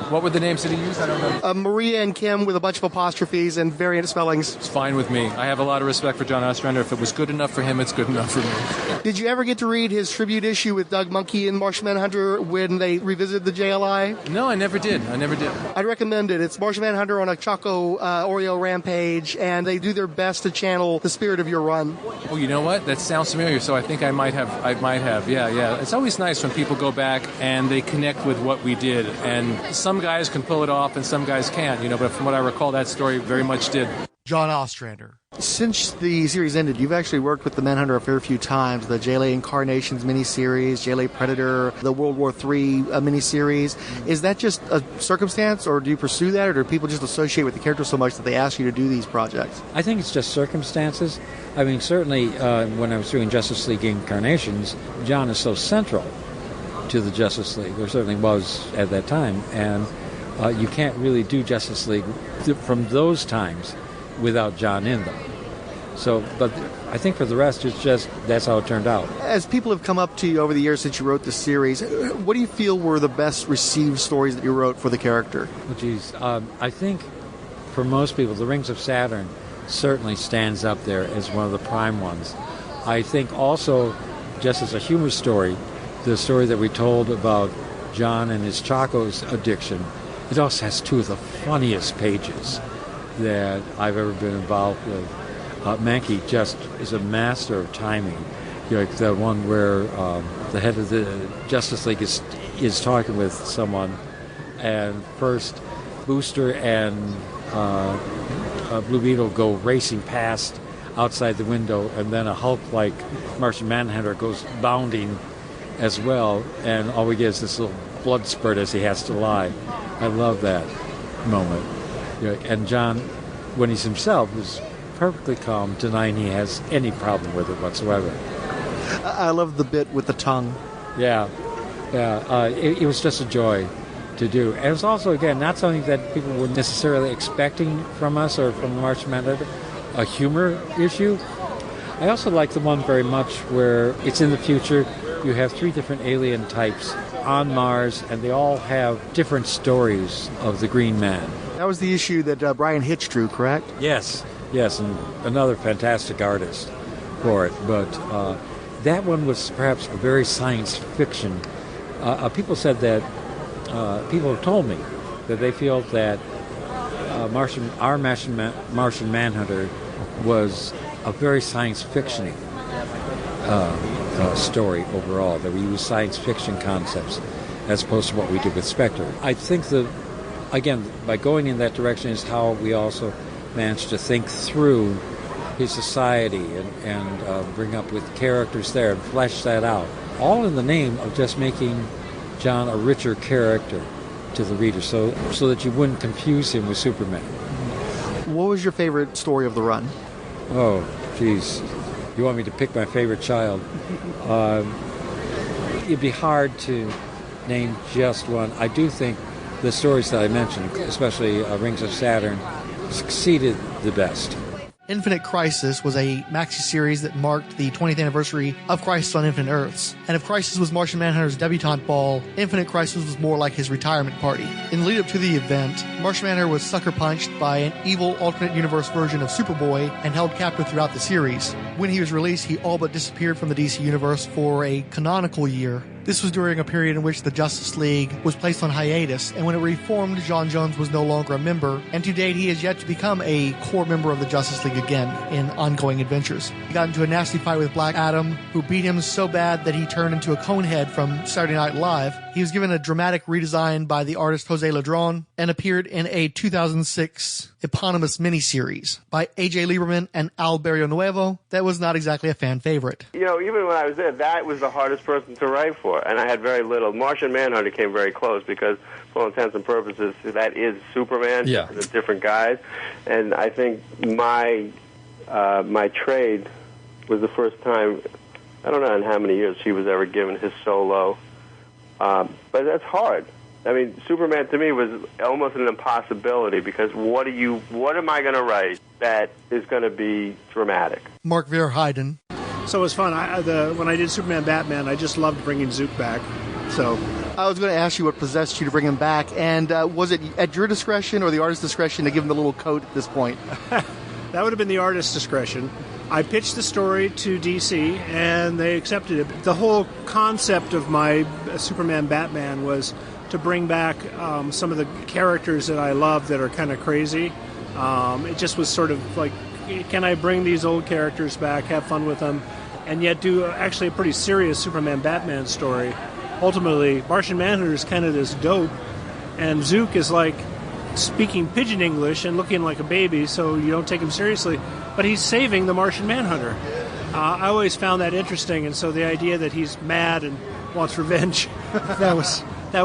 What were the names that he used? I don't know. Maria and Kim with a bunch of apostrophes and variant spellings. It's fine with me. I have a lot of respect for John Ostrander. If it was good enough for him, it's good enough for me. Did you ever get to read his tribute issue with Doug Monkey and Martian Manhunter when they revisited the JLI? No, I never did. I'd recommend it. It's Martian Manhunter on a Choco Oreo rampage, and they do their best to channel the spirit of your run. Oh, you know what? That sounds familiar, so I think I might have. Yeah. It's always nice when people go back and they connect with what we did, and some guys can pull it off and some guys can't, but from what I recall, that story very much did. John Ostrander. Since the series ended, you've actually worked with the Manhunter a fair few times. The JLA Incarnations miniseries, JLA Predator, the World War III miniseries. Is that just a circumstance, or do you pursue that, or do people just associate with the character so much that they ask you to do these projects? I think it's just circumstances. I mean, certainly when I was doing Justice League Incarnations, John is so central to the Justice League, or certainly was at that time, and you can't really do Justice League from those times without John in them. So, but I think for the rest, it's just that's how it turned out. As people have come up to you over the years since you wrote the series, what do you feel were the best received stories that you wrote for the character? Oh, geez. I think for most people, The Rings of Saturn certainly stands up there as one of the prime ones. I think also, just as a humor story, the story that we told about John and his Chacos addiction, it also has two of the funniest pages that I've ever been involved with. Mankey just is a master of timing. Like the one where the head of the Justice League is talking with someone, and first Booster and Blue Beetle go racing past outside the window, and then a Hulk-like Martian Manhunter goes bounding as well, and all we get is this little blood spurt as he has to lie. I love that moment. And John, when he's himself, is perfectly calm, denying he has any problem with it whatsoever. I love the bit with the tongue. Yeah. It was just a joy to do. And it was also, again, not something that people were necessarily expecting from us or from the Martian Manhunter, a humor issue. I also like the one very much where it's in the future. You have 3 different alien types on Mars, and they all have different stories of the Green Man. That was the issue that Brian Hitch drew, correct? Yes, and another fantastic artist for it. But that one was perhaps a very science fiction. People said that, people have told me that they feel that our Martian Manhunter was a very science fiction story overall, that we use science fiction concepts as opposed to what we did with Spectre. I think again, by going in that direction is how we also managed to think through his society and bring up with characters there and flesh that out. All in the name of just making John a richer character to the reader so that you wouldn't confuse him with Superman. What was your favorite story of the run? Oh, geez. You want me to pick my favorite child? It'd be hard to name just one. I do think the stories that I mentioned, especially Rings of Saturn, succeeded the best. Infinite Crisis was a maxi-series that marked the 20th anniversary of Crisis on Infinite Earths. And if Crisis was Martian Manhunter's debutante ball, Infinite Crisis was more like his retirement party. In the lead-up to the event, Martian Manhunter was sucker-punched by an evil alternate universe version of Superboy and held captive throughout the series. When he was released, he all but disappeared from the DC universe for a canonical year. This was during a period in which the Justice League was placed on hiatus, and when it reformed, John Jones was no longer a member, and to date he has yet to become a core member of the Justice League again in ongoing adventures. He got into a nasty fight with Black Adam, who beat him so bad that he turned into a Conehead from Saturday Night Live. He was given a dramatic redesign by the artist Jose Ladron, and appeared in a 2006 eponymous miniseries by A.J. Lieberman and Al Barrionuevo that was not exactly a fan favorite. You know, even when I was there, that was the hardest person to write for, and I had very little. Martian Manhunter came very close because, for all intents and purposes, that is Superman. Yeah. The different guys, and I think my trade was the first time, I don't know in how many years he was ever given his solo, but that's hard. I mean, Superman to me was almost an impossibility because what am I going to write that is going to be dramatic? Mark Verheiden. So it was fun. When I did Superman Batman, I just loved bringing Zook back. So I was going to ask you what possessed you to bring him back, and was it at your discretion or the artist's discretion to give him the little coat at this point? That would have been the artist's discretion. I pitched the story to DC, and they accepted it. The whole concept of my Superman Batman was to bring back some of the characters that I love that are kind of crazy. It just was sort of like, can I bring these old characters back, have fun with them, and yet do actually a pretty serious Superman Batman story? Ultimately, Martian Manhunter is kind of this dope, and Zook is like speaking pidgin English and looking like a baby, so you don't take him seriously. But he's saving the Martian Manhunter. I always found that interesting, and so the idea that he's mad and wants revenge, that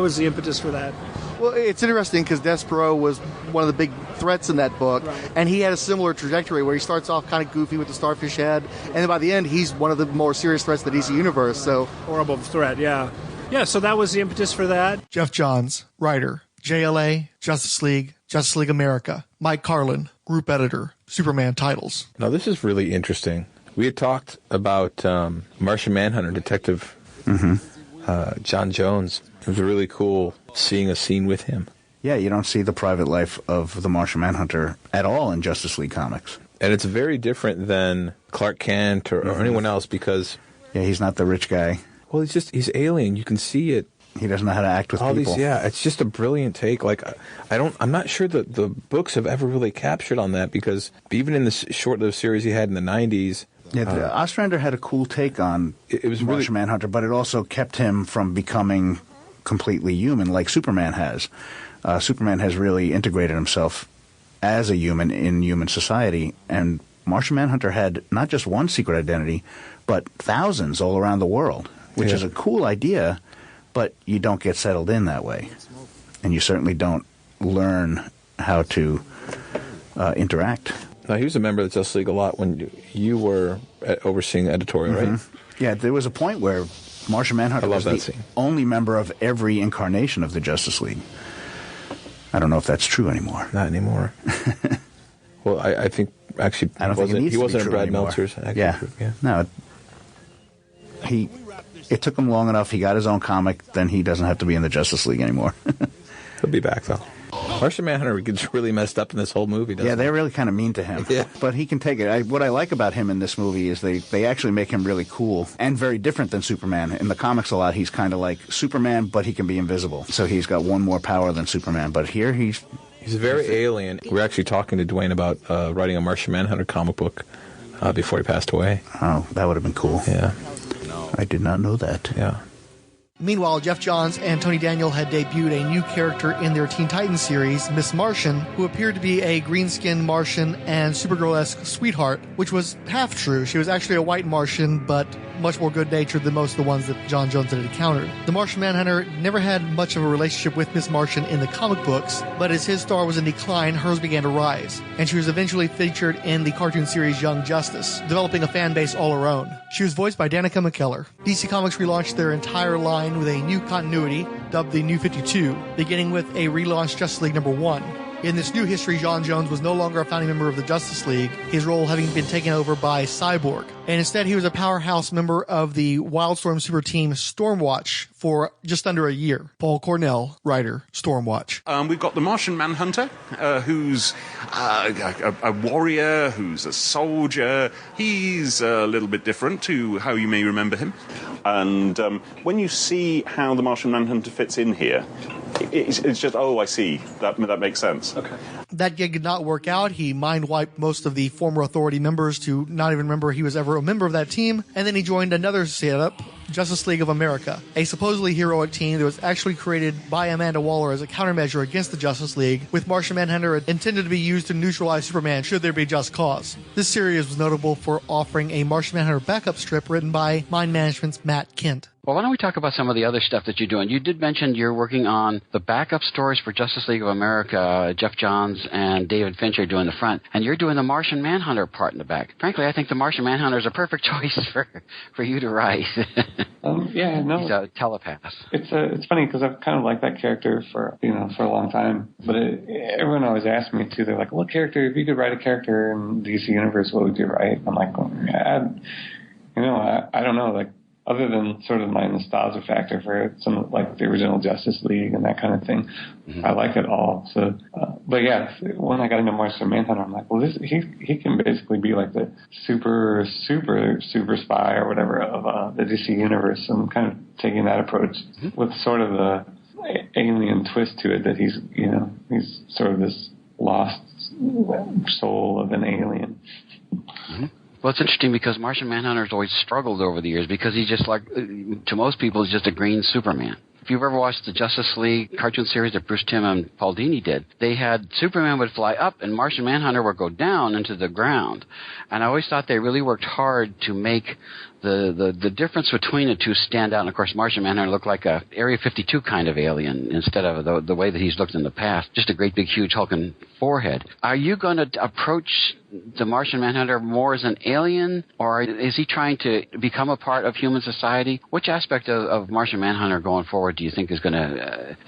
was the impetus for that. Well, it's interesting because Despero was one of the big threats in that book, right. And he had a similar trajectory where he starts off kind of goofy with the starfish head, and then by the end, he's one of the more serious threats to the DC universe. So horrible threat, yeah. Yeah, so that was the impetus for that. Jeff Johns, writer, JLA, Justice League America. Mike Carlin, group editor, Superman titles. Now, this is really interesting. We had talked about Martian Manhunter, Detective John Jones. It was really cool seeing a scene with him. Yeah, you don't see the private life of the Martian Manhunter at all in Justice League comics. And it's very different than Clark Kent or anyone else because... Yeah, he's not the rich guy. Well, he's alien. You can see it. He doesn't know how to act with people. It's just a brilliant take. Like, I'm not sure that the books have ever really captured on that because even in the short-lived series he had in the 90s... Yeah, Ostrander had a cool take on it was Martian Manhunter, but it also kept him from becoming completely human like Superman has. Superman has really integrated himself as a human in human society, and Martian Manhunter had not just one secret identity, but thousands all around the world, which is a cool idea, but you don't get settled in that way. And you certainly don't learn how to interact. Now, he was a member of the Justice League a lot when you were overseeing editorial, right? Yeah, there was a point where Martian Manhunter was the only member of every incarnation of the Justice League. I don't know if that's true anymore. Not anymore. Well, I think actually he wasn't in Brad Meltzer's. No. It took him long enough. He got his own comic. Then he doesn't have to be in the Justice League anymore. He'll be back, though. Martian Manhunter gets really messed up in this whole movie, doesn't he? They're really kind of mean to him. But he can take it. What I like about him in this movie is they actually make him really cool and very different than Superman. In the comics a lot, he's kind of like Superman, but he can be invisible. So he's got one more power than Superman. But here he's very alien. We're actually talking to Dwayne about writing a Martian Manhunter comic book before he passed away. Oh, that would have been cool. Yeah. I did not know that. Yeah. Meanwhile, Jeff Johns and Tony Daniel had debuted a new character in their Teen Titans series, Miss Martian, who appeared to be a green-skinned Martian and Supergirl-esque sweetheart, which was half true. She was actually a white Martian, but much more good-natured than most of the ones that John Jones had encountered. The Martian Manhunter never had much of a relationship with Miss Martian in the comic books, but as his star was in decline, hers began to rise, and she was eventually featured in the cartoon series Young Justice, developing a fan base all her own. She was voiced by Danica McKellar. DC Comics relaunched their entire line with a new continuity, dubbed the New 52, beginning with a relaunched Justice League number 1. In this new history, John Jones was no longer a founding member of the Justice League, his role having been taken over by Cyborg. And instead, he was a powerhouse member of the Wildstorm super team Stormwatch for just under a year. Paul Cornell, writer, Stormwatch. We've got the Martian Manhunter, who's a warrior, who's a soldier. He's a little bit different to how you may remember him. And when you see how the Martian Manhunter fits in here, it's just, I see. That makes sense. Okay. That gig did not work out. He mind-wiped most of the former Authority members to not even remember he was ever a member of that team. And then he joined another setup, Justice League of America, a supposedly heroic team that was actually created by Amanda Waller as a countermeasure against the Justice League, with Martian Manhunter intended to be used to neutralize Superman should there be just cause. This series was notable for offering a Martian Manhunter backup strip written by Mind Management's Matt Kent. Well, why don't we talk about some of the other stuff that you're doing? You did mention you're working on the backup stories for Justice League of America. Jeff Johns and David Fincher doing the front, and you're doing the Martian Manhunter part in the back. Frankly, I think the Martian Manhunter is a perfect choice for you to write. He's a telepath. It's funny because I've kind of liked that character for a long time, but everyone always asks me too. They're like, "What character? If you could write a character in the DC universe, what would you write?" I'm like, I don't know, like. Other than sort of my nostalgia factor for some like the original Justice League and that kind of thing, I like it all. So, but yeah, when I got into Martian Manhunter, I'm like, well, he can basically be like the super spy or whatever of the DC universe. So I'm kind of taking that approach with sort of the alien twist to it that he's sort of this lost soul of an alien. Well, it's interesting because Martian Manhunter's always struggled over the years because he's just like, to most people, he's just a green Superman. If you've ever watched the Justice League cartoon series that Bruce Timm and Paul Dini did, they had Superman would fly up and Martian Manhunter would go down into the ground. And I always thought they really worked hard to make the difference between the two stand out. And, of course, Martian Manhunter looked like a Area 52 kind of alien instead of the way that he's looked in the past. Just a great big huge hulking forehead. Are you going to approach the Martian Manhunter more as an alien, or is he trying to become a part of human society? Which aspect of Martian Manhunter going forward do you think is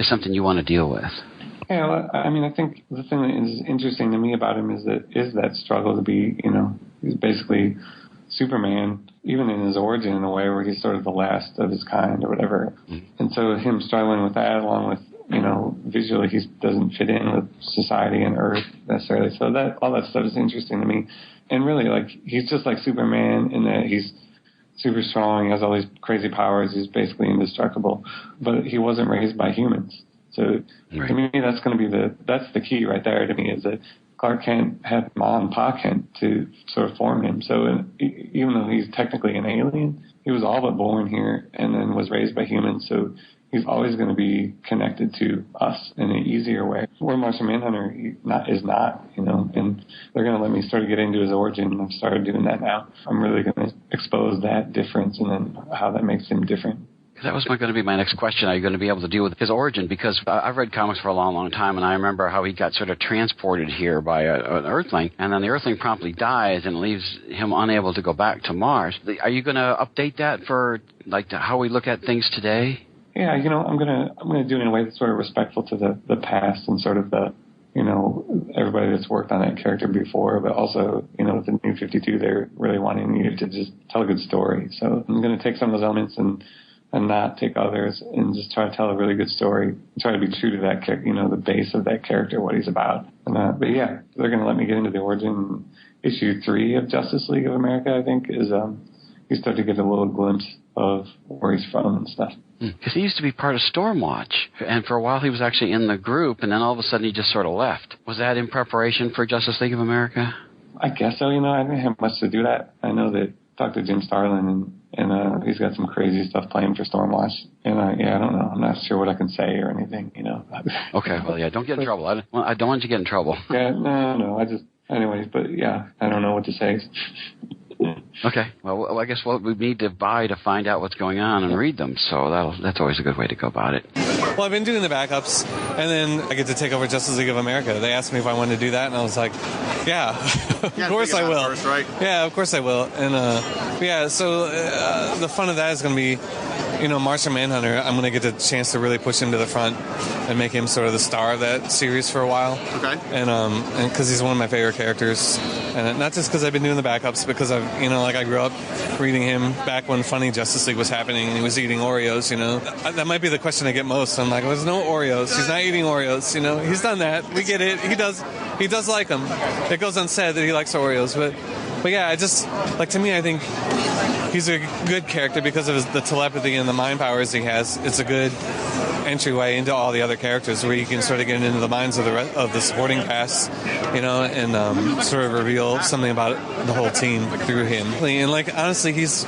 something you want to deal with? Yeah, well, I mean, I think the thing that is interesting to me about him is that struggle to be, he's basically Superman, even in his origin in a way where he's sort of the last of his kind or whatever. And so him struggling with that along with, visually he doesn't fit in with society and Earth necessarily. So all that stuff is interesting to me. And really, like, he's just like Superman in that he's super strong, he has all these crazy powers, he's basically indestructible. But he wasn't raised by humans. So to me, that's going to be that's the key right there to me, is that Clark Kent had Ma and Pa Kent to sort of form him. So even though he's technically an alien, he was all but born here and then was raised by humans. So he's always going to be connected to us in an easier way. Where Martian Manhunter is not, you know, and they're going to let me sort of get into his origin. I've started doing that now. I'm really going to expose that difference and then how that makes him different. That was going to be my next question. Are you going to be able to deal with his origin? Because I've read comics for a long, long time, and I remember how he got sort of transported here by an Earthling, and then the Earthling promptly dies and leaves him unable to go back to Mars. Are you going to update that for like how we look at things today? Yeah, you know, I'm gonna do it in a way that's sort of respectful to the past and sort of the, you know, everybody that's worked on that character before, but also, you know, with the New 52, they're really wanting you to just tell a good story. So I'm going to take some of those elements and not take others and just try to tell a really good story. Try to be true to that character, you know, the base of that character, what he's about. But yeah, they're going to let me get into the origin. Issue 3 of Justice League of America, I think, is you start to get a little glimpse of where he's from and stuff. Because he used to be part of Stormwatch, and for a while he was actually in the group, and then all of a sudden he just sort of left. Was that in preparation for Justice League of America? I guess so. You know, I didn't have much to do that. I know that talked to Jim Starlin, and he's got some crazy stuff planned for Stormwatch. And yeah, I don't know. I'm not sure what I can say or anything, you know. Okay, well, yeah, don't get in trouble. I don't want you to get in trouble. Yeah, no. Anyways, but yeah, I don't know what to say. Okay, well, I guess what we need to buy to find out what's going on and read them, so that's always a good way to go about it. Well, I've been doing the backups, and then I get to take over Justice League of America. They asked me if I wanted to do that, and I was like, yeah, of course I will. First, right? Yeah, of course I will. And yeah, so the fun of that is going to be, you know, Martian Manhunter. I'm going to get the chance to really push him to the front and make him sort of the star of that series for a while. Okay. And because he's one of my favorite characters, and not just because I've been doing the backups, because I've, you know, like I grew up reading him back when Funny Justice League was happening, and he was eating Oreos. You know, that might be the question I get most. I'm like, there's no Oreos. He's not eating Oreos. You know, he's done that. We get it. He does like them. It goes unsaid that he likes Oreos, but yeah, I just like, to me, I think he's a good character because of the telepathy and the mind powers he has. It's a good entryway into all the other characters where you can sort of get into the minds of the supporting cast, you know, and sort of reveal something about the whole team through him. And like, honestly, he's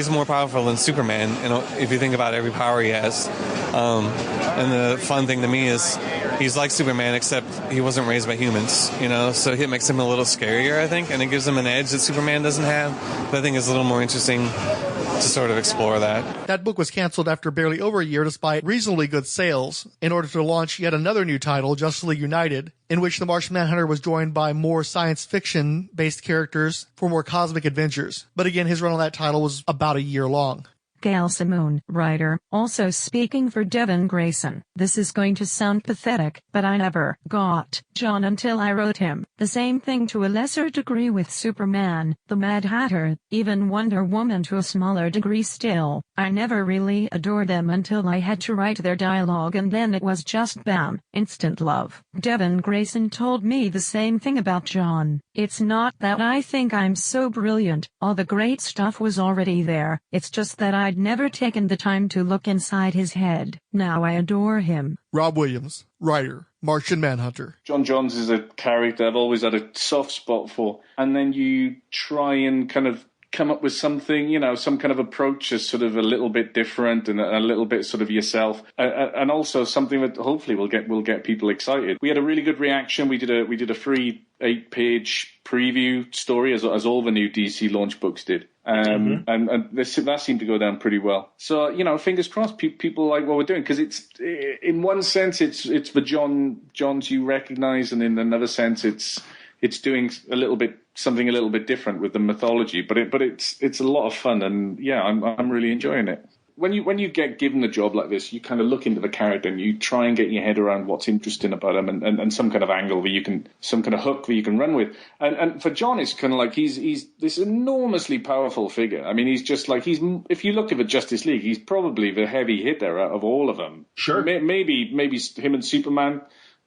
more powerful than Superman, you know, if you think about every power he has. And the fun thing to me is he's like Superman, except he wasn't raised by humans, you know, so it makes him a little scarier, I think, and it gives him an edge that Superman doesn't have. But I think it's a little more interesting to sort of explore that. That book was canceled after barely over a year despite reasonably good sales, in order to launch yet another new title, Justice League United, in which the Martian Manhunter was joined by more science fiction-based characters for more cosmic adventures. But again, his run on that title was about a year long. Gail Simone, writer, also speaking for Devin Grayson. This is going to sound pathetic, but I never got John until I wrote him. The same thing to a lesser degree with Superman, the Mad Hatter, even Wonder Woman to a smaller degree still. I never really adored them until I had to write their dialogue, and then it was just bam, instant love. Devin Grayson told me the same thing about John. It's not that I think I'm so brilliant, all the great stuff was already there, it's just that I'd never taken the time to look inside his head. Now I adore him. Rob Williams, writer, Martian Manhunter. John Johns is a character I've always had a soft spot for, and then you try and kind of come up with something, you know, some kind of approach that's sort of a little bit different and a little bit sort of yourself, and also something that hopefully will get people excited. We had a really good reaction. We did a free 8-page preview story as all the new DC launch books did. And that seemed to go down pretty well. So, you know, fingers crossed, people like what we're doing, because it's, in one sense, it's the Johns you recognize, and in another sense, it's doing something a little bit different with the mythology. But it's a lot of fun, and yeah, I'm really enjoying it. When you get given a job like this, you kind of look into the character and you try and get your head around what's interesting about him and some kind of angle some kind of hook that you can run with. And for John, it's kind of like he's this enormously powerful figure. I mean, he's just like, if you look at the Justice League, he's probably the heavy hitter out of all of them. Sure. Maybe him and Superman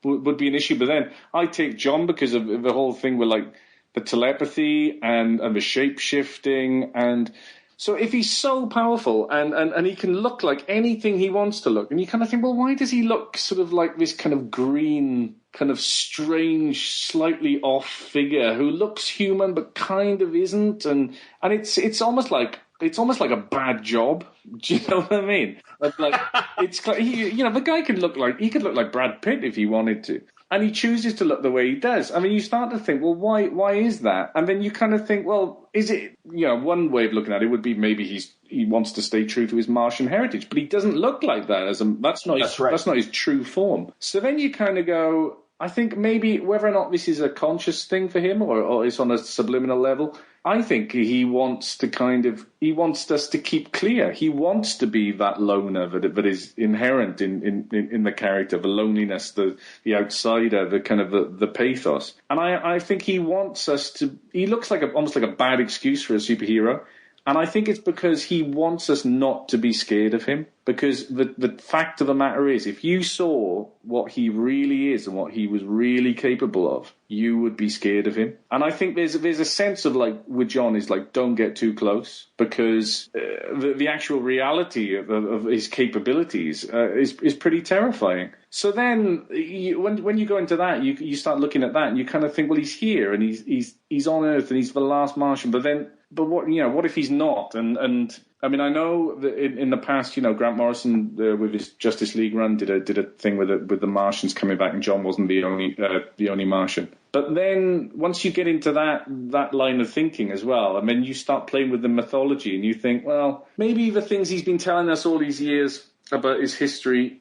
would be an issue, but then I take John because of the whole thing with like the telepathy and the shape shifting and So if he's so powerful and he can look like anything he wants to look, and you kind of think, well, why does he look sort of like this kind of green, kind of strange, slightly off figure who looks human but kind of isn't? And it's almost like a bad job. Do you know what I mean? Like it's like the guy could look like Brad Pitt if he wanted to. And he chooses to look the way he does. I mean, you start to think, well, why is that? And then you kind of think, well, is it, one way of looking at it would be maybe he wants to stay true to his Martian heritage, but he doesn't look like that. That's not his true form. So then you kind of go, I think maybe whether or not this is a conscious thing for him or it's on a subliminal level, I think he wants us to keep clear. He wants to be that loner that is inherent in the character, the loneliness, the outsider, the kind of the pathos. And I think he wants us to. He looks like almost like a bad excuse for a superhero. And I think it's because he wants us not to be scared of him. Because the fact of the matter is, if you saw what he really is and what he was really capable of, you would be scared of him. And I think there's a sense of, like, with John is like, don't get too close. Because the actual reality of his capabilities is pretty terrifying. So then, when you go into that, you start looking at that and you kind of think, well, he's here and he's on Earth and he's the last Martian. But what if he's not? And I mean, I know that in the past, Grant Morrison with his Justice League run did a thing with the Martians coming back, and John wasn't the only Martian. But then once you get into that line of thinking as well, I mean, you start playing with the mythology, and you think, well, maybe the things he's been telling us all these years about his history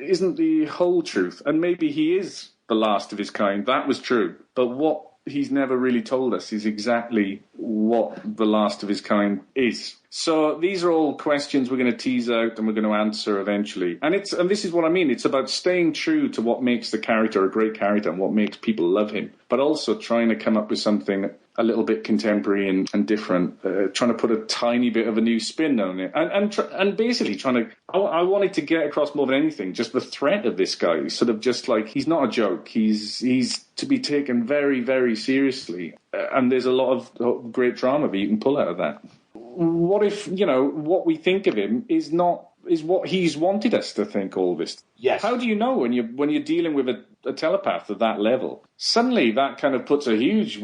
isn't the whole truth, and maybe he is the last of his kind. That was true, but what he's never really told us is exactly what the last of his kind is. So these are all questions we're going to tease out and we're going to answer eventually. And this is what I mean. It's about staying true to what makes the character a great character and what makes people love him, but also trying to come up with something a little bit contemporary and different, trying to put a tiny bit of a new spin on it. And basically trying to... I wanted to get across more than anything just the threat of this guy. Sort of just like, he's not a joke. He's to be taken very, very seriously. And there's a lot of great drama that you can pull out of that. What if, what we think of him is what he's wanted us to think all this? Yes. How do you know when you're dealing with a telepath at that level? Suddenly that kind of puts a huge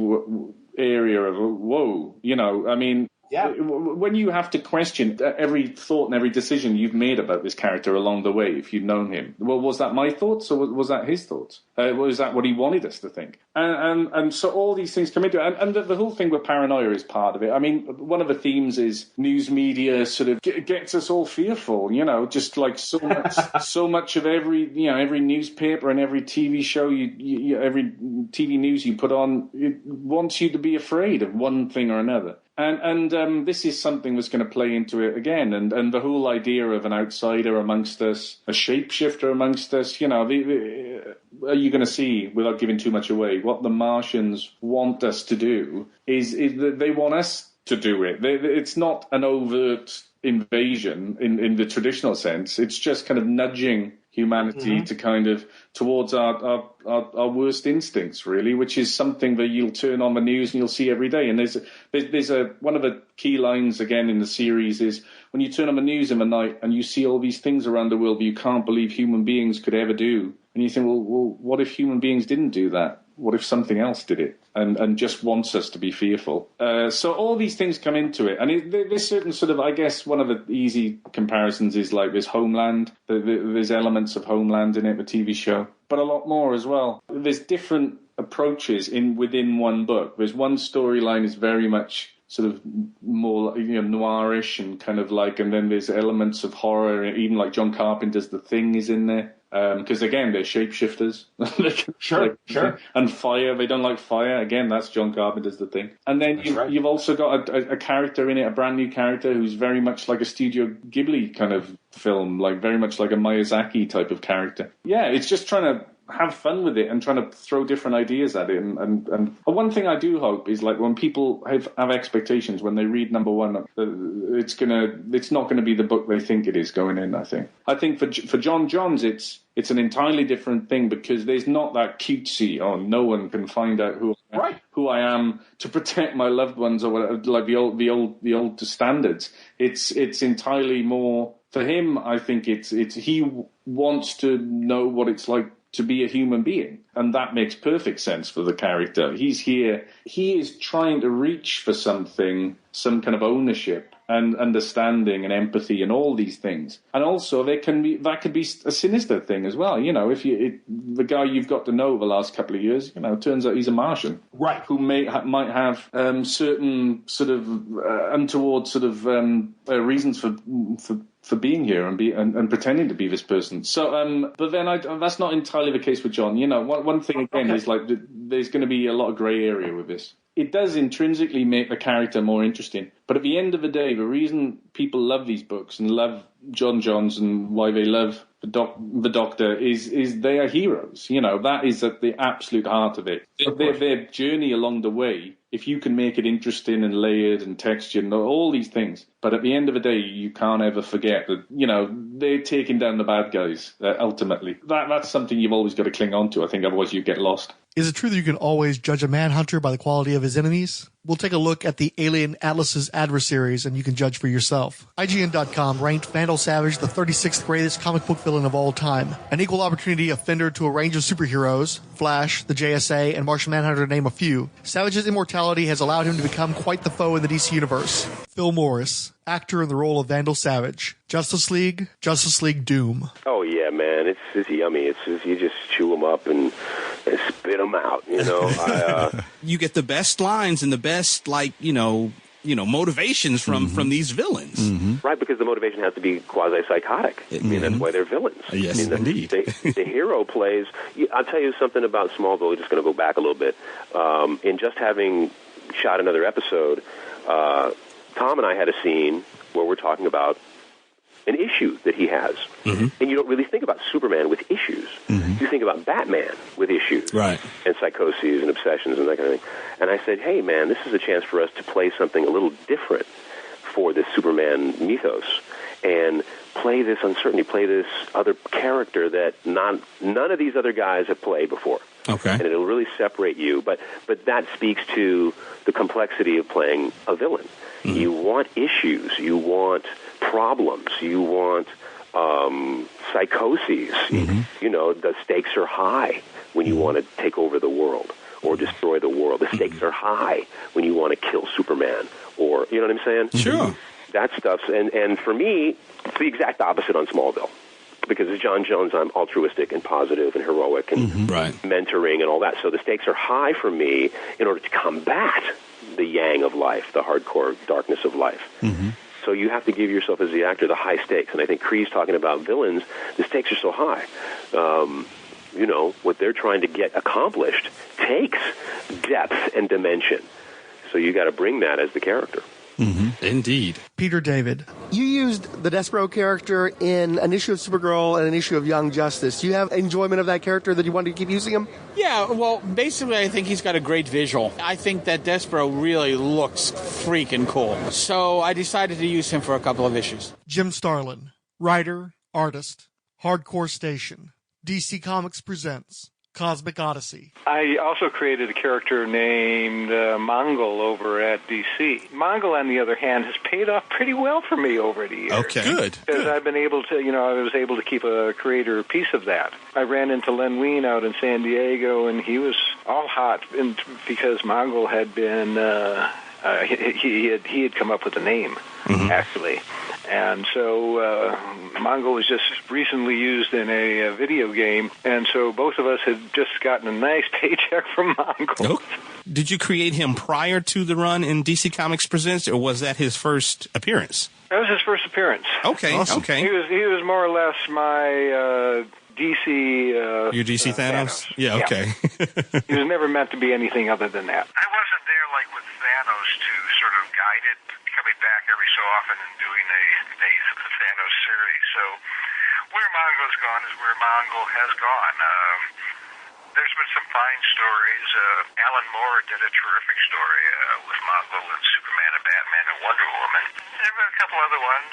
area of whoa, I mean, yeah. When you have to question every thought and every decision you've made about this character along the way, if you'd known him, well, was that my thoughts or was that his thoughts? Was that what he wanted us to think? And so all these things come into it. And the whole thing with paranoia is part of it. I mean, one of the themes is news media sort of gets us all fearful, just like so much of every newspaper and every TV show, every TV news you put on, it wants you to be afraid of one thing or another. And this is something that's going to play into it again. And the whole idea of an outsider amongst us, a shapeshifter amongst us, are you going to see, without giving too much away, what the Martians want us to do is they want us to do it. It's not an overt invasion in the traditional sense. It's just kind of nudging humanity to kind of towards our worst instincts, really, which is something that you'll turn on the news and you'll see every day. And there's one of the key lines again in the series is when you turn on the news in the night and you see all these things around the world that you can't believe human beings could ever do, and you think, well, what if human beings didn't do that? What if something else did it and just wants us to be fearful? So all these things come into it. And there's certain sort of, I guess, one of the easy comparisons is like this Homeland. There's elements of Homeland in it, the TV show, but a lot more as well. There's different approaches within one book. There's one storyline is very much sort of more noirish and kind of like, and then there's elements of horror, even like John Carpenter's The Thing is in there. Because again, they're shapeshifters. Sure. And fire, they don't like fire. Again, that's John Carpenter's The Thing. And then you've also got a character in it, a brand new character who's very much like a Studio Ghibli kind of film, like very much like a Miyazaki type of character. Yeah, it's just trying to have fun with it and trying to throw different ideas at it. And one thing I do hope is like when people have expectations when they read number one, it's not gonna be the book they think it is going in. I think for John Johns, it's It's an entirely different thing because there's not that cutesy, no one can find out who I am to protect my loved ones or whatever, like the old standards. It's entirely more for him. I think it's he wants to know what it's like to be a human being, and that makes perfect sense for the character. He's here. He is trying to reach for something, some kind of ownership and understanding and empathy and all these things. And also, that could be a sinister thing as well. If the guy you've got to know over the last couple of years, turns out he's a Martian, right? Who might have certain sort of untoward sort of reasons for being here and pretending to be this person. So, but then that's not entirely the case with John. One thing again is like there's going to be a lot of grey area with this. It does intrinsically make the character more interesting, but at the end of the day, the reason people love these books and love John Johns and why they love the Doctor is they are heroes. That is at the absolute heart of it. Their journey along the way. If you can make it interesting and layered and textured and all these things, but at the end of the day, you can't ever forget that, they're taking down the bad guys, ultimately. That's something you've always got to cling on to, I think, otherwise you get lost. Is it true that you can always judge a Manhunter by the quality of his enemies? We'll take a look at the Alien Atlas's adversaries, and you can judge for yourself. IGN.com ranked Vandal Savage the 36th greatest comic book villain of all time. An equal opportunity offender to a range of superheroes, Flash, the JSA, and Martian Manhunter to name a few. Savage's immortality has allowed him to become quite the foe in the DC universe. Phil Morris, actor in the role of Vandal Savage. Justice League Doom. Oh, yeah, man. It's yummy. It's you just chew them up and spit them out, You get the best lines and the best, motivations from these villains. Mm-hmm. Right, because the motivation has to be quasi-psychotic. That's why they're villains. Yes, indeed. The hero plays... I'll tell you something about Smallville. We're just going to go back a little bit. In just having shot another episode, Tom and I had a scene where we're talking about an issue that he has. Mm-hmm. And you don't really think about Superman with issues. Mm-hmm. You think about Batman with issues. Right. And psychoses and obsessions and that kind of thing. And I said, hey, man, this is a chance for us to play something a little different for this Superman mythos. And play this uncertainty, play this other character that none of these other guys have played before. Okay. And it'll really separate you. But that speaks to the complexity of playing a villain. Mm-hmm. You want issues. You want problems. You want psychoses. Mm-hmm. The stakes are high when you want to take over the world or destroy the world. The stakes are high when you want to kill Superman or, you know what I'm saying? Sure. That stuff's, and for me, it's the exact opposite on Smallville. Because as John Jones, I'm altruistic and positive and heroic and mentoring and all that. So the stakes are high for me in order to combat the yang of life, the hardcore darkness of life. Mm-hmm. So you have to give yourself, as the actor, the high stakes. And I think Cree's talking about villains. The stakes are so high. What they're trying to get accomplished takes depth and dimension. So you got to bring that as the character. Mm-hmm. Indeed. Peter David. You used the Despero character in an issue of Supergirl and an issue of Young Justice. Do you have enjoyment of that character that you wanted to keep using him? Yeah, well, basically I think he's got a great visual. I think that Despero really looks freaking cool. So I decided to use him for a couple of issues. Jim Starlin. Writer, artist, Hardcore Station. DC Comics presents Cosmic Odyssey. I also created a character named Mongol over at DC. Mongol, on the other hand, has paid off pretty well for me over the years. Okay, good. Because I've been able to, I was able to keep a creator piece of that. I ran into Len Wein out in San Diego, and he was all hot because Mongol had been, he had come up with a name, actually. And so Mongol was just recently used in a video game, and so both of us had just gotten a nice paycheck from Mongol. Oh. Did you create him prior to the run in DC Comics Presents, or was that his first appearance? That was his first appearance. Okay, awesome. Okay. He was more or less my DC... Your DC Thanos? Yeah, okay. He was never meant to be anything other than that. I wasn't there like with Thanos to sort of guide it, coming back every so often and doing a Thanos series. So where Mongo's gone is where Mongo has gone. there's been some fine stories. Alan Moore did a terrific story with Mongol and Superman and Batman and Wonder Woman. There have been a couple other ones.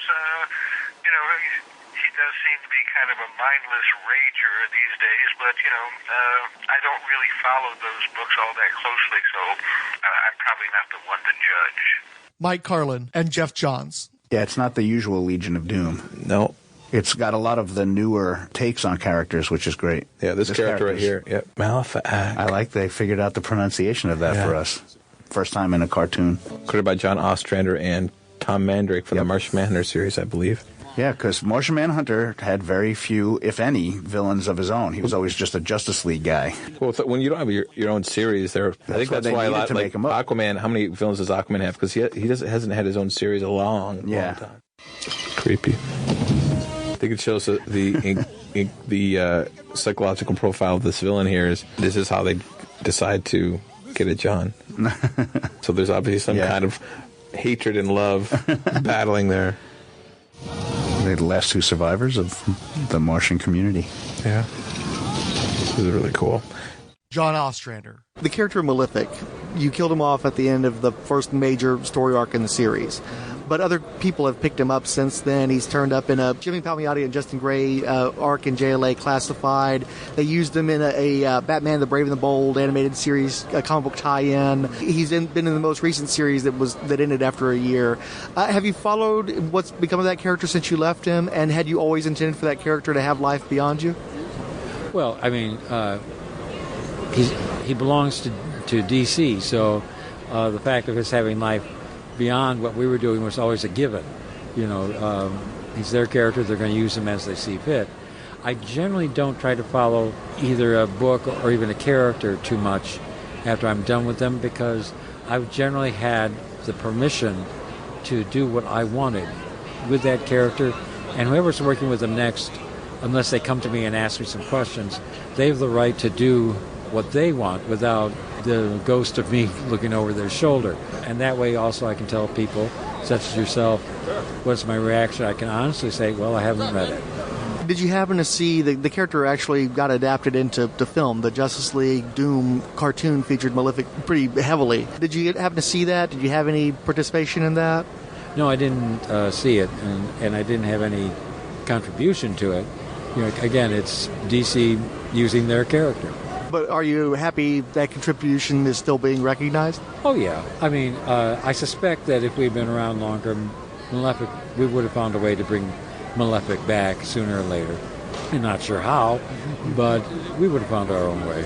He does seem to be kind of a mindless rager these days, but, I don't really follow those books all that closely, so I'm probably not the one to judge. Mike Carlin and Jeff Johns. Yeah, it's not the usual Legion of Doom. No. It's got a lot of the newer takes on characters, which is great. Yeah, this character right here. Yep. Malefic. I like they figured out the pronunciation of that for us. First time in a cartoon. Created by John Ostrander and Tom Mandrake for the Martian Manhunter series, I believe. Yeah, because Martian Manhunter had very few, if any, villains of his own. He was always just a Justice League guy. Well, when you don't have your own series, I think that's why a lot like Aquaman. How many villains does Aquaman have? Because he hasn't had his own series a long time. Creepy. I think it shows the psychological profile of this villain here. This is how they decide to get at John. So there's obviously some kind of hatred and love battling there. They're the last two survivors of the Martian community. Yeah. This is really cool. John Ostrander. The character Malefic, you killed him off at the end of the first major story arc in the series. But other people have picked him up since then. He's turned up in a Jimmy Palmiotti and Justin Gray arc in JLA Classified. They used him in a Batman the Brave and the Bold animated series, a comic book tie-in. He's been in the most recent series that ended after a year. Have you followed what's become of that character since you left him? And had you always intended for that character to have life beyond you? Well, I mean, he belongs to DC, so the fact of his having life beyond what we were doing was always a given. He's their character. They're going to use him as they see fit. I generally don't try to follow either a book or even a character too much after I'm done with them, because I've generally had the permission to do what I wanted with that character, and whoever's working with them next, unless they come to me and ask me some questions, they have the right to do what they want without the ghost of me looking over their shoulder. And that way also I can tell people, such as yourself, what's my reaction. I can honestly say, well, I haven't read it. Did you happen to see the character actually got adapted into film? The Justice League Doom cartoon featured Malefic pretty heavily. Did you happen to see that? Did you have any participation in that? No, I didn't see it, and I didn't have any contribution to it. Again, it's DC using their character. But are you happy that contribution is still being recognized? Oh, yeah. I mean, I suspect that if we'd been around longer, Malefic, we would have found a way to bring Malefic back sooner or later. I'm not sure how, but we would have found our own way.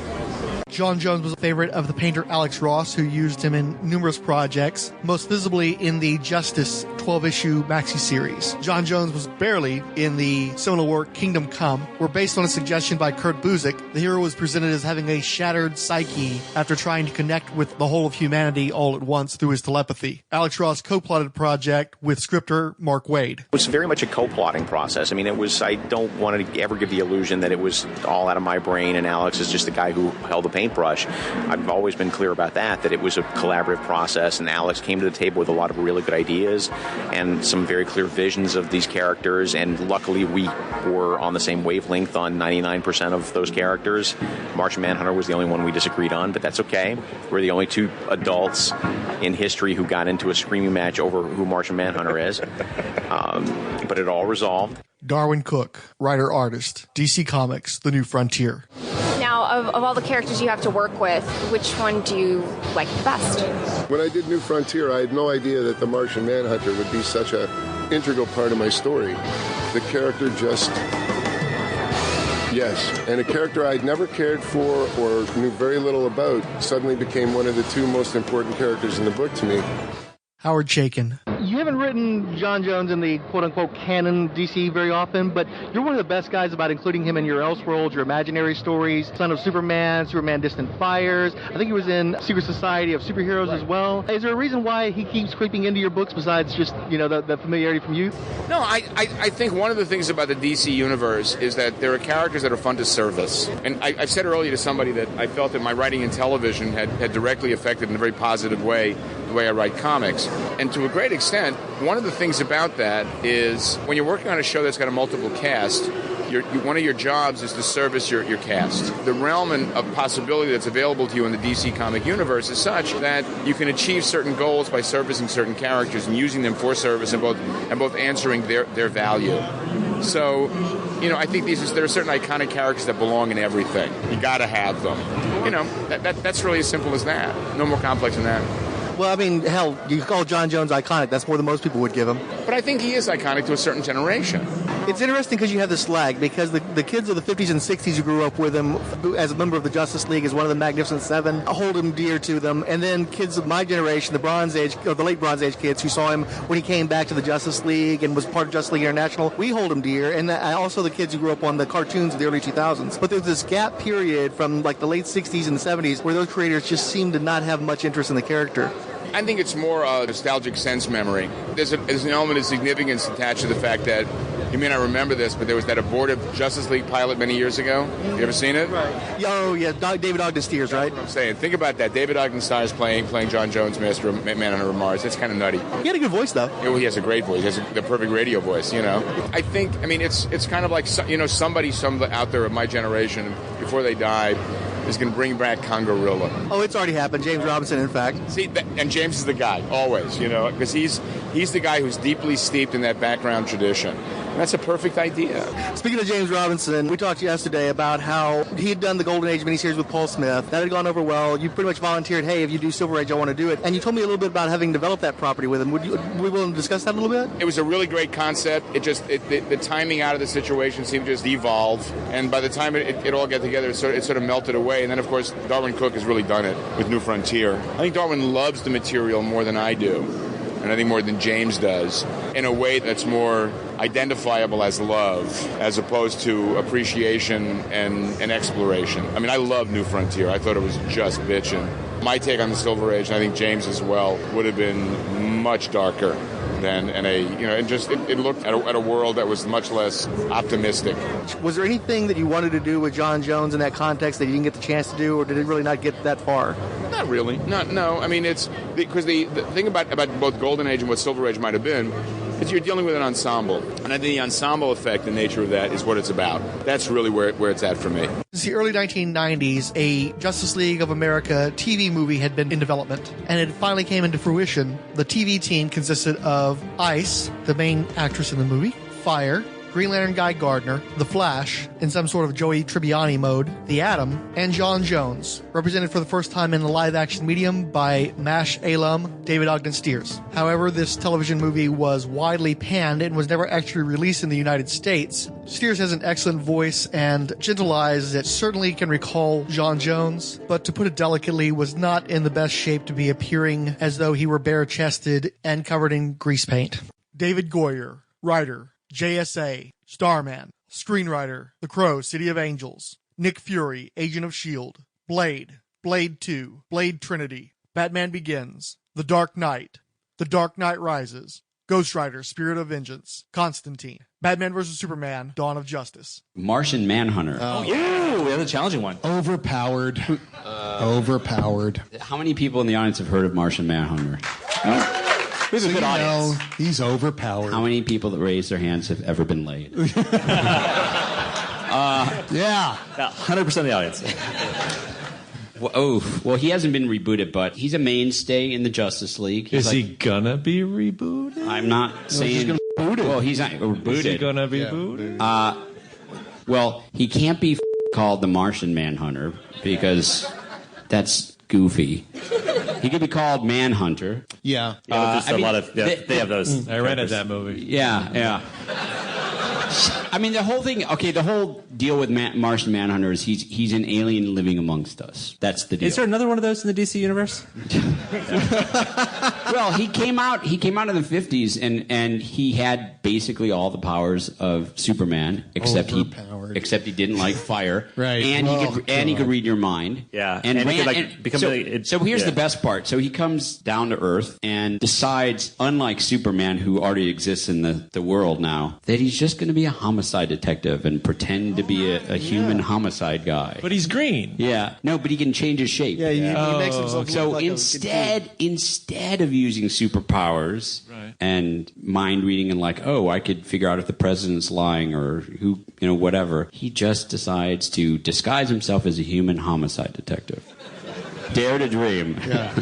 John Jones was a favorite of the painter Alex Ross, who used him in numerous projects, most visibly in the Justice 12-issue maxi series. John Jones was barely in the seminal work Kingdom Come, where, based on a suggestion by Kurt Busiek, the hero was presented as having a shattered psyche after trying to connect with the whole of humanity all at once through his telepathy. Alex Ross co-plotted the project with scripter Mark Waid. It was very much a co-plotting process. I mean, I don't want to ever give the illusion that it was all out of my brain and Alex is just the guy who held the paintbrush. I've always been clear about that it was a collaborative process, and Alex came to the table with a lot of really good ideas and some very clear visions of these characters, and luckily we were on the same wavelength on 99% of those characters. Martian Manhunter was the only one we disagreed on, but that's okay. We're the only two adults in history who got into a screaming match over who Martian Manhunter is. But it all resolved. Darwin Cook, writer-artist, DC Comics, The New Frontier. Now, of all the characters you have to work with, which one do you like the best? When I did New Frontier, I had no idea that the Martian Manhunter would be such an integral part of my story. The character just... Yes, and a character I'd never cared for or knew very little about suddenly became one of the two most important characters in the book to me. Howard Chaykin. You haven't written John Jones in the quote-unquote canon DC very often, but you're one of the best guys about including him in your Elseworlds, your imaginary stories, Son of Superman, Superman Distant Fires. I think he was in Secret Society of Superheroes as well. Is there a reason why he keeps creeping into your books besides just, the familiarity from you? No, I think one of the things about the DC universe is that there are characters that are fun to service. And I've said earlier to somebody that I felt that my writing in television had directly affected in a very positive way the way I write comics. And to a great extent, one of the things about that is when you're working on a show that's got a multiple cast, one of your jobs is to service your cast. The realm of possibility that's available to you in the DC comic universe is such that you can achieve certain goals by servicing certain characters and using them for service and both answering their value. So, I think there are certain iconic characters that belong in everything. You got to have them. That's really as simple as that. No more complex than that. Well, I mean, hell, you call John Jones iconic. That's more than most people would give him. But I think he is iconic to a certain generation. It's interesting because you have this slag, because the kids of the 50s and 60s who grew up with him as a member of the Justice League, as one of the Magnificent Seven, hold him dear to them. And then kids of my generation, the Bronze Age, or the late Bronze Age kids who saw him when he came back to the Justice League and was part of Justice League International, we hold him dear. And also the kids who grew up on the cartoons of the early 2000s. But there's this gap period from like the late 60s and 70s where those creators just seem to not have much interest in the character. I think it's more a nostalgic sense memory. There's an element of significance attached to the fact that, you may not remember this, but there was that abortive Justice League pilot many years ago. You ever seen it? Right. Oh, yeah, David Ogden Stiers, right? That's what I'm saying. Think about that. David Ogden Stiers playing John Jones, Master of Manhunter of Mars. That's kind of nutty. He had a good voice, though. Yeah, well, he has a great voice. He has the perfect radio voice, I think, it's kind of like, somebody out there of my generation, before they died, is going to bring back Congo-Rilla. Oh, it's already happened. James Robinson, in fact. See, and James is the guy, always, because he's the guy who's deeply steeped in that background tradition. And that's a perfect idea. Speaking of James Robinson, we talked yesterday about how he had done the Golden Age miniseries with Paul Smith. That had gone over well. You pretty much volunteered, hey, if you do Silver Age, I want to do it. And you told me a little bit about having developed that property with him. Would you be willing to discuss that a little bit? It was a really great concept. The timing out of the situation seemed to just evolve. And by the time it all got together, it sort of melted away. And then, of course, Darwin Cook has really done it with New Frontier. I think Darwin loves the material more than I do. And I think more than James does, in a way that's more identifiable as love, as opposed to appreciation and exploration. I love New Frontier. I thought it was just bitchin'. My take on the Silver Age, and I think James as well, would have been much darker than it looked at a world that was much less optimistic. Was there anything that you wanted to do with John Jones in that context that you didn't get the chance to do, or did it really not get that far? Not really. No. It's because the thing about both Golden Age and what Silver Age might have been is you're dealing with an ensemble. And I think the ensemble effect, the nature of that, is what it's about. That's really where it's at for me. Since the early 1990s, a Justice League of America TV movie had been in development, and it finally came into fruition. The TV team consisted of Ice, the main actress in the movie, Fire, Green Lantern Guy Gardner, The Flash, in some sort of Joey Tribbiani mode, The Atom, and John Jones, represented for the first time in the live-action medium by MASH alum David Ogden Stiers. However, this television movie was widely panned and was never actually released in the United States. Stiers has an excellent voice and gentle eyes that certainly can recall John Jones, but to put it delicately, was not in the best shape to be appearing as though he were bare-chested and covered in grease paint. David Goyer, writer, JSA, Starman, screenwriter, The Crow, City of Angels, Nick Fury, Agent of S.H.I.E.L.D., Blade, Blade 2, Blade Trinity, Batman Begins, The Dark Knight Rises, Ghost Rider, Spirit of Vengeance, Constantine, Batman vs. Superman, Dawn of Justice. Martian Manhunter. Oh, yeah. We have a challenging one. Overpowered. Overpowered. How many people in the audience have heard of Martian Manhunter? No? We have a good audience. He's overpowered. How many people that raise their hands have ever been laid? Yeah. 100% of the audience. Well, he hasn't been rebooted, but he's a mainstay in the Justice League. Is he gonna be rebooted? I'm not saying... He's gonna be booted. Well, he's not rebooted. Is he gonna be booted? Well, he can't be called the Martian Manhunter because that's goofy. He could be called Manhunter. Yeah. They have those. I rented that movie. Yeah. The whole thing. Okay, the whole deal with Martian Manhunter is he's an alien living amongst us. That's the deal. Is there another one of those in the DC universe? Well, he came out in the 50s, and he had basically all the powers of Superman, except overpowered. Except he didn't like fire. Right. And he could read your mind. Yeah. And he could, become so here's the best part. So he comes down to Earth and decides, unlike Superman, who already exists in the world now, that he's just going to be a homicide detective and pretend to be a human homicide guy. But he's green. Yeah. No, but he can change his shape. Yeah, he makes himself So look like instead of using superpowers and mind reading and like, oh, I could figure out if the president's lying or who, whatever, he just decides to disguise himself as a human homicide detective. Dare to dream. Yeah.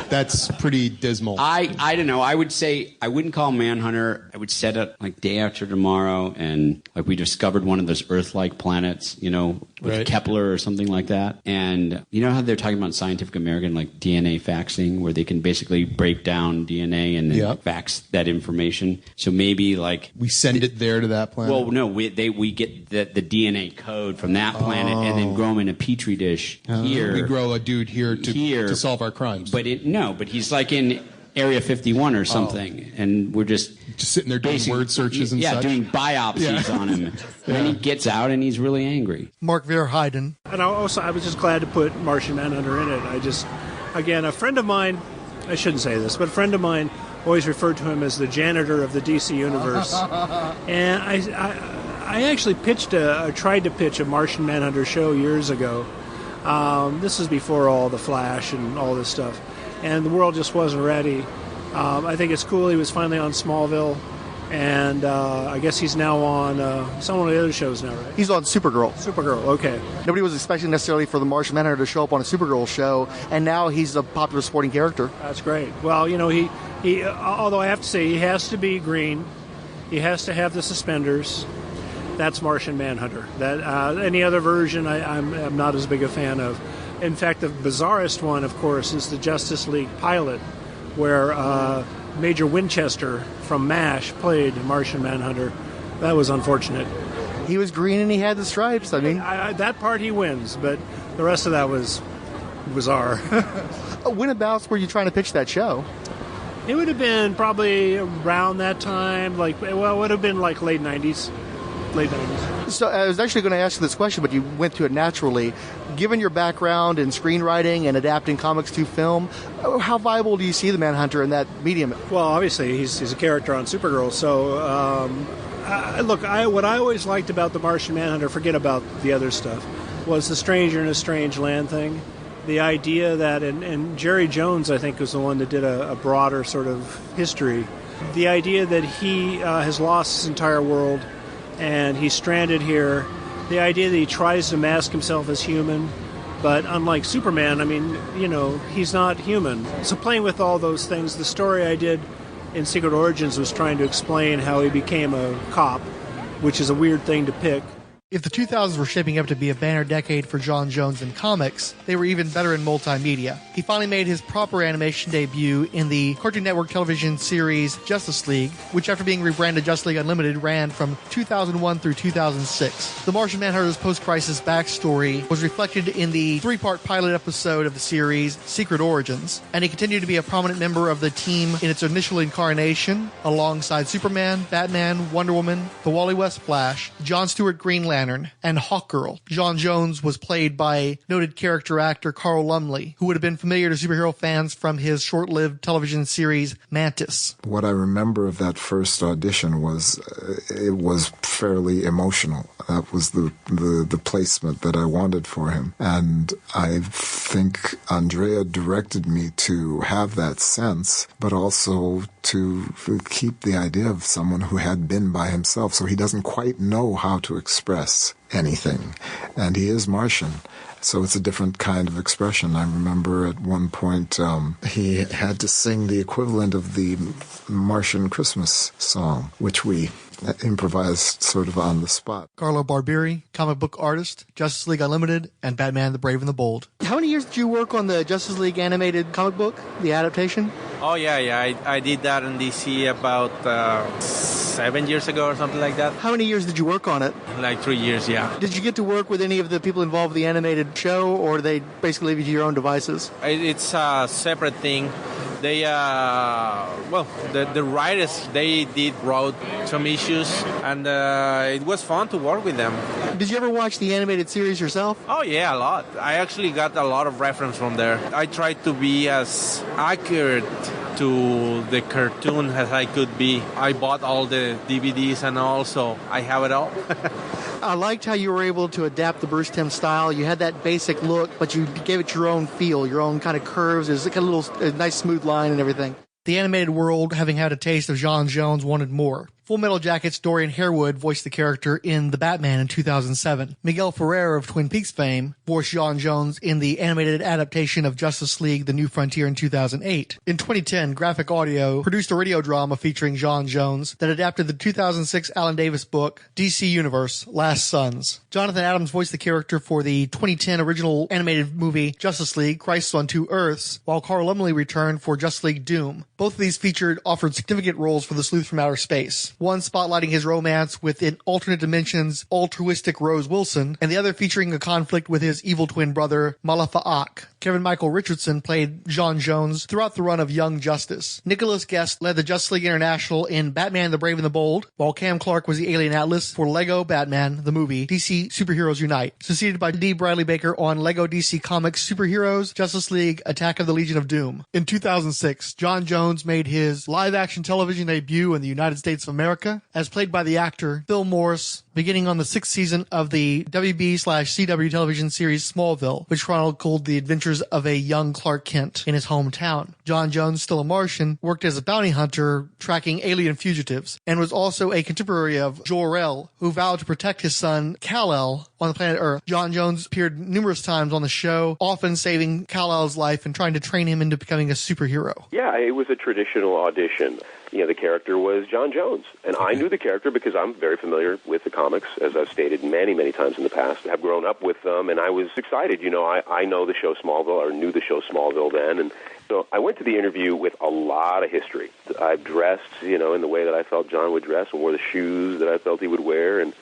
That's pretty dismal. I don't know. I would say I wouldn't call Manhunter. I would set it like day after tomorrow, and like we discovered one of those Earth-like planets, with Kepler or something like that. And you know how they're talking about Scientific American, like DNA faxing, where they can basically break down DNA and then fax that information. So maybe like we send it there to that planet. Well, no, we get the DNA code from that planet and then grow them in a petri dish here. We grow a dude here to solve our crimes. But he's like in Area 51 or something, and we're just sitting there doing word searches and such. Doing biopsies on him. And then he gets out and he's really angry. Mark Verheiden. And I was just glad to put Martian Manhunter in it. Again, a friend of mine, I shouldn't say this, but a friend of mine always referred to him as the janitor of the DC universe. And I actually tried to pitch a Martian Manhunter show years ago. This was before all the Flash and all this stuff. And the world just wasn't ready. I think it's cool he was finally on Smallville. And I guess he's now on some of the other shows now, right? He's on Supergirl. Supergirl, okay. Nobody was expecting necessarily for the Martian Manhunter to show up on a Supergirl show, and now he's a popular supporting character. That's great. Well, he although I have to say he has to be green, he has to have the suspenders. That's Martian Manhunter. That any other version I'm not as big a fan of. In fact, the bizarrest one, of course, is the Justice League pilot, where Major Winchester from MASH played Martian Manhunter. That was unfortunate. He was green and he had the stripes. I mean, that part he wins, but the rest of that was bizarre. Whenabouts were you trying to pitch that show? It would have been probably around that time, it would have been like late 90s. So I was actually going to ask you this question, but you went to it naturally. Given your background in screenwriting and adapting comics to film, how viable do you see the Manhunter in that medium? Well, obviously, he's a character on Supergirl. So, what I always liked about the Martian Manhunter, forget about the other stuff, was the stranger in a strange land thing. The idea that, and Jerry Jones, I think, was the one that did a broader sort of history. The idea that he has lost his entire world and he's stranded here. The idea that he tries to mask himself as human, but unlike Superman, he's not human. So playing with all those things, the story I did in Secret Origins was trying to explain how he became a cop, which is a weird thing to pick. If the 2000s were shaping up to be a banner decade for John Jones in comics, they were even better in multimedia. He finally made his proper animation debut in the Cartoon Network television series Justice League, which after being rebranded Justice League Unlimited ran from 2001 through 2006. The Martian Manhunter's post-crisis backstory was reflected in the 3-part pilot episode of the series Secret Origins, and he continued to be a prominent member of the team in its initial incarnation, alongside Superman, Batman, Wonder Woman, the Wally West Flash, John Stewart Green Lantern, and Hawkgirl. John Jones was played by noted character actor Carl Lumbly, who would have been familiar to superhero fans from his short-lived television series Mantis. What I remember of that first audition was it was fairly emotional. That was the placement that I wanted for him. And I think Andrea directed me to have that sense, but also to keep the idea of someone who had been by himself, so he doesn't quite know how to express anything. And he is Martian, so it's a different kind of expression. I remember at one point he had to sing the equivalent of the Martian Christmas song, which we improvised sort of on the spot. Carlo Barbieri, comic book artist, Justice League Unlimited, and Batman the Brave and the Bold. How many years did you work on the Justice League animated comic book, the adaptation? Oh, yeah. I did that in DC about 7 years ago or something like that. How many years did you work on it? Like 3 years, yeah. Did you get to work with any of the people involved with the animated show, or do they basically leave you to your own devices? It's a separate thing. They, the writers, they wrote some issues, and it was fun to work with them. Did you ever watch the animated series yourself? Oh, yeah, a lot. I actually got a lot of reference from there. I tried to be as accurate to the cartoon as I could be. I bought all the DVDs and all, so I have it all. I liked how you were able to adapt the Bruce Timm style. You had that basic look, but you gave it your own feel, your own kind of curves. There's like a nice smooth line and everything. The animated world, having had a taste of John Jones, wanted more. Full Metal Jacket's Dorian Harewood voiced the character in The Batman in 2007. Miguel Ferrer of Twin Peaks fame voiced John Jones in the animated adaptation of Justice League: The New Frontier in 2008. In 2010, Graphic Audio produced a radio drama featuring John Jones that adapted the 2006 Alan Davis book, DC Universe: Last Sons. Jonathan Adams voiced the character for the 2010 original animated movie Justice League: Crisis on Two Earths, while Carl Lumbly returned for Justice League Doom. Both of these offered significant roles for the sleuth from outer space. One spotlighting his romance with an alternate dimension's altruistic Rose Wilson, and the other featuring a conflict with his evil twin brother, Malafa'ak. Kevin Michael Richardson played John Jones throughout the run of Young Justice. Nicholas Guest led the Justice League International in Batman the Brave and the Bold, while Cam Clark was the Alien Atlas for Lego Batman, the movie, DC Superheroes Unite, succeeded by D. Bradley Baker on Lego DC Comics Superheroes, Justice League, Attack of the Legion of Doom. In 2006, John Jones made his live-action television debut in the United States of America, as played by the actor Phil Morris, beginning on the 6th season of the WB/CW television series Smallville, which chronicled the adventures of a young Clark Kent in his hometown. John Jones, still a Martian, worked as a bounty hunter tracking alien fugitives, and was also a contemporary of Jor-El, who vowed to protect his son Kal-El on the planet Earth. John Jones appeared numerous times on the show, often saving Kal-El's life and trying to train him into becoming a superhero. Yeah, it was a traditional audition. You know, the character was John Jones. And I knew the character because I'm very familiar with the comics, as I've stated many, many times in the past. I've grown up with them, and I was excited. You know, I know the show Smallville, or knew the show Smallville then, and so I went to the interview with a lot of history. I dressed, you know, in the way that I felt John would dress, and wore the shoes that I felt he would wear, and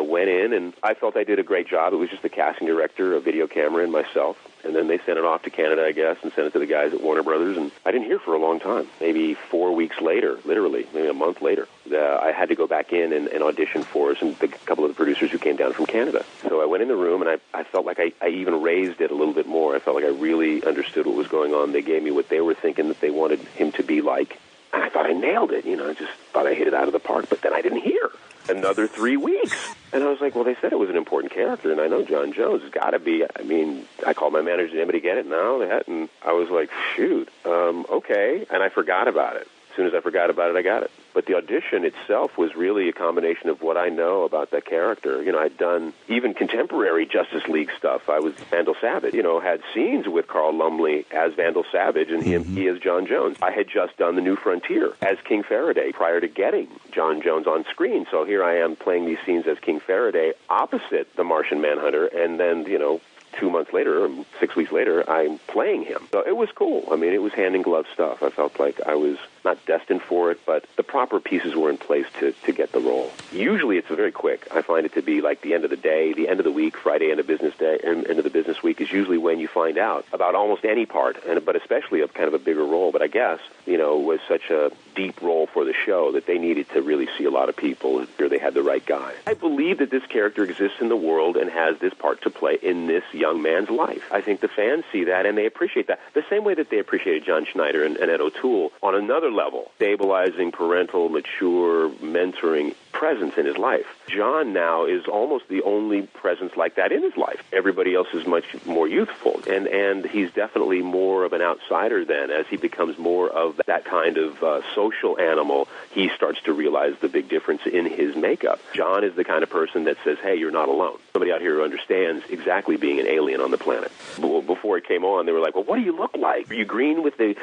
went in, and I felt I did a great job. It was just the casting director, a video camera, and myself. And then they sent it off to Canada, I guess, and sent it to the guys at Warner Brothers. And I didn't hear for a long time, maybe 4 weeks later, literally, maybe a month later. I had to go back in and audition for a couple of the producers who came down from Canada. So I went in the room, and I felt like I even raised it a little bit more. I felt like I really understood what was going on. They gave me what they were thinking that they wanted him to be like. And I thought I nailed it. You know, I just thought I hit it out of the park. But then I didn't hear. Another 3 weeks. And I was like, well, they said it was an important character, and I know John Jones has got to be. I mean, I called my manager, did anybody get it? No, they hadn't. I was like, shoot, okay. And I forgot about it. As soon as I forgot about it, I got it. But the audition itself was really a combination of what I know about that character. You know, I'd done even contemporary Justice League stuff. I was Vandal Savage, you know, had scenes with Carl Lumbly as Vandal Savage and he as John Jones. I had just done The New Frontier as King Faraday prior to getting John Jones on screen. So here I am playing these scenes as King Faraday opposite the Martian Manhunter, and then, you know, 2 months later, or 6 weeks later, I'm playing him. So it was cool. I mean, it was hand-in-glove stuff. I felt like I was not destined for it, but the proper pieces were in place to get the role. Usually it's very quick. I find it to be like the end of the day, the end of the week, Friday end of business day, end of the business week is usually when you find out about almost any part, but especially of kind of a bigger role. But I guess, you know, it was such a deep role for the show that they needed to really see a lot of people, and here they had the right guy. I believe that this character exists in the world and has this part to play in this young man's life. I think the fans see that, and they appreciate that. The same way that they appreciated John Schneider and Ed O'Toole on another level, stabilizing, parental, mature, mentoring presence in his life. John now is almost the only presence like that in his life. Everybody else is much more youthful, and he's definitely more of an outsider then. As he becomes more of that kind of social animal, he starts to realize the big difference in his makeup. John is the kind of person that says, hey, you're not alone. Somebody out here who understands exactly being an alien on the planet. Before it came on, they were like, well, what do you look like? Are you green with a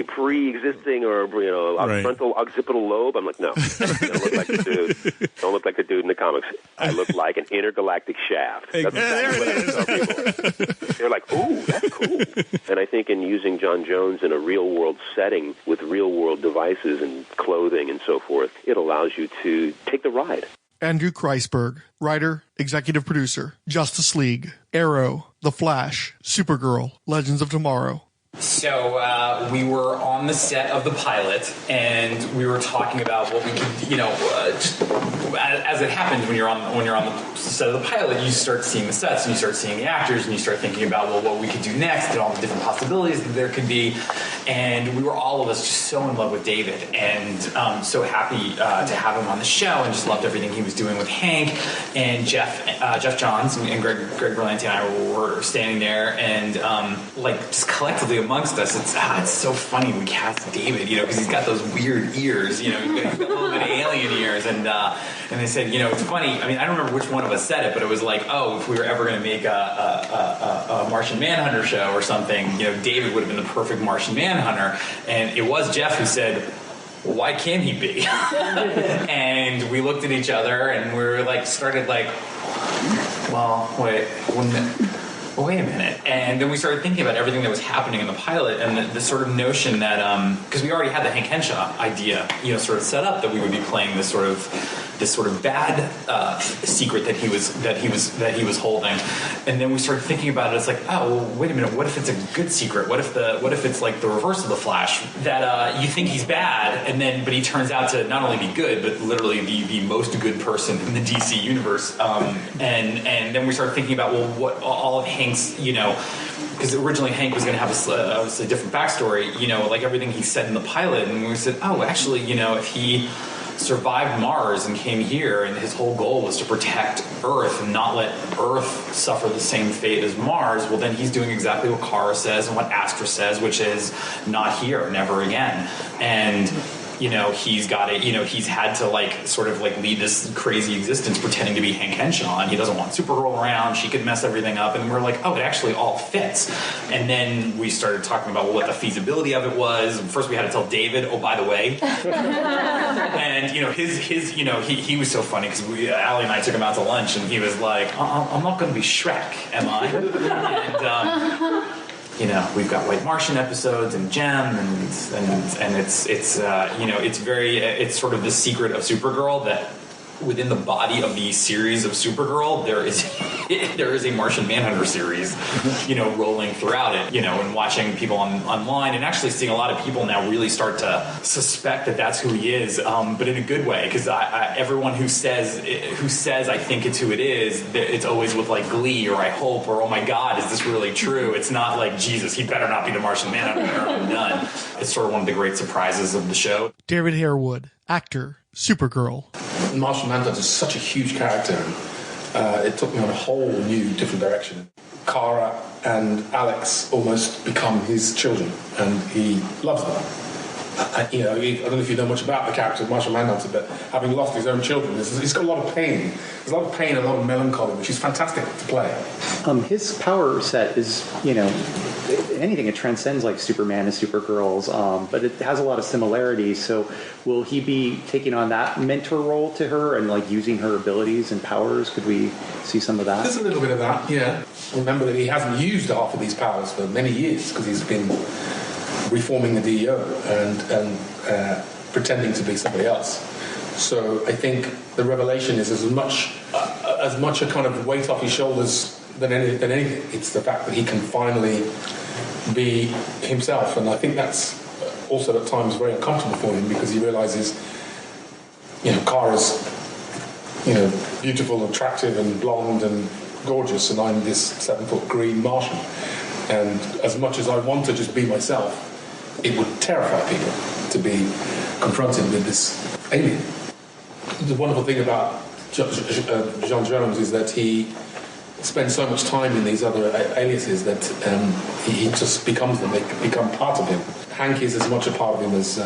pre-existing or, you know, frontal occipital lobe? I'm like, no, I don't look like the dude. Don't look like the dude in the comics. I look like an intergalactic shaft. That's exactly what I tell people. They're like, ooh, that's cool. And I think in using John Jones in a real-world setting with real-world devices and clothing and so forth, it allows you to take the ride. Andrew Kreisberg, writer, executive producer, Justice League, Arrow, The Flash, Supergirl, Legends of Tomorrow. So we were on the set of the pilot, and we were talking about what we could, just as it happens when you're on the set of the pilot, you start seeing the sets, and you start seeing the actors, and you start thinking about what we could do next, and all the different possibilities that there could be. And we were all of us just so in love with David, and so happy to have him on the show, and just loved everything he was doing with Hank and Jeff Johns and Greg Berlanti and I were standing there, and just collectively amongst us, it's so funny we cast David, because he's got those weird ears, he's got a little bit of alien ears, and they said, it's funny. I mean, I don't remember which one of us said it, but it was like, oh, if we were ever going to make a Martian Manhunter show or something, David would have been the perfect Martian Manhunter, and it was Jeff who said, well, why can't he be? And we looked at each other and we were well, wait a minute. And then we started thinking about everything that was happening in the pilot, and the sort of notion that, because we already had the Hank Henshaw idea, sort of set up, that we would be playing this sort of bad secret that he was holding. And then we started thinking about it. It's like, oh, well, wait a minute. What if it's a good secret? What if it's like the reverse of the Flash? That you think he's bad, but he turns out to not only be good, but literally the most good person in the DC universe. And then we started thinking about, well, what all of Hank's, because originally Hank was going to have a different backstory, like everything he said in the pilot. And we said, oh, actually, if he survived Mars and came here, and his whole goal was to protect Earth and not let Earth suffer the same fate as Mars, well, then he's doing exactly what Kara says and what Astra says, which is not here, never again. And he's got it, he's had to lead this crazy existence pretending to be Hank Henshaw, and he doesn't want Supergirl around. She could mess everything up. And we're like, oh, it actually all fits. And then we started talking about what the feasibility of it was. First we had to tell David, oh, by the way. And he was so funny, because Allie and I took him out to lunch, and he was like, I'm not going to be Shrek, am I? And we've got White Martian episodes and Gem, and it's sort of the secret of Supergirl, that within the body of the series of Supergirl, there is a Martian Manhunter series, rolling throughout it, and watching people online, and actually seeing a lot of people now really start to suspect that that's who he is, but in a good way, because everyone who says I think it's who it is, it's always with glee, or I hope, or oh my God, is this really true? It's not like, Jesus, he better not be the Martian Manhunter, or I'm done. It's sort of one of the great surprises of the show. David Harewood, actor, Supergirl. Martian Manhunter is such a huge character. It took me on a whole new, different direction. Kara and Alex almost become his children, and he loves them. I don't know if you know much about the character of Martian Manhunter, but having lost his own children, he's got a lot of pain. There's a lot of pain and a lot of melancholy, which is fantastic to play. His power set is, anything. It transcends Superman and Supergirl's, but it has a lot of similarities. So will he be taking on that mentor role to her and using her abilities and powers? Could we see some of that? There's a little bit of that, yeah. Remember that he hasn't used half of these powers for many years, because he's been reforming the DEO and pretending to be somebody else. So I think the revelation is as much a kind of weight off his shoulders than anything. It's the fact that he can finally be himself, and I think that's also at times very uncomfortable for him, because he realizes, Kara's, beautiful, attractive, and blonde and gorgeous, and I'm this 7-foot green Martian. And as much as I want to just be myself, it would terrify people to be confronted with this alien. The wonderful thing about John Jones is that he spends so much time in these other aliases that he just becomes them. They become part of him. Hank is as much a part of him as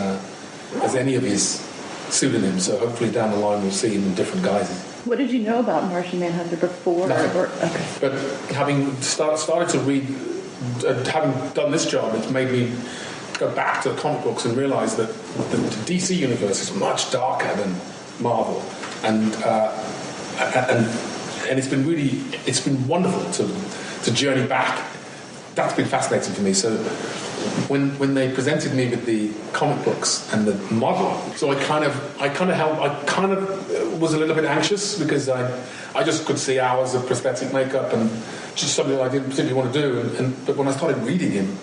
any of his pseudonyms, so hopefully down the line we'll see him in different guises. What did you know about Martian Manhunter before? Okay. But having started to read, having done this job, it's made me go back to the comic books and realise that the DC universe is much darker than Marvel, and it's been wonderful to journey back. That's been fascinating for me. So when they presented me with the comic books and the model, so I kind of was a little bit anxious, because I just could see hours of prosthetic makeup and just something I didn't particularly want to do. But when I started reading him,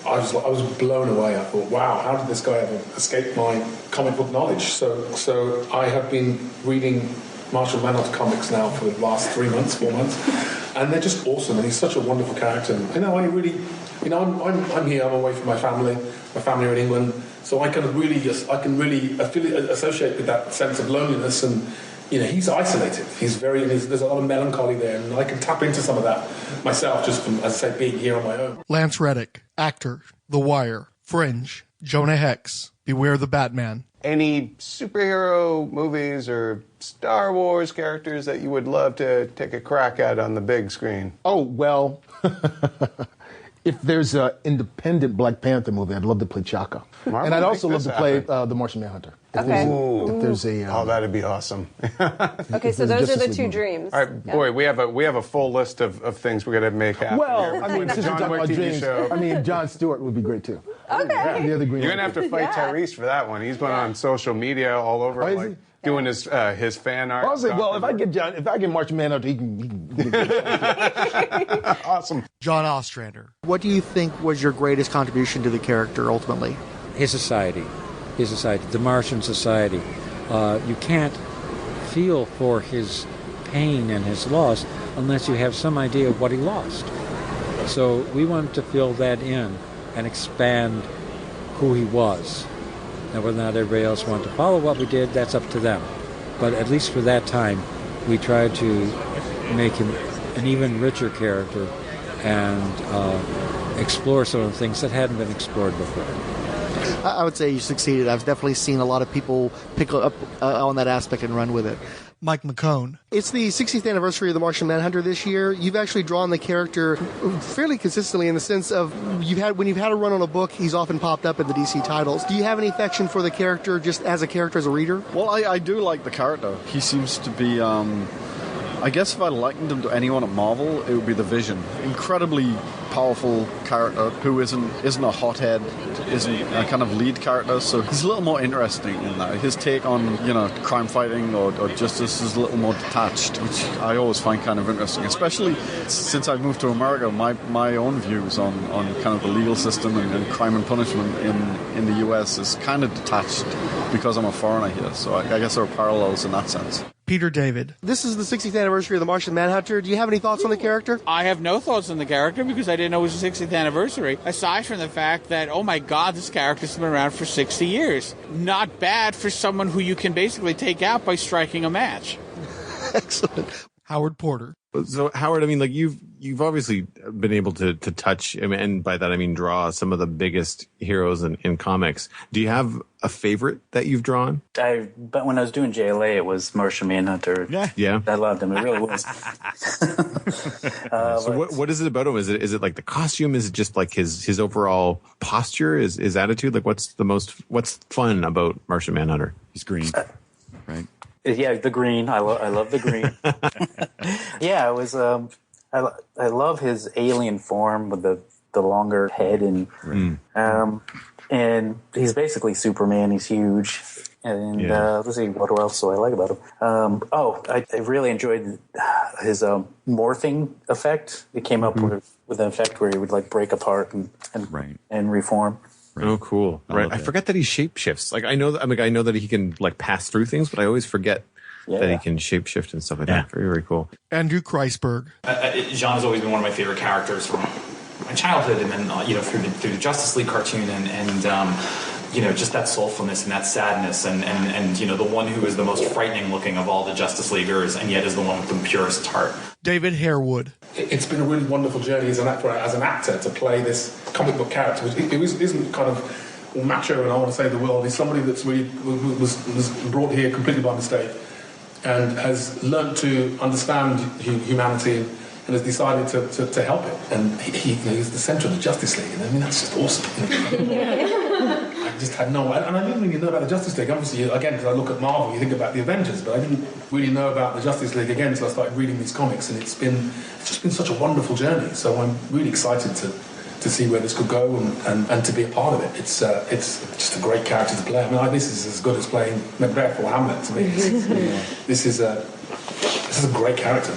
I was blown away. I thought, wow, how did this guy ever escape my comic book knowledge? So I have been reading Martian Manhunter comics now for the last 4 months, and they're just awesome. And he's such a wonderful character. I'm here. I'm away from my family. My family are in England, so I can really associate with that sense of loneliness. And he's isolated. There's a lot of melancholy there, and I can tap into some of that myself, just from, as I say, being here on my own. Lance Reddick, actor, The Wire, Fringe, Jonah Hex, Beware the Batman. Any superhero movies or Star Wars characters that you would love to take a crack at on the big screen? Oh, well, if there's an independent Black Panther movie, I'd love to play Chaka. And I'd also love to play The Martian Manhunter. If there's a that'd be awesome. Okay, so those are the two dreams. All right, boy, we have a full list of things we're going to make happen. Well, I mean, since you're talking about dreams, Jon Stewart would be great too. Okay. The other Green You're going to have to fight Tyrese for that one. He's been on social media all over, doing his fan art. I was like, well, if I get Martian Manhunter, he can Awesome. John Ostrander. What do you think was your greatest contribution to the character ultimately? His society, the Martian society. You can't feel for his pain and his loss unless you have some idea of what he lost. So we wanted to fill that in and expand who he was. Now, whether or not everybody else wanted to follow what we did, that's up to them. But at least for that time, we tried to make him an even richer character and explore some of the things that hadn't been explored before. I would say you succeeded. I've definitely seen a lot of people pick up on that aspect and run with it. Mike McCone. It's the 60th anniversary of the Martian Manhunter this year. You've actually drawn the character fairly consistently in the sense of when you've had a run on a book, he's often popped up in the DC titles. Do you have any affection for the character just as a character, as a reader? Well, I do like the character. He seems to be, I guess if I likened him to anyone at Marvel, it would be the Vision. Incredibly powerful character who isn't a hothead, isn't a kind of lead character, so he's a little more interesting in that. His take on, crime fighting or justice is a little more detached, which I always find kind of interesting, especially since I've moved to America. My own views on kind of the legal system and crime and punishment in the US is kind of detached because I'm a foreigner here, so I guess there are parallels in that sense. Peter David. This is the 60th anniversary of the Martian Manhunter. Do you have any thoughts on the character? I have no thoughts on the character because I didn't know it was the 60th anniversary, aside from the fact that, oh my God, this character's been around for 60 years. Not bad for someone who you can basically take out by striking a match. Excellent. Howard Porter. So, Howard, I mean, like you've obviously been able to touch, and by that I mean draw some of the biggest heroes in comics. Do you have a favorite that you've drawn? But when I was doing JLA, it was Martian Manhunter. Yeah. I loved him. It really was. So what is it about him? Is it like the costume? Is it just like his overall posture? His attitude? Like what's fun about Martian Manhunter? He's green, right? Yeah, the green. I love the green. Yeah, it was. I love his alien form with the longer head and he's basically Superman. He's huge. And let's see, what else do I like about him? I really enjoyed his morphing effect. It came up with an effect where he would like break apart and reform. Right. Oh, cool! Right, I forget that he shapeshifts. Like I know that he can like pass through things, but I always forget that he can shapeshift and stuff like that. Very, very cool. Andrew Kreisberg. Jean has always been one of my favorite characters from my childhood, and then through the Justice League cartoon, and just that soulfulness and that sadness, and the one who is the most frightening looking of all the Justice Leaguers, and yet is the one with the purest heart. David Harewood. It's been a really wonderful journey as an actor to play this comic book character, which isn't kind of macho, and I want to say the world. He's somebody that's really was brought here completely by mistake, and has learned to understand humanity and has decided to help it. And he's the centre of the Justice League, and I mean that's just awesome. I just had no, and I didn't really know about the Justice League. Obviously, again, because I look at Marvel, you think about the Avengers, but I didn't really know about the Justice League again until I started reading these comics, and it's just been such a wonderful journey. So I'm really excited to see where this could go and to be a part of it. It's just a great character to play. I mean, this is as good as playing Macbeth or Hamlet to me. This is a great character.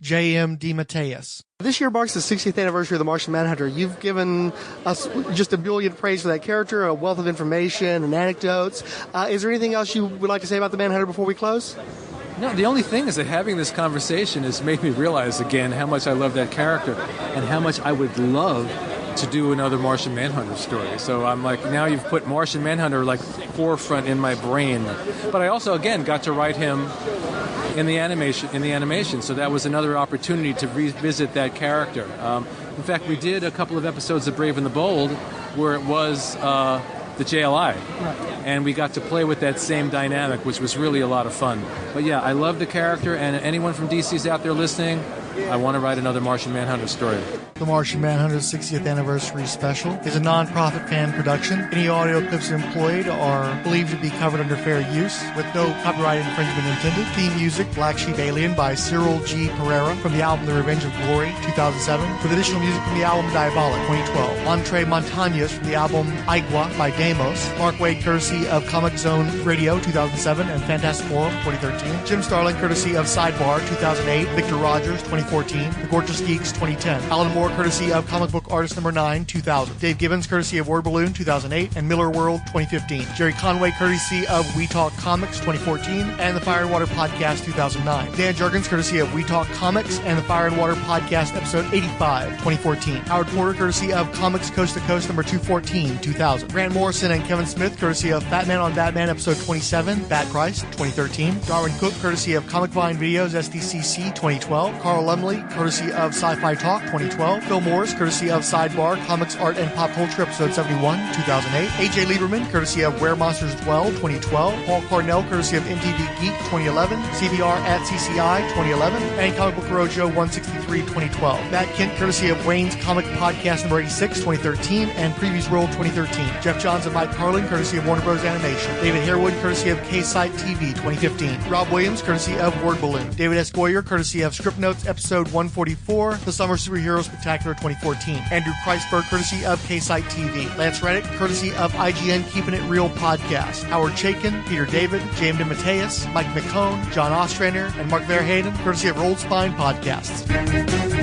J.M. DeMatteis. This year marks the 60th anniversary of The Martian Manhunter. You've given us just a billion praise for that character, a wealth of information and anecdotes. Is there anything else you would like to say about the Manhunter before we close? No, the only thing is that having this conversation has made me realize again how much I love that character and how much I would love to do another Martian Manhunter story. So I'm like, now you've put Martian Manhunter like forefront in my brain. But I also, again, got to write him in the animation. So that was another opportunity to revisit that character. In fact, we did a couple of episodes of Brave and the Bold where it was the JLI. And we got to play with that same dynamic, which was really a lot of fun. But yeah, I love the character, and anyone from DC's out there listening, I want to write another Martian Manhunter story. The Martian Manhunter's 60th Anniversary Special is a non-profit fan production. Any audio clips employed are believed to be covered under fair use, with no copyright infringement intended. Theme music, Black Sheep Alien by Cyril G. Pereira from the album The Revenge of Glory, 2007, with additional music from the album Diabolic, 2012. Entre Montañas from the album Igua by Damos. Mark Wade, courtesy of Comic Zone Radio, 2007, and Fantastic Forum, 2013. Jim Starlin, courtesy of Sidebar, 2008. Victor Rogers, 2014. The Gorgeous Geeks, 2010. Alan Moore, courtesy of Comic Book Artist Number 9, 2000. Dave Gibbons, courtesy of Word Balloon, 2008. And Miller World, 2015. Jerry Conway, courtesy of We Talk Comics, 2014. And the Fire and Water Podcast, 2009. Dan Jurgens, courtesy of We Talk Comics and the Fire and Water Podcast, episode 85, 2014. Howard Porter, courtesy of Comics Coast to Coast, number 214, 2000. Grant Morrison and Kevin Smith, courtesy of Batman on Batman, episode 27, Bat Christ, 2013. Darwin Cook, courtesy of Comic Vine Videos, SDCC, 2012. Carl Lumley, courtesy of Sci-Fi Talk, 2012. Phil Morris, courtesy of Sidebar, Comics, Art, and Pop Culture, episode 71, 2008. AJ Lieberman, courtesy of Where Monsters Dwell, 2012. Paul Cornell, courtesy of MTV Geek, 2011. CBR at CCI, 2011. And Comic Book Rojo, 163, 2012. Matt Kent, courtesy of Wayne's Comic Podcast, number 86, 2013. And Previews World, 2013. Jeff Johns and Mike Carlin, courtesy of Warner Bros. Animation. David Harewood, courtesy of K-Site TV, 2015. Rob Williams, courtesy of Word Balloon. David S. Goyer, courtesy of Script Notes, episode 144, The Summer Superhero Spectacular 2014. Andrew Kreisberg, courtesy of K-Site TV. Lance Reddick, courtesy of IGN Keeping It Real Podcast. Howard Chaykin, Peter David, James DeMatteis, Mike McCone, John Ostrander, and Mark Verheyden, courtesy of Rolled Spine Podcasts.